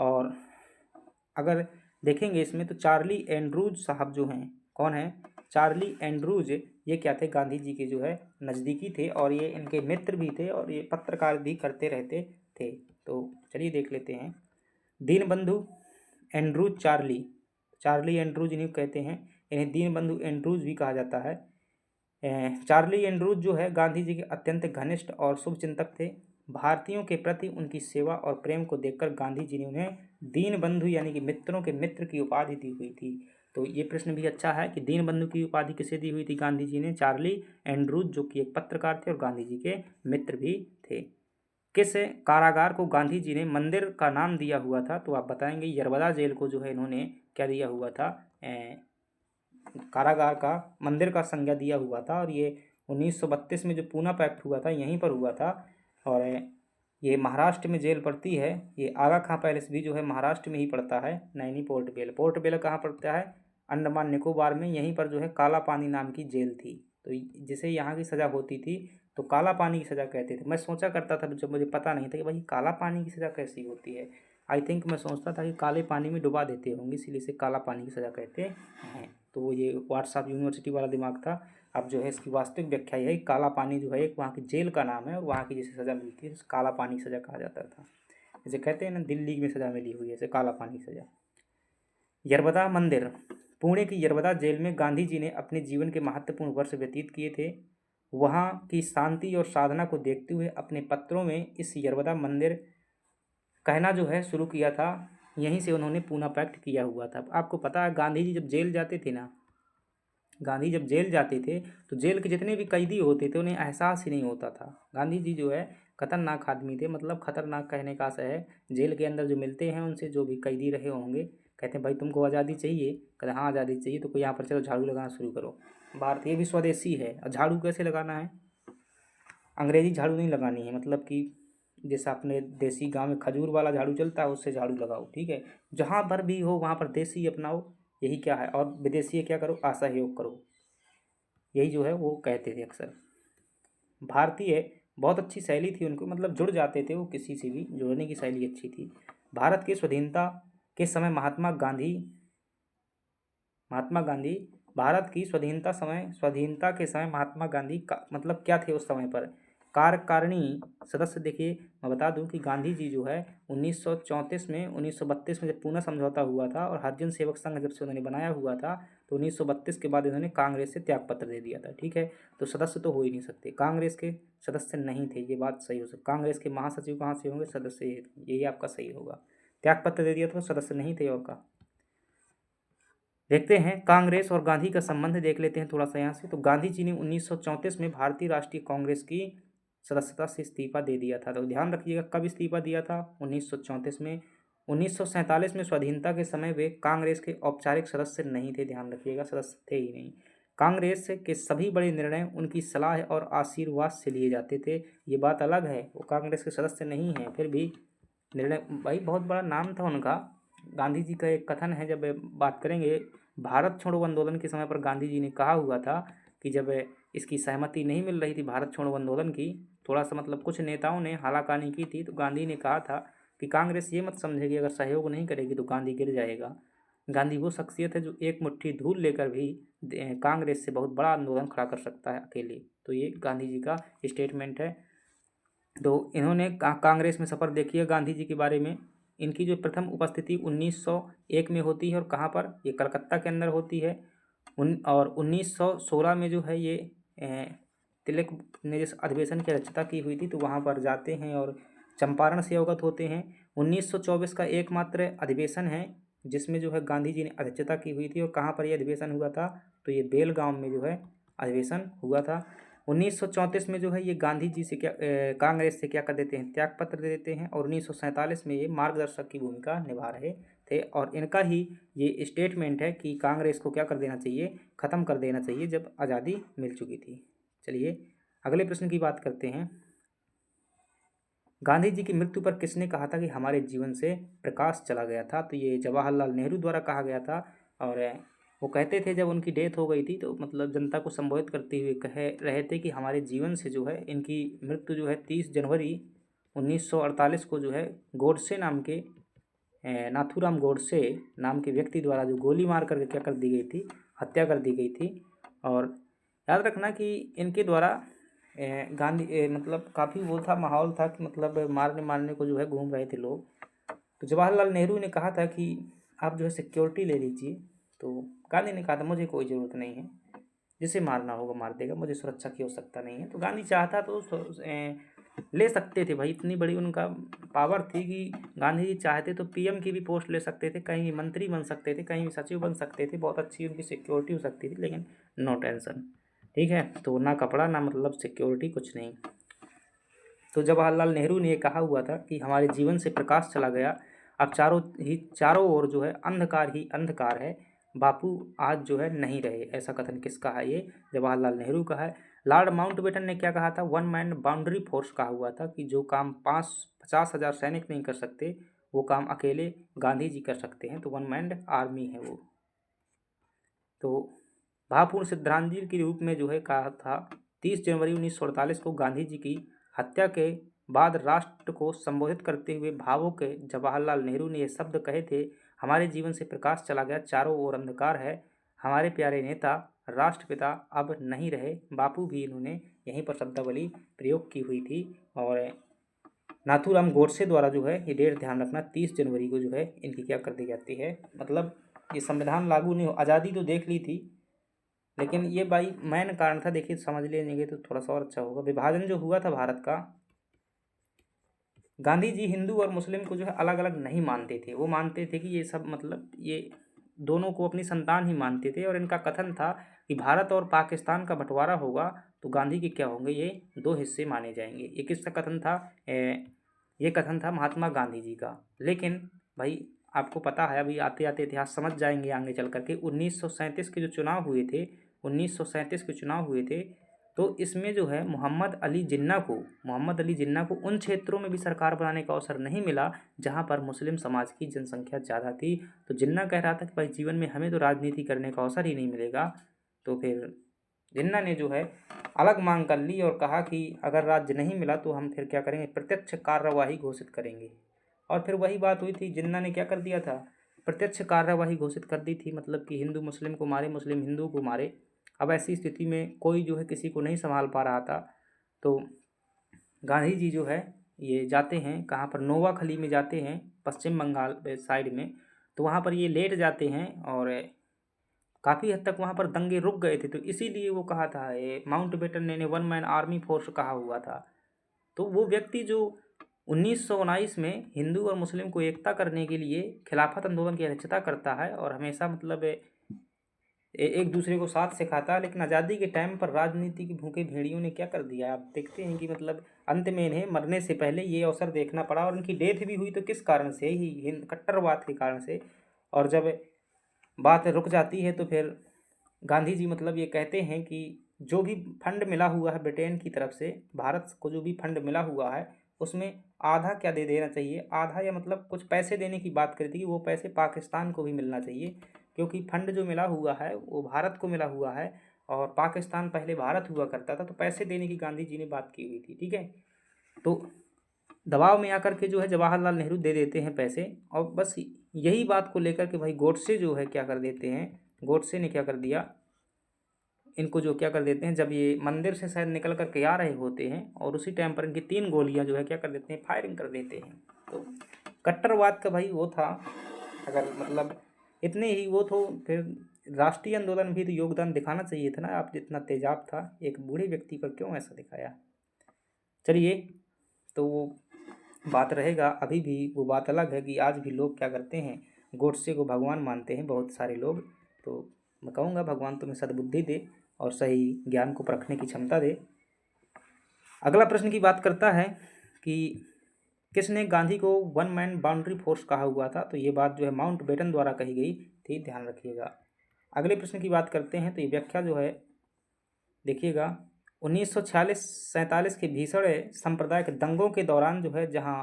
और अगर देखेंगे इसमें तो चार्ली एंड्रूज साहब जो हैं, कौन है, चार्ली एंड्रूज, ये क्या थे, गांधी जी के जो है नज़दीकी थे और ये इनके मित्र भी थे और ये पत्रकार भी करते रहते थे। तो चलिए देख लेते हैं। Deenbandhu Andrew Charlie, Charlie Andrews इन्हें कहते हैं, इन्हें दीनबंधु एंड्रूज भी कहा जाता है। चार्ली एंड्रूज जो है गांधी जी के अत्यंत घनिष्ठ और शुभचिंतक थे। भारतीयों के प्रति उनकी सेवा और प्रेम को देखकर गांधी जी ने उन्हें दीनबंधु यानी कि मित्रों के मित्र की उपाधि दी हुई थी। तो ये प्रश्न भी अच्छा है कि दीनबंधु की उपाधि किसे दी हुई थी गांधी जी ने, चार्ली एंड्रूज जो कि एक पत्रकार थे और गांधी जी के मित्र भी थे। किस कारागार को गांधी जी ने मंदिर का नाम दिया हुआ था, तो आप बताएंगे यरबदा जेल को जो है इन्होंने क्या दिया हुआ था, कारागार का मंदिर का संज्ञा दिया हुआ था। और ये 1932 में जो पूना पैक्ट हुआ था यहीं पर हुआ था। और ये महाराष्ट्र में जेल पड़ती है, ये आगा खां पैलेस भी जो है महाराष्ट्र में ही पड़ता है। नैनी पोर्ट बेल, पोर्ट बेल कहाँ पड़ता है, अंडमान निकोबार में, यहीं पर जो है काला पानी नाम की जेल थी। तो जिसे यहाँ की सज़ा होती थी तो काला पानी की सज़ा कहते थे। मैं सोचा करता था जब मुझे पता नहीं था कि भाई काला पानी की सज़ा कैसी होती है, आई थिंक मैं सोचता था कि काले पानी में डुबा देते होंगे इसीलिए इसे काला पानी की सज़ा कहते हैं। तो ये व्हाट्सएप यूनिवर्सिटी वाला दिमाग था। अब जो है इसकी वास्तविक व्याख्या यह है, काला पानी जो है एक वहाँ की जेल का नाम है और वहाँ की जैसे सज़ा मिलती है काला पानी की सज़ा कहा जाता था। जैसे कहते हैं ना दिल्ली में सज़ा मिली हुई है, जैसे काला पानी की सज़ा। यरबदा मंदिर, पुणे की यरबदा जेल में गांधी जी ने अपने जीवन के महत्वपूर्ण वर्ष व्यतीत किए थे। वहाँ की शांति और साधना को देखते हुए अपने पत्रों में इस यरबदा मंदिर कहना जो है शुरू किया था। यहीं से उन्होंने पूना पैक्ट किया हुआ था। आपको पता है गांधी जी जब जेल जाते थे ना, गांधी जब जेल जाते थे तो जेल के जितने भी कैदी होते थे उन्हें एहसास ही नहीं होता था। गांधी जी जो है खतरनाक आदमी थे, मतलब खतरनाक कहने का आशय है जेल के अंदर जो मिलते हैं उनसे, जो भी कैदी रहे होंगे, कहते हैं भाई तुमको आज़ादी चाहिए, कहते हाँ आज़ादी चाहिए, तो कोई यहाँ पर चलो झाड़ू लगाना शुरू करो। भारतीय भी स्वदेशी है, और झाड़ू कैसे लगाना है, अंग्रेजी झाड़ू नहीं लगानी है, मतलब कि जैसा अपने देसी गांव में खजूर वाला झाड़ू चलता है उससे झाड़ू लगाओ, ठीक है। जहाँ पर भी हो वहाँ पर देसी अपनाओ, यही क्या है, और विदेशी क्या करो, असहयोग करो, यही जो है वो कहते थे अक्सर। भारतीय बहुत अच्छी शैली थी उनको, मतलब जुड़ जाते थे वो किसी से भी, जुड़ने की शैली अच्छी थी। भारत की स्वाधीनता के समय महात्मा गांधी भारत की स्वाधीनता के समय महात्मा गांधी का मतलब क्या थे उस समय पर, कार्यकारिणी सदस्य। देखिए मैं बता दूं कि गांधी जी जो है 1934 में 1932 में जब पूना समझौता हुआ था और हरिजन सेवक संघ जब से उन्होंने बनाया हुआ था तो 1932 के बाद इन्होंने कांग्रेस से त्यागपत्र दे दिया था, ठीक है। तो सदस्य तो हो ही नहीं सकते, कांग्रेस के सदस्य नहीं थे, ये बात सही हो सकती। कांग्रेस के महासचिव कहाँ से होंगे, सदस्य, यही आपका सही होगा। त्यागपत्र दे दिया था तो सदस्य नहीं थे, और का देखते हैं। कांग्रेस और गांधी का संबंध देख लेते हैं थोड़ा सा यहाँ से। तो गांधी जी ने 1934 में भारतीय राष्ट्रीय कांग्रेस की सदस्यता से इस्तीफा दे दिया था। तो ध्यान रखिएगा कब इस्तीफा दिया था, 1934 में। 1947 में स्वाधीनता के समय वे कांग्रेस के औपचारिक सदस्य नहीं थे, ध्यान रखिएगा, सदस्य थे ही नहीं। कांग्रेस के सभी बड़े निर्णय उनकी सलाह और आशीर्वाद से लिए जाते थे, ये बात अलग है, वो कांग्रेस के सदस्य नहीं हैं फिर भी निर्णय, भाई बहुत बड़ा नाम था उनका। गांधी जी का एक कथन है, जब बात करेंगे भारत छोड़ो आंदोलन के समय पर गांधी जी ने कहा हुआ था कि जब इसकी सहमति नहीं मिल रही थी भारत छोड़ो आंदोलन की, थोड़ा सा मतलब कुछ नेताओं ने हालाकानी की थी, तो गांधी ने कहा था कि कांग्रेस ये मत समझेगी अगर सहयोग नहीं करेगी तो गांधी गिर जाएगा। गांधी वो शख्सियत है जो एक मुट्ठी धूल लेकर भी कांग्रेस से बहुत बड़ा आंदोलन खड़ा कर सकता है अकेले। तो ये गांधी जी का स्टेटमेंट है। तो इन्होंने कांग्रेस में सफ़र देखिए गांधी जी के बारे में। इनकी जो प्रथम उपस्थिति 1901 में होती है, और कहाँ पर, ये कलकत्ता के अंदर होती है। और 1916 में जो है ये तिलक ने जिस अधिवेशन की अध्यक्षता की हुई थी तो वहाँ पर जाते हैं और चंपारण से अवगत होते हैं। 1924 का एकमात्र अधिवेशन है जिसमें जो है गांधी जी ने अध्यक्षता की हुई थी, और कहाँ पर यह अधिवेशन हुआ था, तो ये बेलगांव में जो है अधिवेशन हुआ था। 1934 में जो है ये गांधी जी से कांग्रेस से क्या कर देते हैं, त्यागपत्र दे देते हैं, और 1947 में ये मार्गदर्शक की भूमिका निभा रहे थे। और इनका ही ये स्टेटमेंट है कि कांग्रेस को क्या कर देना चाहिए, ख़त्म कर देना चाहिए जब आज़ादी मिल चुकी थी। चलिए अगले प्रश्न की बात करते हैं। गांधी जी की मृत्यु पर किसने कहा था कि हमारे जीवन से प्रकाश चला गया था, तो ये जवाहरलाल नेहरू द्वारा कहा गया था। और वो कहते थे जब उनकी डेथ हो गई थी तो मतलब जनता को संबोधित करते हुए कह रहे थे कि हमारे जीवन से जो है इनकी मृत्यु जो है 30 जनवरी 1948 को जो है गोडसे नाम के नाथूराम गोडसे नाम के व्यक्ति द्वारा जो गोली मार करके क्या कर दी गई थी, हत्या कर दी गई थी। और याद रखना कि इनके द्वारा मतलब काफ़ी वो था, माहौल था कि मतलब मारने मारने को जो है घूम रहे थे लोग। तो जवाहरलाल नेहरू ने कहा था कि आप जो है सिक्योरिटी ले लीजिए। तो गांधी ने कहा था मुझे कोई ज़रूरत नहीं है, जिसे मारना होगा मार देगा, मुझे सुरक्षा की आवश्यकता नहीं है। तो गांधी चाहता तो ले सकते थे भाई, इतनी बड़ी उनका पावर थी कि गांधी जी चाहते तो पीएम की भी पोस्ट ले सकते थे, कहीं भी मंत्री बन सकते थे, कहीं भी सचिव बन सकते थे, बहुत अच्छी उनकी सिक्योरिटी हो सकती थी, लेकिन नो टेंशन। ठीक है, तो ना कपड़ा ना मतलब सिक्योरिटी, कुछ नहीं। तो जवाहरलाल नेहरू ने ये कहा हुआ था कि हमारे जीवन से प्रकाश चला गया, अब चारों ओर जो है अंधकार ही अंधकार है, बापू आज जो है नहीं रहे। ऐसा कथन किसका है? ये जवाहरलाल नेहरू का है। लॉर्ड माउंटबेटन ने क्या कहा था? वन मैन बाउंड्री फोर्स कहा हुआ था कि जो काम 50,000 सैनिक नहीं कर सकते, वो काम अकेले गांधी जी कर सकते हैं, तो वन मैन आर्मी है वो। तो भावपूर्ण श्रद्धांजलि के रूप में जो है कहा था, 30 जनवरी 1948 को गांधी जी की हत्या के बाद राष्ट्र को संबोधित करते हुए भावुक जवाहरलाल नेहरू ने ये शब्द कहे थे, हमारे जीवन से प्रकाश चला गया, चारों ओर अंधकार है, हमारे प्यारे नेता राष्ट्रपिता अब नहीं रहे। बापू भी इन्होंने यहीं पर शब्दावली प्रयोग की हुई थी। और नाथूराम गोडसे द्वारा जो है ये डेट ध्यान रखना, 30 जनवरी को जो है इनकी क्या कर दी जाती है, मतलब ये संविधान लागू नहीं हो, आज़ादी तो देख ली थी, लेकिन ये भाई मेन कारण था। देखिए समझ लेंगे तो थोड़ा सा और अच्छा होगा। विभाजन जो हुआ था भारत का, गांधी जी हिंदू और मुस्लिम को जो है अलग अलग नहीं मानते थे, वो मानते थे कि ये सब मतलब ये दोनों को अपनी संतान ही मानते थे। और इनका कथन था कि भारत और पाकिस्तान का बंटवारा होगा तो गांधी के क्या होंगे, ये दो हिस्से माने जाएंगे। ये किसका कथन था? ये कथन था महात्मा गांधी जी का। लेकिन भाई आपको पता है, अभी आते आते इतिहास समझ जाएंगे आगे चल करके, 1937 के जो चुनाव हुए थे, 1937 के चुनाव हुए थे, तो इसमें जो है मोहम्मद अली जिन्ना को उन क्षेत्रों में भी सरकार बनाने का अवसर नहीं मिला जहां पर मुस्लिम समाज की जनसंख्या ज़्यादा थी। तो जिन्ना कह रहा था कि भाई जीवन में हमें तो राजनीति करने का अवसर ही नहीं मिलेगा। तो फिर जिन्ना ने जो है अलग मांग कर ली और कहा कि अगर राज्य नहीं मिला तो हम फिर क्या करेंगे, प्रत्यक्ष कार्यवाही घोषित करेंगे। और फिर वही बात हुई थी, जिन्ना ने क्या कर दिया था, प्रत्यक्ष कार्यवाही घोषित कर दी थी, मतलब कि हिंदू मुस्लिम को मारे, मुस्लिम हिंदू को मारे। अब ऐसी स्थिति में कोई जो है किसी को नहीं संभाल पा रहा था, तो गांधी जी जो है ये जाते हैं कहाँ पर, नोवाखली में जाते हैं, पश्चिम बंगाल साइड में। तो वहाँ पर ये लेट जाते हैं और काफ़ी हद तक वहाँ पर दंगे रुक गए थे। तो इसीलिए वो कहा था, ये माउंटबेटन ने वन मैन आर्मी फोर्स कहा हुआ था। तो वो व्यक्ति जो 1919 में हिंदू और मुस्लिम को एकता करने के लिए खिलाफत आंदोलन की अध्यक्षता करता है और हमेशा मतलब एक दूसरे को साथ सिखाता है, लेकिन आज़ादी के टाइम पर राजनीति के भूखे भेड़ियों ने क्या कर दिया, आप देखते हैं कि मतलब अंत में इन्हें मरने से पहले ये अवसर देखना पड़ा। और इनकी डेथ भी हुई तो किस कारण से, ही हिंद कट्टरवाद के कारण से। और जब बात रुक जाती है तो फिर गांधी जी मतलब ये कहते हैं कि जो भी फंड मिला हुआ है ब्रिटेन की तरफ से, भारत को जो भी फंड मिला हुआ है उसमें आधा क्या दे देना चाहिए, आधा या मतलब कुछ पैसे देने की बात करी थी कि वो पैसे पाकिस्तान को भी मिलना चाहिए, क्योंकि फंड जो मिला हुआ है वो भारत को मिला हुआ है और पाकिस्तान पहले भारत हुआ करता था। तो पैसे देने की गांधी जी ने बात की हुई थी। ठीक है, तो दबाव में आकर के जो है जवाहरलाल नेहरू दे देते हैं पैसे। और बस यही बात को लेकर के भाई गोडसे जो है क्या कर देते हैं, गोडसे ने क्या कर दिया, इनको जो क्या कर देते हैं, जब ये मंदिर से शायद निकल कर के आ रहे होते हैं और उसी टाइम पर इनकी 3 गोलियां जो है क्या कर देते हैं, फायरिंग कर देते हैं। तो कट्टरवाद का भाई वो था, अगर मतलब इतने ही वो तो फिर राष्ट्रीय आंदोलन भी तो योगदान दिखाना चाहिए था ना, आप जितना तेजाब था एक बूढ़े व्यक्ति पर क्यों ऐसा दिखाया। चलिए, तो वो बात रहेगा, अभी भी वो बात अलग है कि आज भी लोग क्या करते हैं, गोडसे को भगवान मानते हैं बहुत सारे लोग। तो मैं कहूँगा भगवान तुम्हें सद्बुद्धि दे और सही ज्ञान को परखने की क्षमता दे। अगला प्रश्न की बात करता है कि किसने गांधी को वन मैन बाउंड्री फोर्स कहा हुआ था। तो ये बात जो है माउंटबेटन द्वारा कही गई थी, ध्यान रखिएगा। अगले प्रश्न की बात करते हैं, तो ये व्याख्या जो है देखिएगा, 1946-47 के भीषण सांप्रदायिक दंगों के दौरान जो है, जहां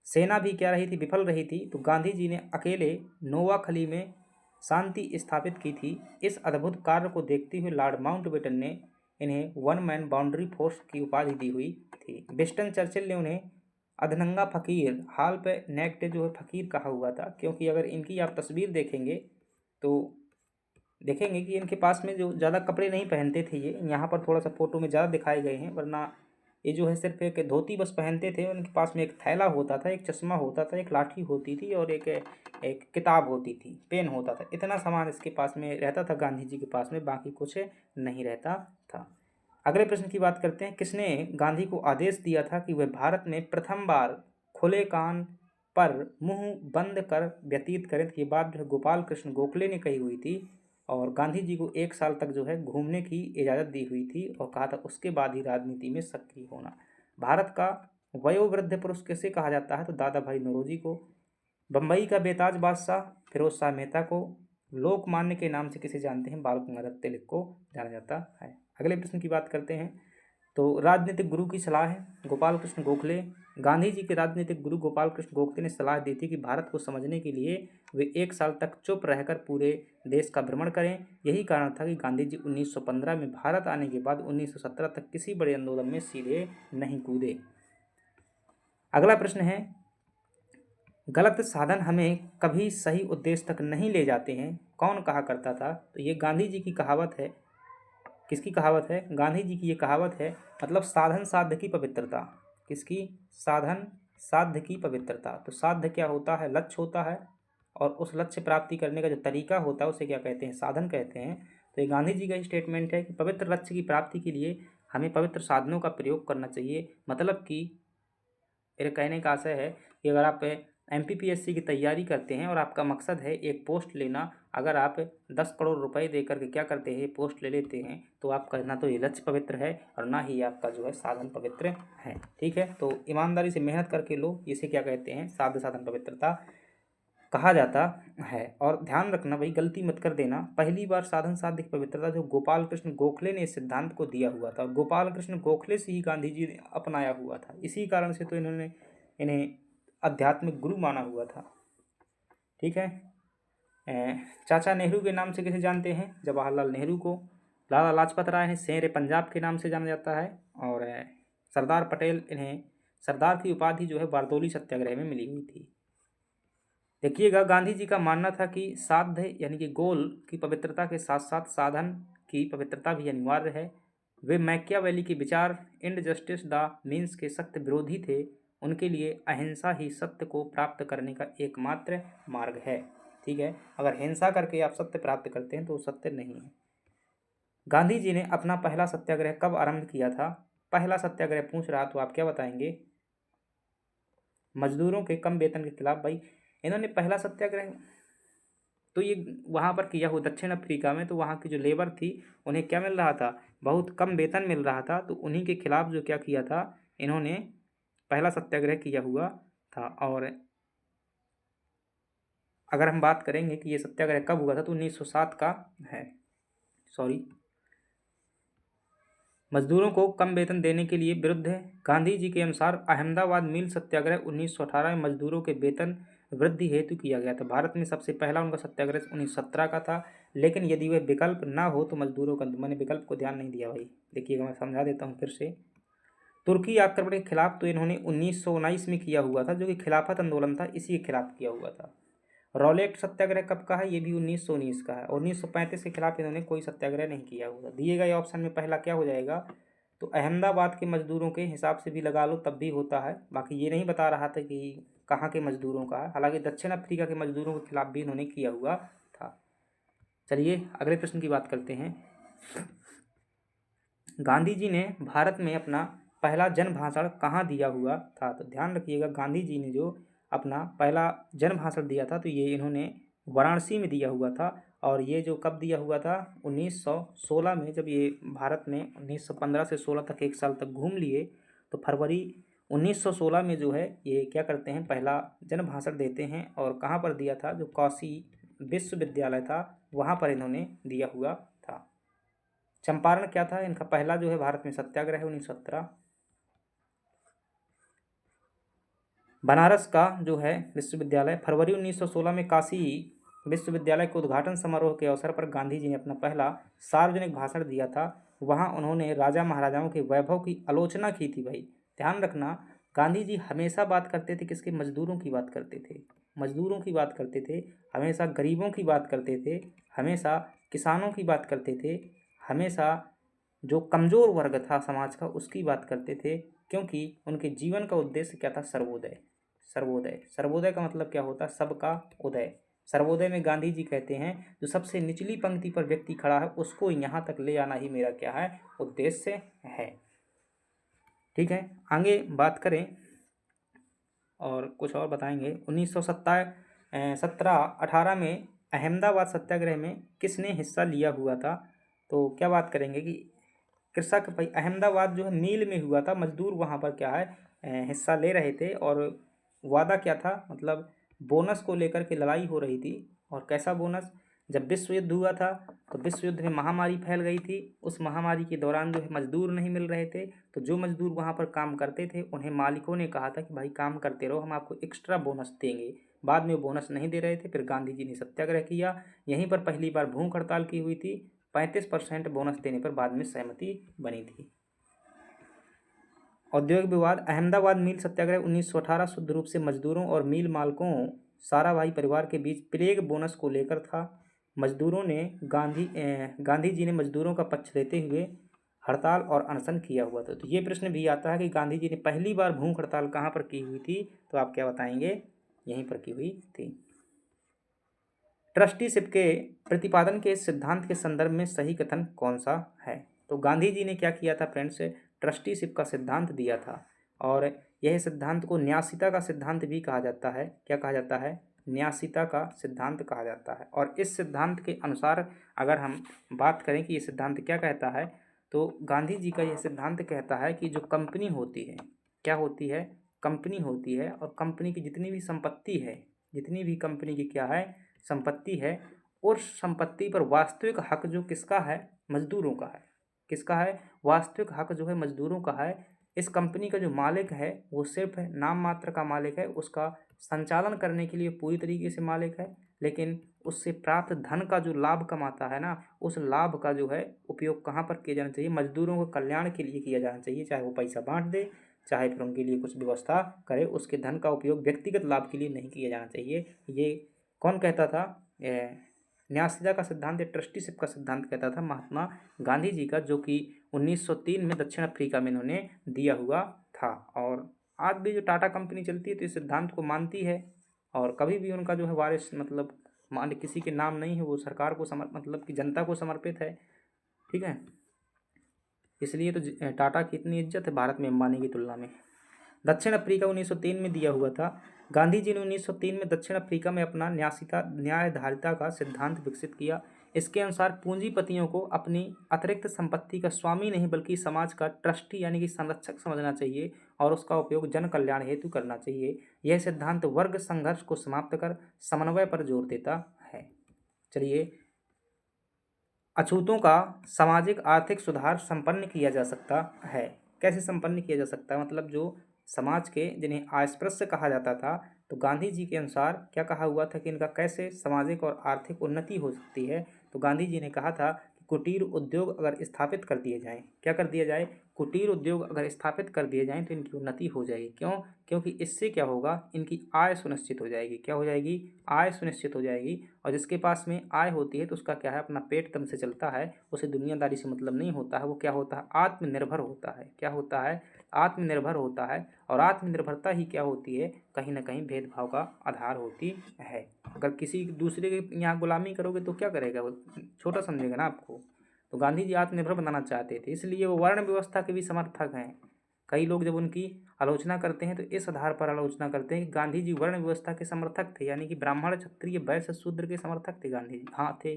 सेना भी क्या रही थी, विफल रही थी, तो गांधी जी ने अकेले नोवाखली में शांति स्थापित की थी। इस अद्भुत कार्य को देखते हुए लॉर्ड माउंटबेटन ने इन्हें वन मैन बाउंड्री फोर्स की उपाधि दी हुई थी। विंस्टन चर्चिल ने उन्हें अधनंगा फकीर, हाल पे नेक्ड जो है फकीर कहा हुआ था, क्योंकि अगर इनकी आप तस्वीर देखेंगे तो देखेंगे कि इनके पास में जो ज़्यादा कपड़े नहीं पहनते थे, ये यहाँ पर थोड़ा सा फोटो में ज़्यादा दिखाए गए हैं, वरना ये जो है सिर्फ एक धोती बस पहनते थे। उनके पास में एक थैला होता था, एक चश्मा होता था, एक लाठी होती थी और एक एक किताब होती थी, पेन होता था। इतना सामान इसके पास में रहता था गांधी जी के पास में, बाकी कुछ नहीं रहता था। अगले प्रश्न की बात करते हैं। किसने गांधी को आदेश दिया था कि वह भारत में प्रथम बार खुले कान पर मुंह बंद कर व्यतीत करें? तो ये बात जो है गोपाल कृष्ण गोखले ने कही हुई थी और गांधी जी को 1 साल तक जो है घूमने की इजाज़त दी हुई थी और कहा था उसके बाद ही राजनीति में सक्रिय होना। भारत का वयोवृद्ध पुरुष किसे कहा जाता है? तो दादा भाई नौरोजी को। बम्बई का बेताज बादशाह फिरोज शाह मेहता को। लोकमान्य के नाम से किसे जानते हैं? बाल गंगाधर तिलक को जाना जाता है। अगले प्रश्न की बात करते हैं। तो राजनीतिक गुरु की सलाह है गोपाल कृष्ण गोखले। गांधी जी के राजनीतिक गुरु गोपाल कृष्ण गोखले ने सलाह दी थी कि भारत को समझने के लिए वे 1 साल तक चुप रहकर पूरे देश का भ्रमण करें। यही कारण था कि गांधी जी 1915 में भारत आने के बाद 1917 तक किसी बड़े आंदोलन में सीधे नहीं कूदे। अगला प्रश्न है, गलत साधन हमें कभी सही उद्देश्य तक नहीं ले जाते हैं, कौन कहा करता था? तो ये गांधी जी की कहावत है। किसकी कहावत है? गांधी जी की ये कहावत है। मतलब साधन साध्य की पवित्रता। किसकी? साधन साध्य की पवित्रता। तो साध्य क्या होता है? लक्ष्य होता है, और उस लक्ष्य प्राप्ति करने का जो तरीका होता है उसे क्या कहते हैं? साधन कहते हैं। तो ये गांधी जी का स्टेटमेंट है कि पवित्र लक्ष्य की प्राप्ति के लिए हमें पवित्र साधनों का प्रयोग करना चाहिए। मतलब कि मेरे कहने का आशय है कि अगर आप MPPSC की तैयारी करते हैं और आपका मकसद है एक पोस्ट लेना, अगर आप 10 करोड़ रुपए दे करके क्या करते हैं, पोस्ट ले लेते हैं, तो आपका ना तो ये लक्ष्य पवित्र है और ना ही आपका जो है साधन पवित्र है। ठीक है, तो ईमानदारी से मेहनत करके लो, इसे क्या कहते हैं? साध्य साधन पवित्रता कहा जाता है। और ध्यान रखना भाई, गलती मत कर देना, पहली बार साधन साध्य की पवित्रता जो गोपाल कृष्ण गोखले ने इस सिद्धांत को दिया हुआ था, और गोपाल कृष्ण गोखले से ही गांधी जी ने अपनाया हुआ था। इसी कारण से तो इन्होंने इन्हें आध्यात्मिक गुरु माना हुआ था। ठीक है। चाचा नेहरू के नाम से किसे जानते हैं? जवाहरलाल नेहरू को। लाला लाजपत राय इन्हें शेर पंजाब के नाम से जाना जाता है। और सरदार पटेल, इन्हें सरदार की उपाधि जो है बारदौली सत्याग्रह में मिली हुई थी। देखिएगा, गांधी जी का मानना था कि साध्य यानी कि गोल की पवित्रता के साथ साथ साधन की पवित्रता भी अनिवार्य है। वे मैकियावेली के विचार इंड जस्टिस द मीन्स के सख्त विरोधी थे। उनके लिए अहिंसा ही सत्य को प्राप्त करने का एकमात्र मार्ग है। ठीक है, अगर हिंसा करके आप सत्य प्राप्त करते हैं तो वो सत्य नहीं है। गांधी जी ने अपना पहला सत्याग्रह कब आरंभ किया था? पहला सत्याग्रह पूछ रहा तो आप क्या बताएंगे? मजदूरों के कम वेतन के खिलाफ। भाई इन्होंने पहला सत्याग्रह तो ये वहाँ पर किया हुआ दक्षिण अफ्रीका में, तो वहाँ की जो लेबर थी उन्हें क्या मिल रहा था? बहुत कम वेतन मिल रहा था। तो उन्हीं के खिलाफ जो क्या किया था, इन्होंने पहला सत्याग्रह किया हुआ था। और अगर हम बात करेंगे कि ये सत्याग्रह कब हुआ था, तो 1907 का है। सॉरी, मजदूरों को कम वेतन देने के लिए विरुद्ध है। गांधी जी के अनुसार अहमदाबाद मिल सत्याग्रह 1918 में मजदूरों के वेतन वृद्धि हेतु किया गया था। भारत में सबसे पहला उनका सत्याग्रह 1917 का था। लेकिन यदि वह विकल्प ना हो तो मजदूरों का, मैंने विकल्प को ध्यान नहीं दिया भाई, देखिएगा मैं समझा देता हूँ फिर से। तुर्की आक्रमण के खिलाफ तो इन्होंने 1919 में किया हुआ था, जो कि खिलाफत आंदोलन था, इसी के खिलाफ किया हुआ था। रॉलेट सत्याग्रह कब का है? ये भी 1919 का है। 1935 के खिलाफ इन्होंने कोई सत्याग्रह नहीं किया हुआ। दिए गए ऑप्शन में पहला क्या हो जाएगा? तो अहमदाबाद के मजदूरों के हिसाब से भी लगा लो तब भी होता है। बाकी ये नहीं बता रहा था कि कहाँ के मजदूरों का है। हालांकि दक्षिण अफ्रीका के मजदूरों के खिलाफ भी इन्होंने किया हुआ था। चलिए अगले प्रश्न की बात करते हैं। गांधी जी ने भारत में अपना पहला जन भाषण कहाँ दिया हुआ था? तो ध्यान रखिएगा, गांधी जी ने जो अपना पहला जन भाषण दिया था तो ये इन्होंने वाराणसी में दिया हुआ था। और ये जो कब दिया हुआ था? 1916 में। जब ये भारत में 1915 से 16 तक 1 साल तक घूम लिए, तो फरवरी 1916 में जो है ये क्या करते हैं, पहला जन भाषण देते हैं। और कहाँ पर दिया था? जो काशी विश्वविद्यालय था वहाँ पर इन्होंने दिया हुआ था। चंपारण क्या था? इनका पहला जो है भारत में सत्याग्रह है 1917। बनारस का जो है विश्वविद्यालय, फरवरी 1916 में काशी विश्वविद्यालय के उद्घाटन समारोह के अवसर पर गांधी जी ने अपना पहला सार्वजनिक भाषण दिया था। वहां उन्होंने राजा महाराजाओं के वैभव की आलोचना की थी। भाई ध्यान रखना, गांधी जी हमेशा बात करते थे किसके, मजदूरों की बात करते थे, मजदूरों की बात करते थे, हमेशा गरीबों की बात करते थे, हमेशा किसानों की बात करते थे, हमेशा जो कमज़ोर वर्ग था समाज का उसकी बात करते थे, क्योंकि उनके जीवन का उद्देश्य क्या था, सर्वोदय। सर्वोदय, सर्वोदय का मतलब क्या होता है, सबका उदय। सर्वोदय में गांधी जी कहते हैं जो सबसे निचली पंक्ति पर व्यक्ति खड़ा है उसको यहाँ तक ले आना ही मेरा क्या है, उद्देश्य है। ठीक है, आगे बात करें और कुछ और बताएंगे। 1917 में अहमदाबाद सत्याग्रह में किसने हिस्सा लिया हुआ था, तो क्या बात करेंगे कि कृषक भाई, अहमदाबाद जो है मील में हुआ था, मजदूर वहाँ पर क्या है हिस्सा ले रहे थे, और वादा क्या था, मतलब बोनस को लेकर के लड़ाई हो रही थी। और कैसा बोनस, जब विश्व युद्ध हुआ था तो विश्व युद्ध में महामारी फैल गई थी, उस महामारी के दौरान जो है मजदूर नहीं मिल रहे थे, तो जो मजदूर वहाँ पर काम करते थे उन्हें मालिकों ने कहा था कि भाई काम करते रहो, हम आपको एक्स्ट्रा बोनस देंगे। बाद में बोनस नहीं दे रहे थे, फिर गांधी जी ने सत्याग्रह किया, यहीं पर पहली बार भूख हड़ताल की हुई थी, 35% बोनस देने पर बाद में सहमति बनी थी। औद्योगिक विवाद, अहमदाबाद मिल सत्याग्रह 1918 शुद्ध रूप से मजदूरों और मिल मालिकों साराभाई परिवार के बीच प्लेग बोनस को लेकर था। मजदूरों ने गांधी जी ने मजदूरों का पक्ष लेते हुए हड़ताल और अनशन किया हुआ था। तो ये प्रश्न भी आता है कि गांधी जी ने पहली बार भूख हड़ताल कहाँ पर की हुई थी, तो आप क्या बताएंगे, यहीं पर की हुई थी। ट्रस्टीशिप के प्रतिपादन के सिद्धांत के संदर्भ में सही कथन कौन सा है, तो गांधी जी ने क्या किया था फ्रेंड्स, ट्रस्टीशिप का सिद्धांत दिया था, और यह सिद्धांत को न्यासिता का सिद्धांत भी कहा जाता है। क्या कहा जाता है, न्यासिता का सिद्धांत कहा जाता है। और इस सिद्धांत के अनुसार अगर हम बात करें कि ये सिद्धांत क्या कहता है, तो गांधी जी का यह सिद्धांत कहता है कि जो कंपनी होती है, क्या होती है, कंपनी होती है, और कंपनी की जितनी भी संपत्ति है, जितनी भी कंपनी की क्या है, संपत्ति है, और संपत्ति पर वास्तविक हक जो किसका है, मजदूरों का है। किसका है, वास्तविक हक जो है मजदूरों का है। इस कंपनी का जो मालिक है वो सिर्फ नाम मात्र का मालिक है, उसका संचालन करने के लिए पूरी तरीके से मालिक है, लेकिन उससे प्राप्त धन का जो लाभ कमाता है ना, उस लाभ का जो है उपयोग कहाँ पर किया जाना चाहिए, मजदूरों के कल्याण के लिए किया जाना चाहिए। चाहे वो पैसा बांट दे, चाहे फिर उनके लिए कुछ व्यवस्था करे, उसके धन का उपयोग व्यक्तिगत लाभ के लिए नहीं किया जाना चाहिए। ये कौन कहता था, न्यासिता का सिद्धांत, ट्रस्टीशिप का सिद्धांत कहता था महात्मा गांधी जी का, जो कि 1903 में दक्षिण अफ्रीका में इन्होंने दिया हुआ था। और आज भी जो टाटा कंपनी चलती है तो इस सिद्धांत को मानती है, और कभी भी उनका जो है वारिस मतलब मान किसी के नाम नहीं है, वो सरकार को मतलब कि जनता को समर्पित है। ठीक है, इसलिए तो टाटा की इतनी इज्जत है भारत में अंबानी की तुलना में। दक्षिण अफ्रीका 1903 में दिया हुआ था। गांधी जी ने 1903 में दक्षिण अफ्रीका में अपना न्यायधारिता का सिद्धांत विकसित किया। इसके अनुसार पूंजीपतियों को अपनी अतिरिक्त संपत्ति का स्वामी नहीं बल्कि समाज का ट्रस्टी यानी कि संरक्षक समझना चाहिए, और उसका उपयोग जन कल्याण हेतु करना चाहिए। यह सिद्धांत वर्ग संघर्ष को समाप्त कर समन्वय पर जोर देता है। चलिए, अछूतों का सामाजिक आर्थिक सुधार संपन्न किया जा सकता है। कैसे संपन्न किया जा सकता है, मतलब जो समाज के जिन्हें अस्पृश्य कहा जाता था, तो गांधी जी के अनुसार क्या कहा हुआ था कि इनका कैसे सामाजिक और आर्थिक उन्नति हो सकती है, तो गांधी जी ने कहा था कि कुटीर उद्योग अगर स्थापित कर दिए जाएं, क्या कर दिया जाए, कुटीर उद्योग अगर स्थापित कर दिए जाएं तो इनकी उन्नति हो जाएगी। क्यों, क्योंकि इससे क्या होगा, इनकी आय सुनिश्चित हो जाएगी। क्या हो जाएगी, आय सुनिश्चित हो जाएगी। और जिसके पास में आय होती है तो उसका क्या है, अपना पेट दम से चलता है, उसे दुनियादारी से मतलब नहीं होता है, वो क्या होता है, आत्मनिर्भर होता है। क्या होता है, आत्मनिर्भर होता है। और आत्मनिर्भरता ही क्या होती है, कहीं ना कहीं भेदभाव का आधार होती है। अगर किसी दूसरे के यहाँ गुलामी करोगे तो क्या करेगा, वो छोटा समझेगा ना आपको। तो गांधी जी आत्मनिर्भर बनाना चाहते थे, इसलिए वो वर्ण व्यवस्था के भी समर्थक हैं। कई लोग जब उनकी आलोचना करते हैं तो इस आधार पर आलोचना करते हैं कि गांधी जी वर्ण व्यवस्था के समर्थक थे, यानी कि ब्राह्मण क्षत्रिय वैश्य शूद्र के समर्थक थे गांधी जी। हाँ थे,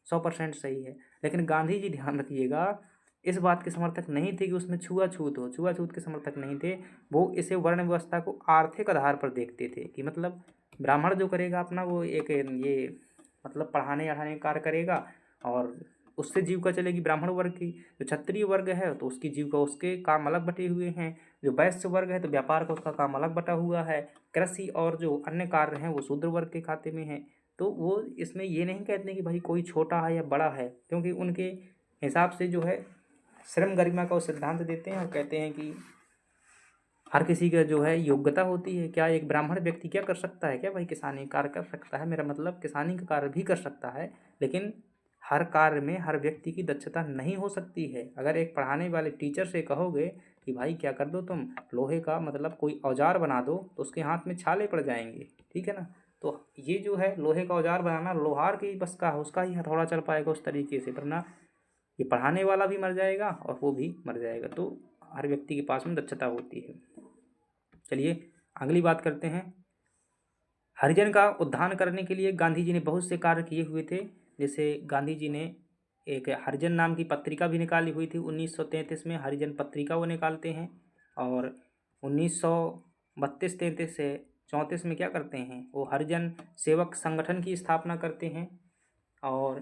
100% सही है। लेकिन गांधी जी ध्यान रखिएगा इस बात के समर्थक नहीं थे कि उसमें छुआछूत हो, छुआछूत के समर्थक नहीं थे। वो इसे वर्ण व्यवस्था को आर्थिक आधार पर देखते थे कि मतलब ब्राह्मण जो करेगा अपना वो एक ये मतलब पढ़ाने अढ़ाने का कार्य करेगा, और उससे जीविका चलेगी ब्राह्मण वर्ग की। जो क्षत्रिय वर्ग है तो उसकी जीविका, उसके काम अलग बटे हुए हैं। जो वैश्य वर्ग है तो व्यापार का उसका काम अलग बटा हुआ है। कृषि और जो अन्य कार्य हैं वो शूद्र वर्ग के खाते में हैं। तो वो इसमें ये नहीं कहते कि भाई कोई छोटा है या बड़ा है, क्योंकि उनके हिसाब से जो है श्रम गरिमा का वो सिद्धांत देते हैं और कहते हैं कि हर किसी का जो है योग्यता होती है। क्या एक ब्राह्मण व्यक्ति क्या कर सकता है, क्या भाई किसानी कार्य कर सकता है? मेरा मतलब किसानी का कार्य भी कर सकता है, लेकिन हर कार्य में हर व्यक्ति की दक्षता नहीं हो सकती है। अगर एक पढ़ाने वाले टीचर से कहोगे कि भाई क्या कर दो तुम, लोहे का मतलब कोई औजार बना दो, तो उसके हाथ में छाले पड़ जाएंगे, ठीक है ना। तो ये जो है लोहे का औजार बनाना लोहार की बस का है, उसका ही हथौड़ा चल पाएगा उस तरीके से, वरना ये पढ़ाने वाला भी मर जाएगा और वो भी मर जाएगा। तो हर व्यक्ति के पास में दक्षता होती है। चलिए अगली बात करते हैं। हरिजन का उत्थान करने के लिए गांधी जी ने बहुत से कार्य किए हुए थे। जैसे गांधी जी ने एक हरिजन नाम की पत्रिका भी निकाली हुई थी 1933 में, हरिजन पत्रिका वो निकालते हैं। और 1932-33 से 34 में क्या करते हैं, वो हरिजन सेवक संगठन की स्थापना करते हैं। और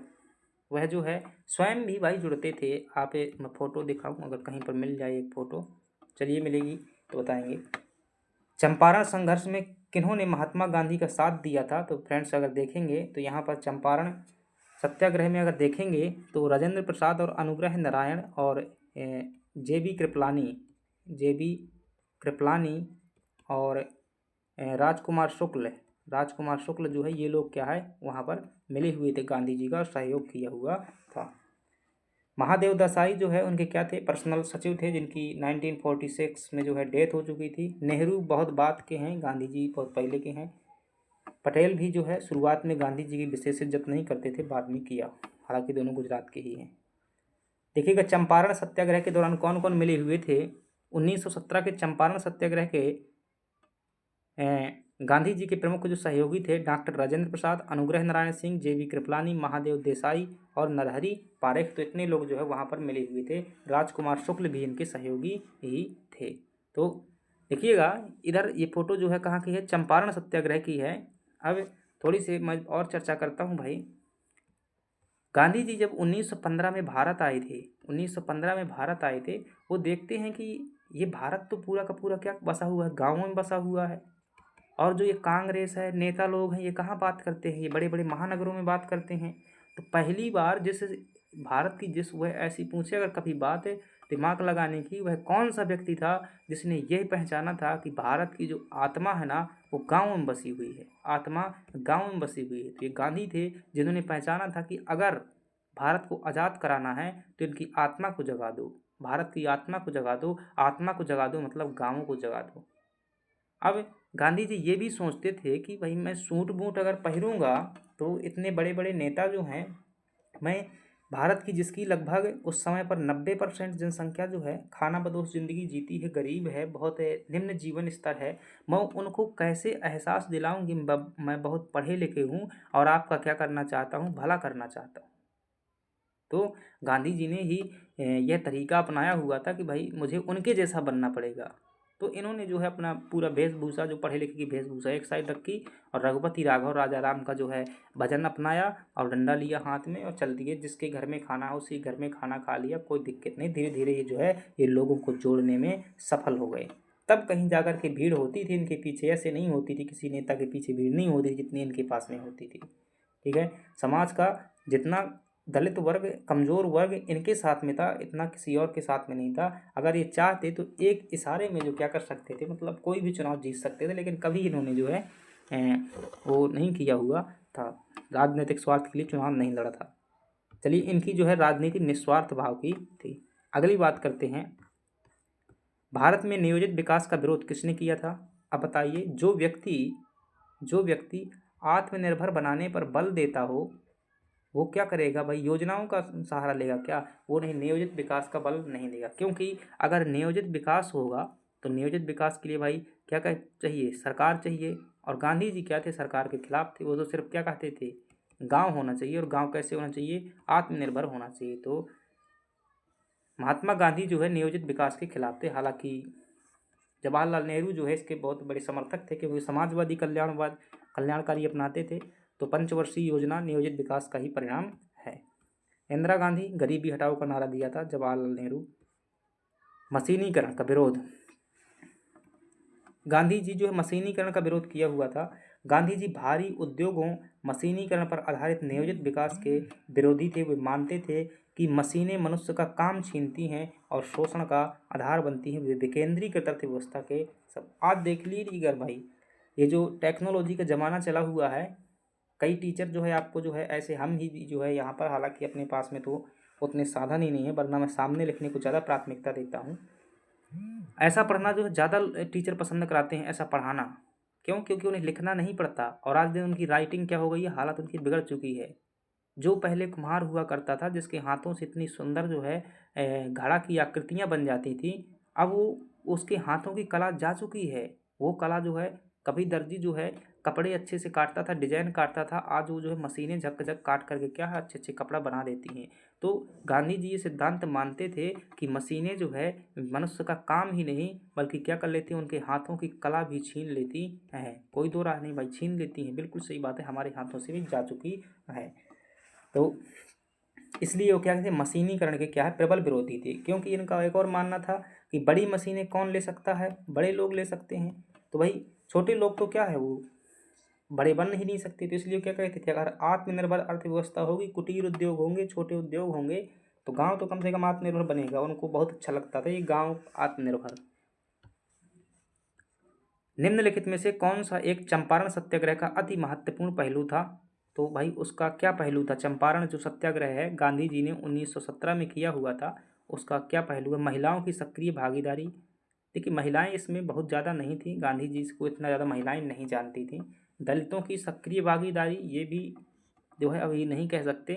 वह जो है स्वयं भी भाई जुड़ते थे। आप मैं फ़ोटो दिखाऊं, अगर कहीं पर मिल जाए एक फ़ोटो, चलिए मिलेगी तो बताएंगे। चंपारण संघर्ष में किन्होंने महात्मा गांधी का साथ दिया था, तो फ्रेंड्स अगर देखेंगे तो यहाँ पर चंपारण सत्याग्रह में अगर देखेंगे तो राजेंद्र प्रसाद और अनुग्रह नारायण और जे बी कृपलानी और राजकुमार शुक्ल जो है, ये लोग क्या है वहाँ पर मिले हुए थे गांधी जी का, सहयोग किया हुआ था। महादेव देसाई जो है उनके क्या थे, पर्सनल सचिव थे, जिनकी 1946 में जो है डेथ हो चुकी थी। नेहरू बहुत बाद के हैं, गांधी जी बहुत पहले के हैं। पटेल भी जो है शुरुआत में गांधी जी की विशेष इज्जत नहीं करते थे, बाद में किया, हालांकि दोनों गुजरात के ही हैं। देखिएगा चंपारण सत्याग्रह के दौरान कौन कौन मिले हुए थे। 1917 के चंपारण सत्याग्रह के गांधी जी के प्रमुख जो सहयोगी थे डॉक्टर राजेंद्र प्रसाद, अनुग्रह नारायण सिंह, जे बी कृपलानी, महादेव देसाई और नरहरि पारेख। तो इतने लोग जो है वहाँ पर मिले हुए थे। राजकुमार शुक्ल भी इनके सहयोगी ही थे। तो देखिएगा इधर ये फोटो जो है कहाँ की है, चंपारण सत्याग्रह की है। अब थोड़ी सी मैं और चर्चा करता हूँ भाई। गांधी जी जब 1915 में भारत आए थे, 1915 में भारत आए थे, वो देखते हैं कि ये भारत तो पूरा का पूरा क्या बसा हुआ है, गाँवों में बसा हुआ है। और जो ये कांग्रेस है, नेता लोग हैं, ये कहाँ बात करते हैं, ये बड़े बड़े महानगरों में बात करते हैं। तो पहली बार जिस भारत की जिस वह ऐसी पूछे अगर कभी बात है दिमाग लगाने की, वह कौन सा व्यक्ति था जिसने यह पहचाना था कि भारत की जो आत्मा है ना वो गाँव में बसी हुई है, आत्मा गाँव में बसी हुई है। तो ये गांधी थे जिन्होंने पहचाना था कि अगर भारत को आज़ाद कराना है तो इनकी आत्मा को जगा दो, भारत की आत्मा को जगा दो। आत्मा को जगा दो मतलब गाँवों को जगा दो। अब गांधी जी ये भी सोचते थे कि भाई मैं सूट बूट अगर पहनूंगा तो इतने बड़े बड़े नेता जो हैं, मैं भारत की जिसकी लगभग उस समय पर 90% जनसंख्या जो है खाना बदोश ज़िंदगी जीती है, गरीब है, बहुत निम्न जीवन स्तर है, मैं उनको कैसे एहसास दिलाऊं कि मैं बहुत पढ़े लिखे हूँ और आपका क्या करना चाहता हूँ, भला करना चाहता हूँ। तो गांधी जी ने ही यह तरीका अपनाया हुआ था कि भाई मुझे उनके जैसा बनना पड़ेगा। तो इन्होंने जो है अपना पूरा वेशभूषा, जो पढ़े लिखे की वेशभूषा एक साइड रखी और रघुपति राघव राजा राम का जो है भजन अपनाया और डंडा लिया हाथ में और चल दिए। जिसके घर में खाना हो उसी घर में खाना खा लिया, कोई दिक्कत नहीं। धीरे धीरे ये जो है ये लोगों को जोड़ने में सफल हो गए। तब कहीं जाकर के भीड़ होती थी इनके पीछे, ऐसे नहीं होती थी, किसी नेता के पीछे भीड़ नहीं होती जितनी इनके पास में होती थी। ठीक है, समाज का जितना दलित वर्ग, कमज़ोर वर्ग इनके साथ में था, इतना किसी और के साथ में नहीं था। अगर ये चाहते तो एक इशारे में जो क्या कर सकते थे, मतलब कोई भी चुनाव जीत सकते थे, लेकिन कभी इन्होंने जो है वो नहीं किया हुआ था, राजनीतिक स्वार्थ के लिए चुनाव नहीं लड़ा था। चलिए इनकी जो है राजनीति निस्वार्थ भाव की थी। अगली बात करते हैं, भारत में नियोजित विकास का विरोध किसने किया था। अब बताइए, जो व्यक्ति आत्मनिर्भर बनाने पर बल देता हो वो क्या करेगा भाई, योजनाओं का सहारा लेगा क्या, वो नहीं, नियोजित विकास का बल नहीं लेगा। क्योंकि अगर नियोजित विकास होगा तो नियोजित विकास के लिए भाई क्या चाहिए, सरकार चाहिए। और गांधी जी क्या थे, सरकार के खिलाफ थे। वो तो सिर्फ क्या कहते थे, गांव होना चाहिए। और गांव कैसे होना चाहिए, आत्मनिर्भर होना चाहिए। तो महात्मा गांधी जो है नियोजित विकास के खिलाफ थे। हालांकि जवाहरलाल नेहरू जो है इसके बहुत बड़े समर्थक थे, क्योंकि समाजवादी कल्याणकारी अपनाते थे। तो पंचवर्षीय योजना नियोजित विकास का ही परिणाम है। इंदिरा गांधी गरीबी हटाओ का नारा दिया था। जवाहरलाल नेहरू मशीनीकरण का विरोध, गांधी जी जो है मशीनीकरण का विरोध किया हुआ था। गांधी जी भारी उद्योगों, मशीनीकरण पर आधारित नियोजित विकास के विरोधी थे। वे मानते थे कि मशीनें मनुष्य का काम छीनती हैं और शोषण का आधार बनती हैं। वे विकेंद्रीकृत अर्थव्यवस्था के सब। आज देख लीजिएगा भाई, ये जो टेक्नोलॉजी का ज़माना चला हुआ है, कई टीचर जो है आपको जो है ऐसे, हम ही जो है यहाँ पर, हालांकि अपने पास में तो उतने साधन ही नहीं है, वरना मैं सामने लिखने को ज़्यादा प्राथमिकता देता हूँ। ऐसा पढ़ना जो है ज़्यादा टीचर पसंद कराते हैं, ऐसा पढ़ाना। क्यों? क्योंकि उन्हें लिखना नहीं पड़ता, और आज दिन उनकी राइटिंग क्या हो गई है, हालत उनकी बिगड़ चुकी है। जो पहले कुम्हार हुआ करता था, जिसके हाथों से इतनी सुंदर जो है घड़ा की आकृतियाँ बन जाती थी, अब वो, उसके हाथों की कला जा चुकी है। वो कला जो है, कभी दर्जी जो है कपड़े अच्छे से काटता था, डिजाइन काटता था, आज वो जो है मशीनें झक झक काट करके क्या है, अच्छे अच्छे कपड़ा बना देती हैं। तो गांधी जी ये सिद्धांत मानते थे कि मशीनें जो है मनुष्य का काम ही नहीं, बल्कि क्या कर लेती हैं, उनके हाथों की कला भी छीन लेती हैं। कोई दो राह नहीं भाई, छीन लेती हैं, बिल्कुल सही बात है, हमारे हाथों से भी जा चुकी है। तो इसलिए वो क्या कहते हैं, मशीनीकरण के क्या है, प्रबल विरोधी थे। क्योंकि इनका एक और मानना था कि बड़ी मशीनें कौन ले सकता है, बड़े लोग ले सकते हैं। तो भाई छोटे लोग तो क्या है, वो बड़े बन ही नहीं सकते। तो इसलिए क्या कहते थे, अगर आत्मनिर्भर अर्थव्यवस्था होगी, कुटीर उद्योग होंगे, छोटे उद्योग होंगे, तो गांव तो कम से कम आत्मनिर्भर बनेगा। उनको बहुत अच्छा लगता था ये गांव आत्मनिर्भर। निम्नलिखित में से कौन सा एक चंपारण सत्याग्रह का अति महत्वपूर्ण पहलू था? तो भाई उसका क्या पहलू था? चंपारण जो सत्याग्रह है गांधी जी ने 1917 में किया हुआ था, उसका क्या पहलू है? महिलाओं की सक्रिय भागीदारी। देखिए महिलाएं इसमें बहुत ज़्यादा नहीं थी, गांधी जी को इतना ज़्यादा महिलाएं नहीं जानती थी। दलितों की सक्रिय भागीदारी, ये भी जो है अभी नहीं कह सकते।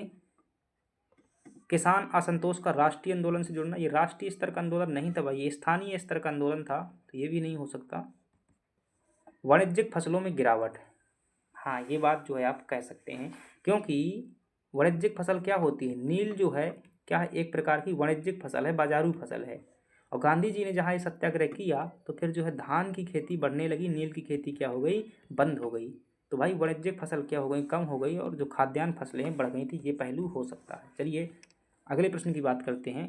किसान असंतोष का राष्ट्रीय आंदोलन से जुड़ना, ये राष्ट्रीय स्तर का आंदोलन नहीं था भाई, ये स्थानीय स्तर का आंदोलन था, तो ये भी नहीं हो सकता। वाणिज्यिक फसलों में गिरावट, हाँ ये बात जो है आप कह सकते हैं, क्योंकि वाणिज्यिक फसल क्या होती है, नील जो है क्या है, एक प्रकार की वाणिज्यिक फसल है, बाजारू फसल है। और गांधी जी ने जहाँ ये सत्याग्रह किया, तो फिर जो है धान की खेती बढ़ने लगी, नील की खेती क्या हो गई, बंद हो गई। तो भाई वाणिज्यिक फसल क्या हो गई, कम हो गई, और जो खाद्यान्न फसलें बढ़ गई थी, ये पहलू हो सकता है। चलिए अगले प्रश्न की बात करते हैं।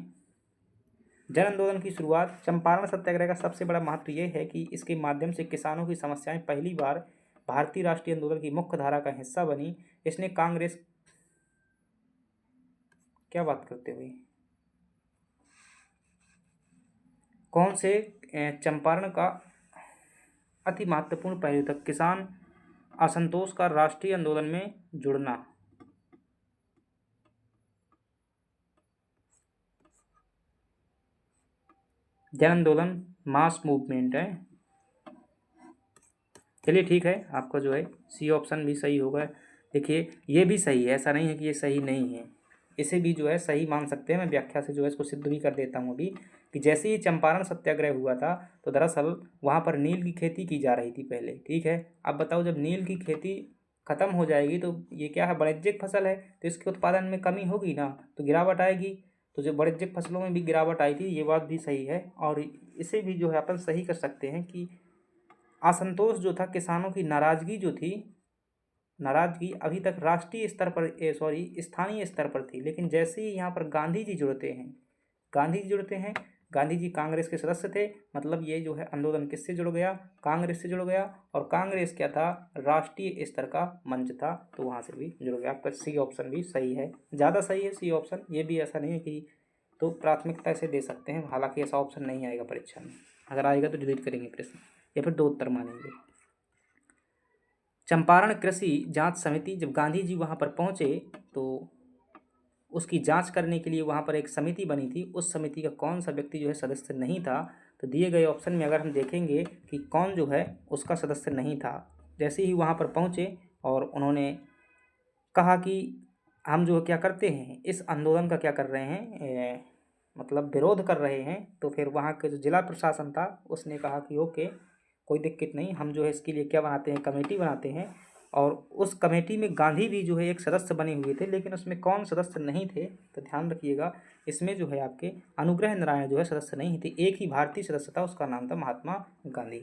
जन आंदोलन की शुरुआत, चंपारण सत्याग्रह का सबसे बड़ा महत्व यह है कि इसके माध्यम से किसानों की समस्याएं पहली बार भारतीय राष्ट्रीय आंदोलन की मुख्य धारा का हिस्सा बनी। इसने कांग्रेस, क्या बात करते हुए, कौन से चंपारण का अति महत्वपूर्ण पहलू था? किसान असंतोष का राष्ट्रीय आंदोलन में जुड़ना। जन आंदोलन मास मूवमेंट है। चलिए ठीक है, आपका जो है सी ऑप्शन भी सही होगा। देखिए ये भी सही है, ऐसा नहीं है कि ये सही नहीं है, इसे भी जो है सही मान सकते हैं। मैं व्याख्या से जो है इसको सिद्ध भी कर देता हूँ अभी, कि जैसे ही चंपारण सत्याग्रह हुआ था, तो दरअसल वहाँ पर नील की खेती की जा रही थी पहले, ठीक है। अब बताओ जब नील की खेती खत्म हो जाएगी, तो ये क्या है, वाणिज्यिक फसल है, तो इसके उत्पादन में कमी होगी ना, तो गिरावट आएगी। तो जो वाणिज्यिक फसलों में भी गिरावट आई थी, ये बात भी सही है। और इसे भी जो है अपन सही कर सकते हैं कि असंतोष जो था, किसानों की नाराजगी जो थी, नाराजगी अभी तक राष्ट्रीय स्तर पर, स्थानीय स्तर पर थी। लेकिन जैसे ही यहाँ पर गांधी जी जुड़ते हैं, गांधी जी जुड़ते हैं, गांधी जी कांग्रेस के सदस्य थे, मतलब ये जो है आंदोलन किससे जुड़ गया, कांग्रेस से जुड़ गया। और कांग्रेस क्या था, राष्ट्रीय स्तर का मंच था, तो वहाँ से भी जुड़ गया। आपका सी ऑप्शन भी सही है, ज़्यादा सही है सी ऑप्शन, ये भी ऐसा नहीं है कि, तो प्राथमिकता इसे दे सकते हैं। हालांकि ऐसा ऑप्शन नहीं आएगा परीक्षा में, अगर आएगा तो डिलीट करेंगे प्रश्न, या फिर दो उत्तर मानेंगे। चंपारण कृषि जांच समिति, जब गांधी जी वहाँ पर पहुँचे, तो उसकी जांच करने के लिए वहाँ पर एक समिति बनी थी। उस समिति का कौन सा व्यक्ति जो है सदस्य नहीं था? तो दिए गए ऑप्शन में अगर हम देखेंगे कि कौन जो है उसका सदस्य नहीं था। जैसे ही वहाँ पर पहुँचे और उन्होंने कहा कि हम जो क्या करते हैं, इस आंदोलन का क्या कर रहे हैं, मतलब विरोध कर रहे हैं, तो फिर वहाँ के जो जिला प्रशासन था उसने कहा कि ओके कोई दिक्कत नहीं, हम जो है इसके लिए क्या बनाते हैं, कमेटी बनाते हैं। और उस कमेटी में गांधी भी जो है एक सदस्य बने हुए थे, लेकिन उसमें कौन सदस्य नहीं थे, तो ध्यान रखिएगा, इसमें जो है आपके अनुग्रह नारायण जो है सदस्य नहीं थे। एक ही भारतीय सदस्य था, उसका नाम था महात्मा गांधी।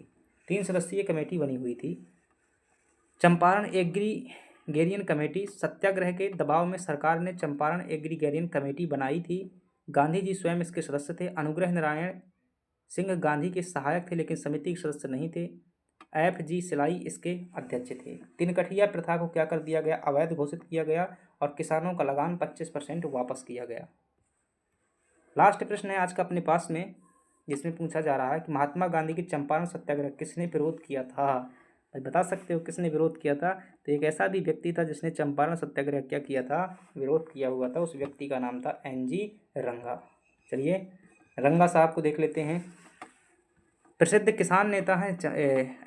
3 सदस्यीय कमेटी बनी हुई थी। चंपारण एग्रीगेरियन कमेटी, सत्याग्रह के दबाव में सरकार ने चंपारण एग्रीगेरियन कमेटी बनाई थी। गांधी जी स्वयं इसके सदस्य थे। अनुग्रह नारायण सिंह गांधी के सहायक थे, लेकिन समिति के सदस्य नहीं थे। FG सिलाई इसके अध्यक्ष थे। तिनकठिया प्रथा को क्या कर दिया गया, अवैध घोषित किया गया, और किसानों का लगान 25% वापस किया गया। लास्ट प्रश्न है आज का अपने पास में, जिसमें पूछा जा रहा है कि महात्मा गांधी की चंपारण सत्याग्रह किसने विरोध किया था। भाई बता सकते हो किसने विरोध किया था। तो एक ऐसा भी व्यक्ति था जिसने चंपारण सत्याग्रह क्या किया था, विरोध किया हुआ था। उस व्यक्ति का नाम था एनजी रंगा। चलिए रंगा साहब को देख लेते हैं। प्रसिद्ध किसान नेता हैं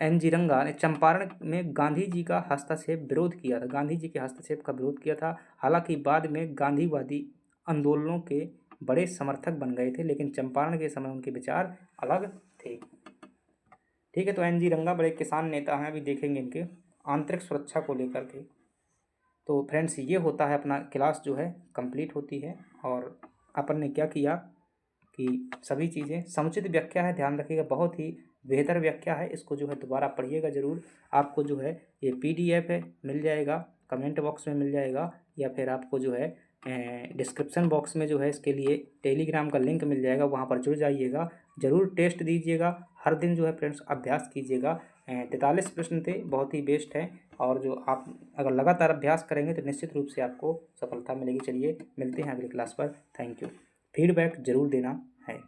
एनजी रंगा ने चंपारण में गांधी जी का हस्तक्षेप विरोध किया था। गांधी जी के हस्तक्षेप का विरोध किया था। हालांकि बाद में गांधीवादी आंदोलनों के बड़े समर्थक बन गए थे, लेकिन चंपारण के समय उनके विचार अलग थे। ठीक है, तो एनजी रंगा बड़े किसान नेता हैं। अभी देखेंगे इनके आंतरिक सुरक्षा को लेकर के। तो फ्रेंड्स ये होता है अपना क्लास जो है कंप्लीट होती है। और अपन ने क्या किया कि सभी चीज़ें समुचित व्याख्या है, ध्यान रखिएगा, बहुत ही बेहतर व्याख्या है। इसको जो है दोबारा पढ़िएगा ज़रूर। आपको जो है ये PDF है मिल जाएगा, कमेंट बॉक्स में मिल जाएगा, या फिर आपको जो है डिस्क्रिप्शन बॉक्स में जो है इसके लिए टेलीग्राम का लिंक मिल जाएगा, वहाँ पर जुड़ जाइएगा। ज़रूर टेस्ट दीजिएगा, हर दिन जो है फ्रेंड्स अभ्यास कीजिएगा। 43 प्रश्न थे, बहुत ही बेस्ट है। और जो आप अगर लगातार अभ्यास करेंगे तो निश्चित रूप से आपको सफलता मिलेगी। चलिए मिलते हैं अगली क्लास पर। Thank you. फीडबैक ज़रूर देना है।